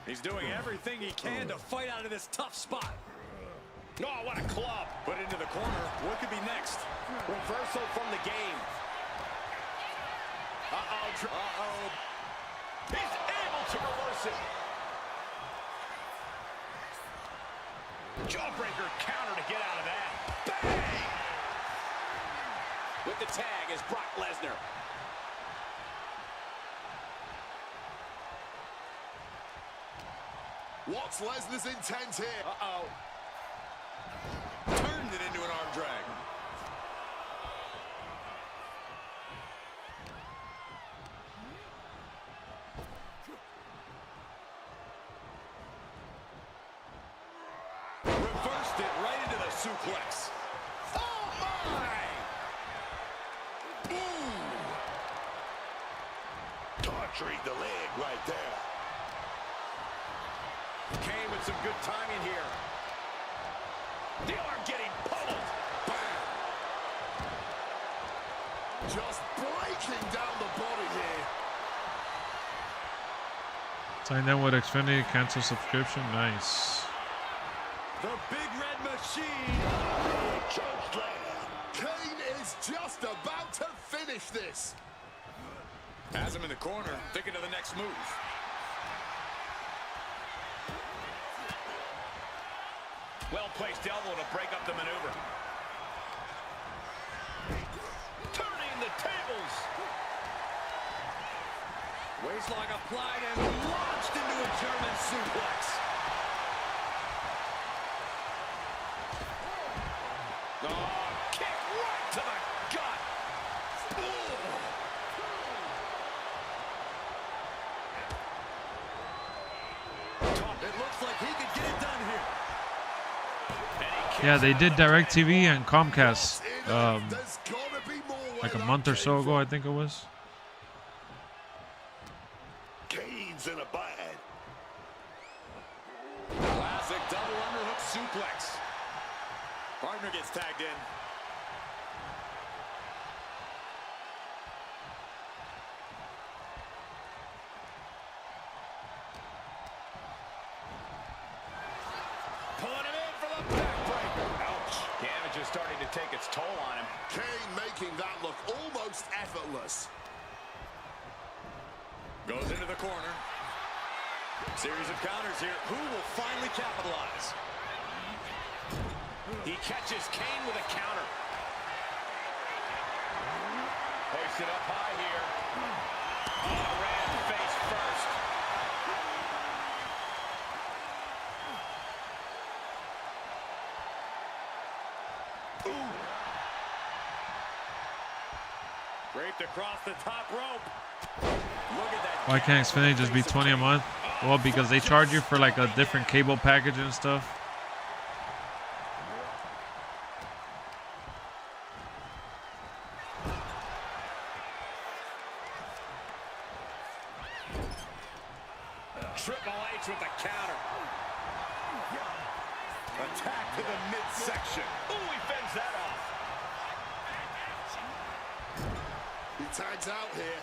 He's doing everything he can to fight out of this tough spot. Oh, what a club. Put into the corner. What could be next? Reversal from the game. Uh-oh. He's able to reverse it. Jawbreaker counter to get out of that. Bang! With the tag is Brock Lesnar. What's Lesnar's intent here? Uh-oh. Turned it into an arm drag. Reversed it right into the suplex. Oh my! Boom! Torturing the leg right there. Kane with some good timing here. The arm getting pummeled. Bam! Just breaking down the body here. Sign them with Xfinity, cancel subscription. Nice. The big red machine. Kane is just about to finish this. Has him in the corner, thinking of the next move. Well-placed elbow to break up the maneuver. Turning the tables. Waistlock applied and launched into a German suplex. Oh, kick right to the gut. It looks like he could get it done here. Yeah, they did DirecTV and Comcast There's gotta be more like a where month that or so came ago, from. I think it was. Kane's in a bind. suplex. Partner gets tagged in. Pulling him in for the backbreaker. Ouch. Damage is starting to take its toll on him. Kane making that look almost effortless. Goes into the corner. Series of counters here. Who will finally capitalize? He catches Kane with a counter. Hoisted up high here. Oh, ran face first. Ooh. Draped across the top rope. Look at that. Why can't Xfinity just be 20 a month? Well, because they charge you for like a different cable package and stuff. Triple H with the counter. Attack to the midsection. Ooh, he fends that off. He tags out here.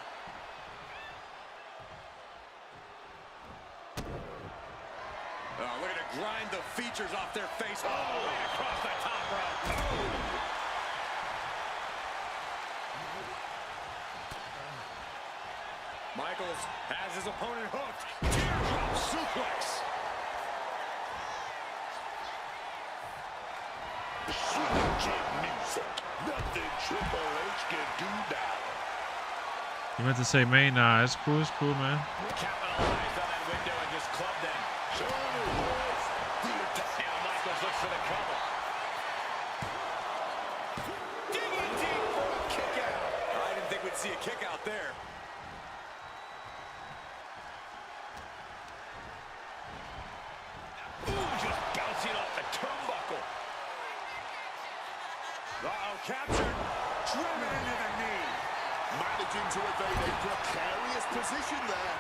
Oh, look at it grind the features off their face. Oh, way across the top rope. Michaels has his opponent hooked. Teardrop suplex. Nothing Triple H can do now. You meant to say main? Nah, it's cool, man. Capitalized on that window and just clubbed them. Now Michaels looks for the cover. Digging deep for a kick out. I didn't think we'd see a kick out there. Ooh, just bouncing off the turnbuckle. Uh-oh, captured. Driven into the knee. Managing to evade a precarious position there.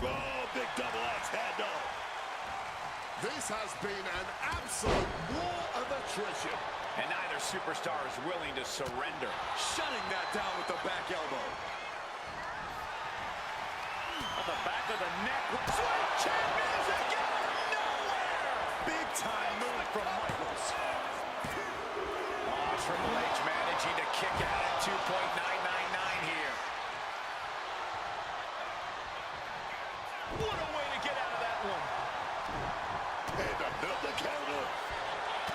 Oh, big double axe handle. This has been an absolute war of attrition. And neither superstar is willing to surrender. Shutting that down with the back elbow. On the back of the neck. Sweet champions again out of nowhere. Big time move from Michaels. Oh, Triple H managing to kick out at 2.999 here. What a way to get out of that one. And another counter.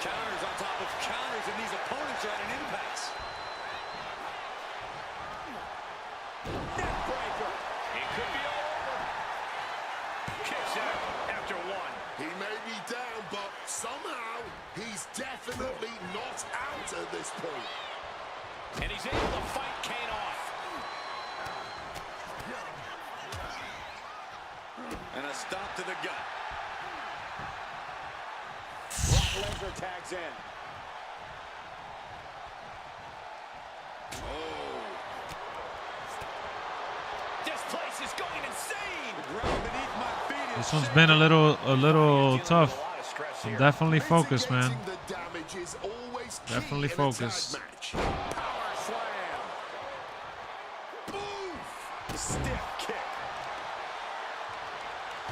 Counters on top of counters, and these opponents are at an impasse. Neck breaker. It could be all over. Kicks out after one. He may be down, but somehow he's definitely not out at this point. And he's able to fight Kane off. And a stop to the gut. Brock Lesnar tags in. Oh. This place is going insane. The ground beneath my feet is This one's been a little tough. A lot of stress So here. definitely focus, man. Mitigating the damage is always key Definitely in a focus. tag match. Power slam. Oof. Stiff kick.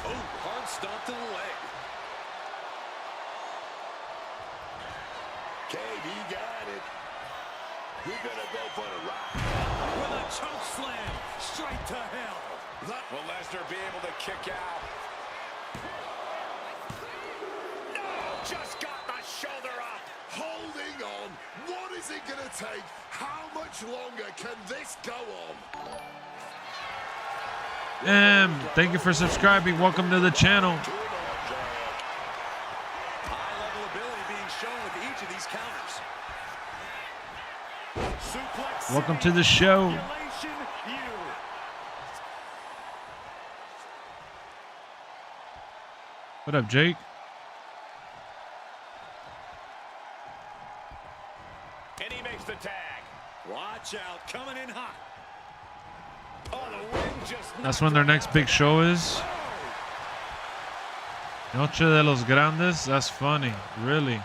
Oh, hard stomp to the leg. Kane, he got it. We're gonna go for the ride. With a choke slam. Straight to hell. Will Lesnar be able to kick out? No! Just got the shoulder up. Holding on. What is it gonna take? How much longer can this go on? Thank you for subscribing. Welcome to the channel. High-level ability being shown with each of these counters. Suplex. Welcome to the show. Regulation U. What up, Jake? And he makes the tag. Watch out, coming in hot. Oh, the wind just That's when their next big show is. Noche de los Grandes? That's funny. Really?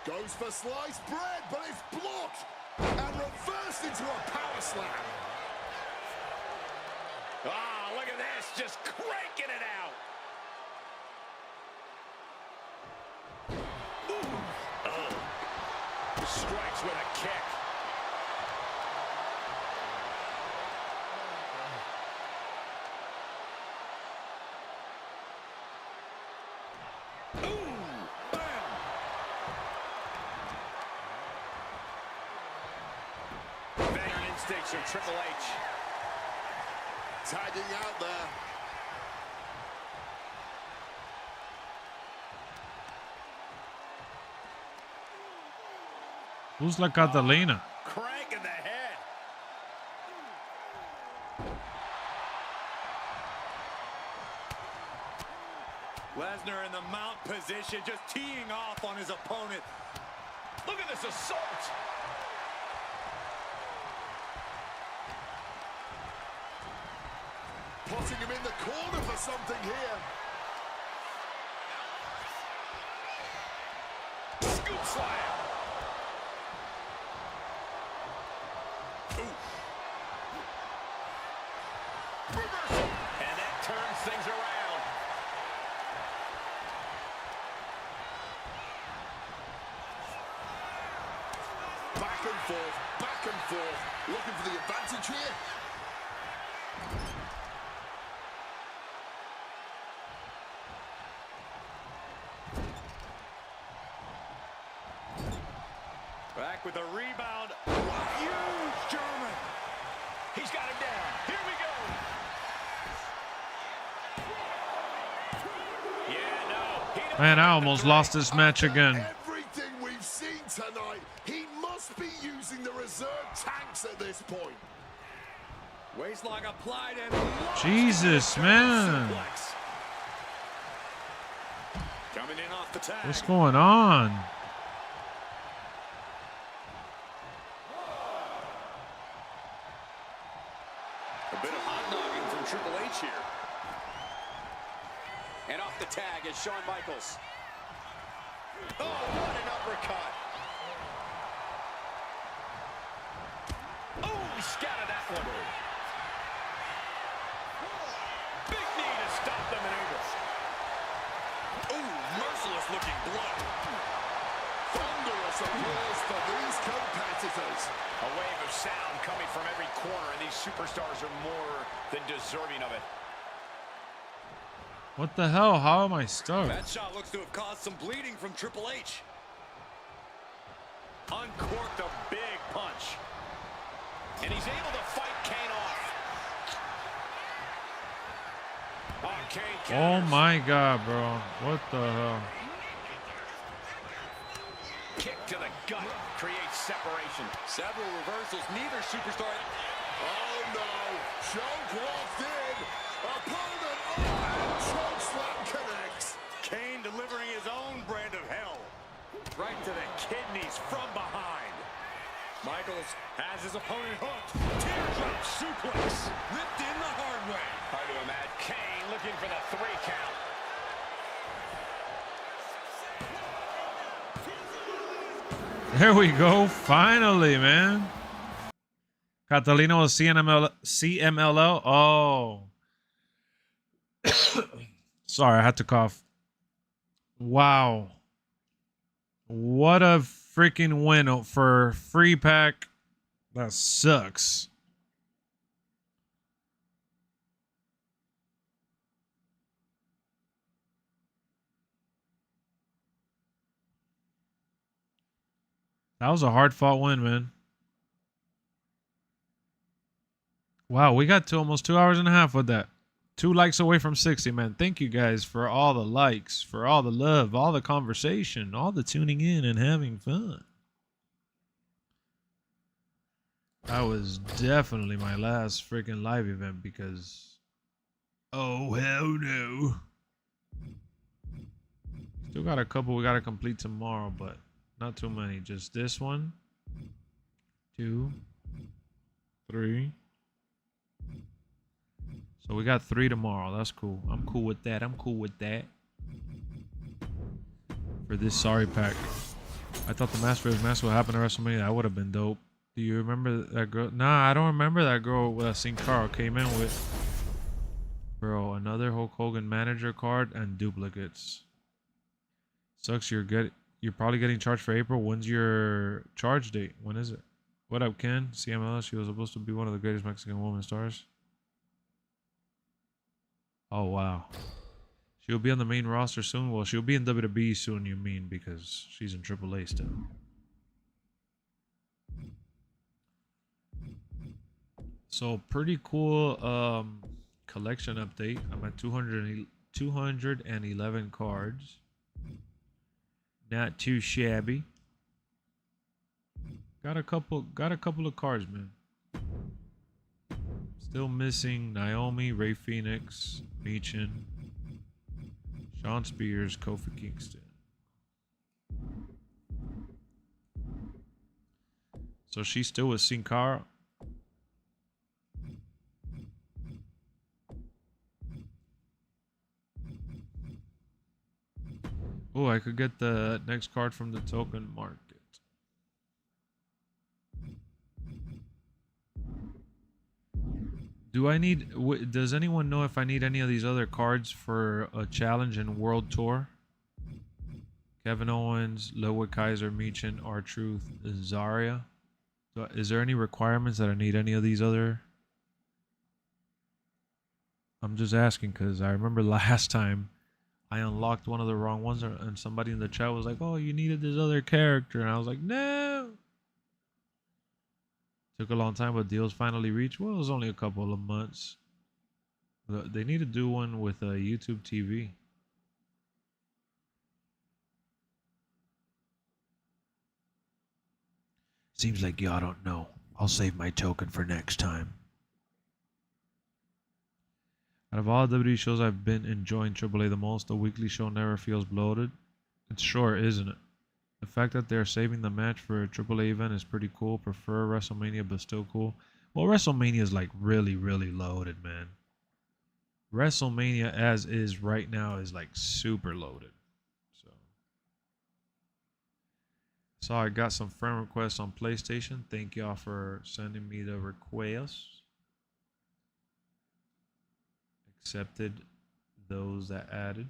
Goes for sliced bread, but it's blocked. And reversed into a power slam. Ah, look at this. Just cranking it out. Ooh. Oh. Strikes with a kick. Instincts of Triple H. Tagging out there. Who's La Catalina? Crank in the head. Lesnar in the mount position, just teeing off on his opponent. Look at this assault. Plotting him in the corner for something here. Scoop slam. Ooh. Reversal. And that turns things around. Back and forth, looking for the advantage here. Back with a rebound. Huge German. He's got him down. Here we go. Yeah, no. Man, I almost lost this match again. Everything we've seen tonight, he must be using the reserve tanks at this point. Waistlock applied and Jesus, man. suplex. Coming in off the tag. What's going on? A bit of hot dogging from Triple H here. And off the tag is Shawn Michaels. Oh, what an uppercut. Oh, he scattered that one. Big knee to stop the maneuver. Ooh, merciless looking blow. Thunderous applause for these competitors. A wave of sound coming from every corner, and these superstars are more than deserving of it. What the hell? How am I stuck? That shot looks to have caused some bleeding from Triple H. Uncorked a big punch. And he's able to fight Kane off. Oh, Kane Oh counters. my God, bro. What the hell? Kick to the gut creates separation. Several reversals, neither superstar. Oh no, choke locked in. Opponent and choke slam connects. Kane delivering his own brand of hell. Right to the kidneys from behind. Michaels has his opponent hooked. Teardrop suplex. Ripped in the hard way. Hard to imagine. Kane looking for the 3 count. There we go. Finally, man. Catalina was CMLL. Oh. Sorry, I had to cough. Wow. What a freaking win for free pack. That sucks. That was a hard fought win, man. Wow, we got to almost 2 hours and a half with that. 2 likes away from 60, man. Thank you guys for all the likes, for all the love, all the conversation, all the tuning in and having fun. That was definitely my last freaking live event because... oh, hell no. Still got a couple we got to complete tomorrow, but not too many. Just this one, 2, 3. So we got 3 tomorrow. That's cool. I'm cool with that. I'm cool with that. For this sorry pack. I thought the Master Race match would happen at WrestleMania. That would have been dope. Do you remember that girl? Nah, I don't remember that girl with Seen Carl came in with. Bro, another Hulk Hogan manager card and duplicates. Sucks you're probably getting charged for April. When's your charge date? When is it? What up, Ken? CMLS, she was supposed to be one of the greatest Mexican women stars. Oh, wow. She'll be on the main roster soon. Well, she'll be in WWE soon, you mean, because she's in AAA still. So, pretty cool collection update. I'm at 211 cards. Not too shabby. Got a couple of cards, man. Still missing Naomi, Ray Phoenix, Meechin, Sean Spears, Kofi Kingston. So she's still with Sin Cara. Oh, I could get the next card from the token market. Do I need... Does anyone know if I need any of these other cards for a challenge in World Tour? Kevin Owens, Ludwig Kaiser, Meechin, R-Truth, Zarya. So is there any requirements that I need any of these other... I'm just asking because I remember last time I unlocked one of the wrong ones and somebody in the chat was like, oh, you needed this other character. And I was like, no. Took a long time, but deals finally reached. Well, it was only a couple of months. They need to do one with YouTube TV. Seems like y'all don't know. I'll save my token for next time. Out of all WWE shows I've been enjoying AAA the most, the weekly show never feels bloated. It's short, isn't it? The fact that they're saving the match for a AAA event is pretty cool. Prefer WrestleMania, but still cool. Well, WrestleMania is like really, really loaded, man. WrestleMania as is right now is like super loaded. So I got some friend requests on PlayStation. Thank y'all for sending me the requests. Accepted those that added.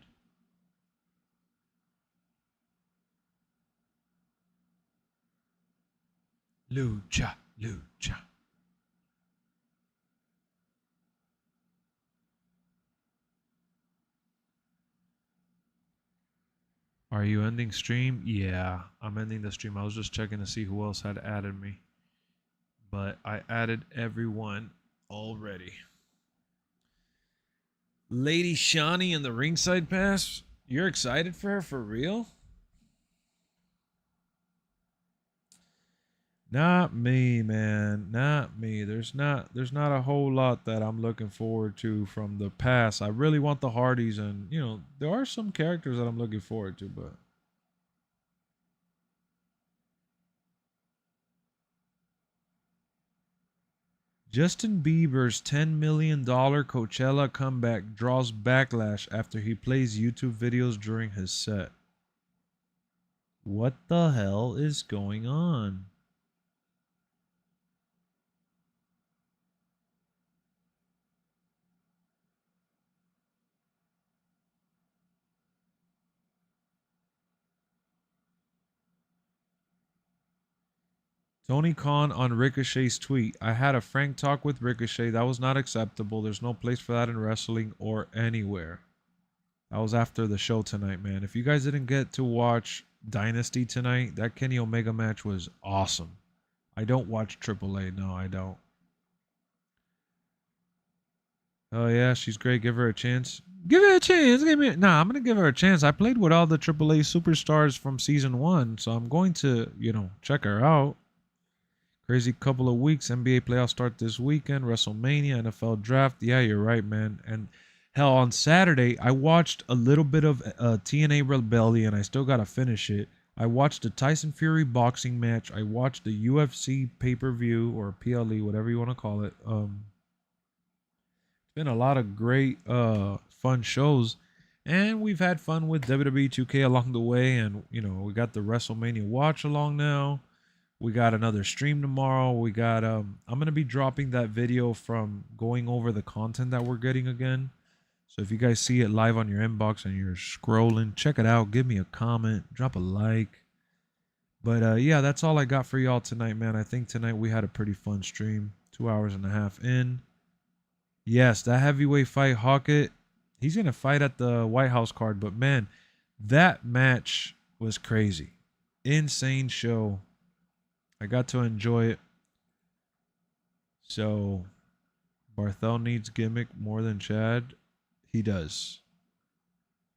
Lucha, lucha. Are you ending stream? Yeah, I'm ending the stream. I was just checking to see who else had added me. But I added everyone already. Lady Shani in the Ringside Pass? You're excited for her for real? Not me, man. Not me. There's not a whole lot that I'm looking forward to from the past. I really want the Hardys, and you know, there are some characters that I'm looking forward to, but Justin Bieber's $10 million Coachella comeback draws backlash after he plays YouTube videos during his set. What the hell is going on? Tony Khan on Ricochet's tweet. I had a frank talk with Ricochet. That was not acceptable. There's no place for that in wrestling or anywhere. That was after the show tonight, man. If you guys didn't get to watch Dynasty tonight, that Kenny Omega match was awesome. I don't watch AAA. No, I don't. Oh, yeah, she's great. Give her a chance. Give her a chance. Nah, I'm going to give her a chance. I played with all the AAA superstars from season 1, so I'm going to, you know, check her out. Crazy couple of weeks. NBA playoffs start this weekend. WrestleMania, NFL draft. Yeah, you're right, man. And hell, on Saturday, I watched a little bit of TNA Rebellion. I still got to finish it. I watched the Tyson Fury boxing match. I watched the UFC pay-per-view or PLE, whatever you want to call it. been a lot of great fun shows, and we've had fun with WWE 2K along the way. And you know, we got the WrestleMania watch along now. We got another stream tomorrow. We got I'm gonna be dropping that video from going over the content that we're getting again. So if you guys see it live on your inbox and you're scrolling, check it out. Give me a comment, drop a like. But yeah, that's all I got for y'all tonight, man. I think tonight we had a pretty fun stream. 2 hours and a half in. Yes, that heavyweight fight, Hawkett, he's going to fight at the White House card. But man, that match was crazy. Insane show. I got to enjoy it. So, Barthel needs gimmick more than Chad. He does.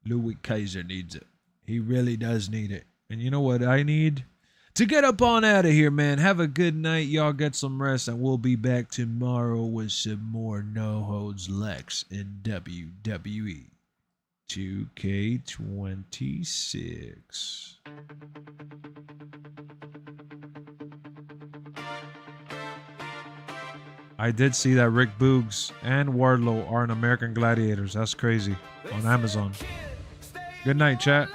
Louis Kaiser needs it. He really does need it. And you know what I need? To get up on out of here, man. Have a good night. Y'all get some rest. And we'll be back tomorrow with some more No Holds Lex in WWE 2k26. I did see that Rick Boogs and Wardlow are in American Gladiators. That's crazy. On Amazon. Good night, chat.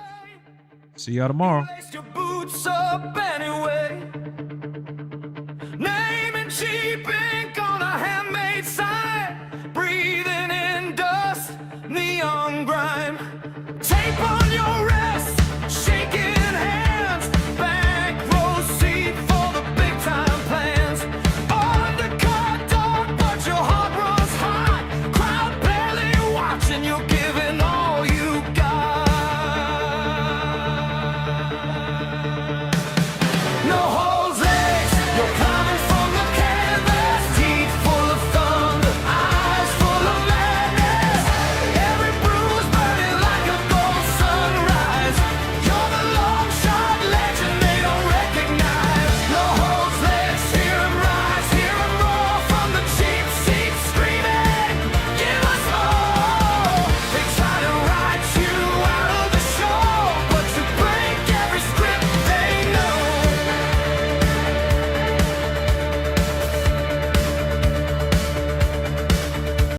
See y'all tomorrow. Lace your boots up anyway.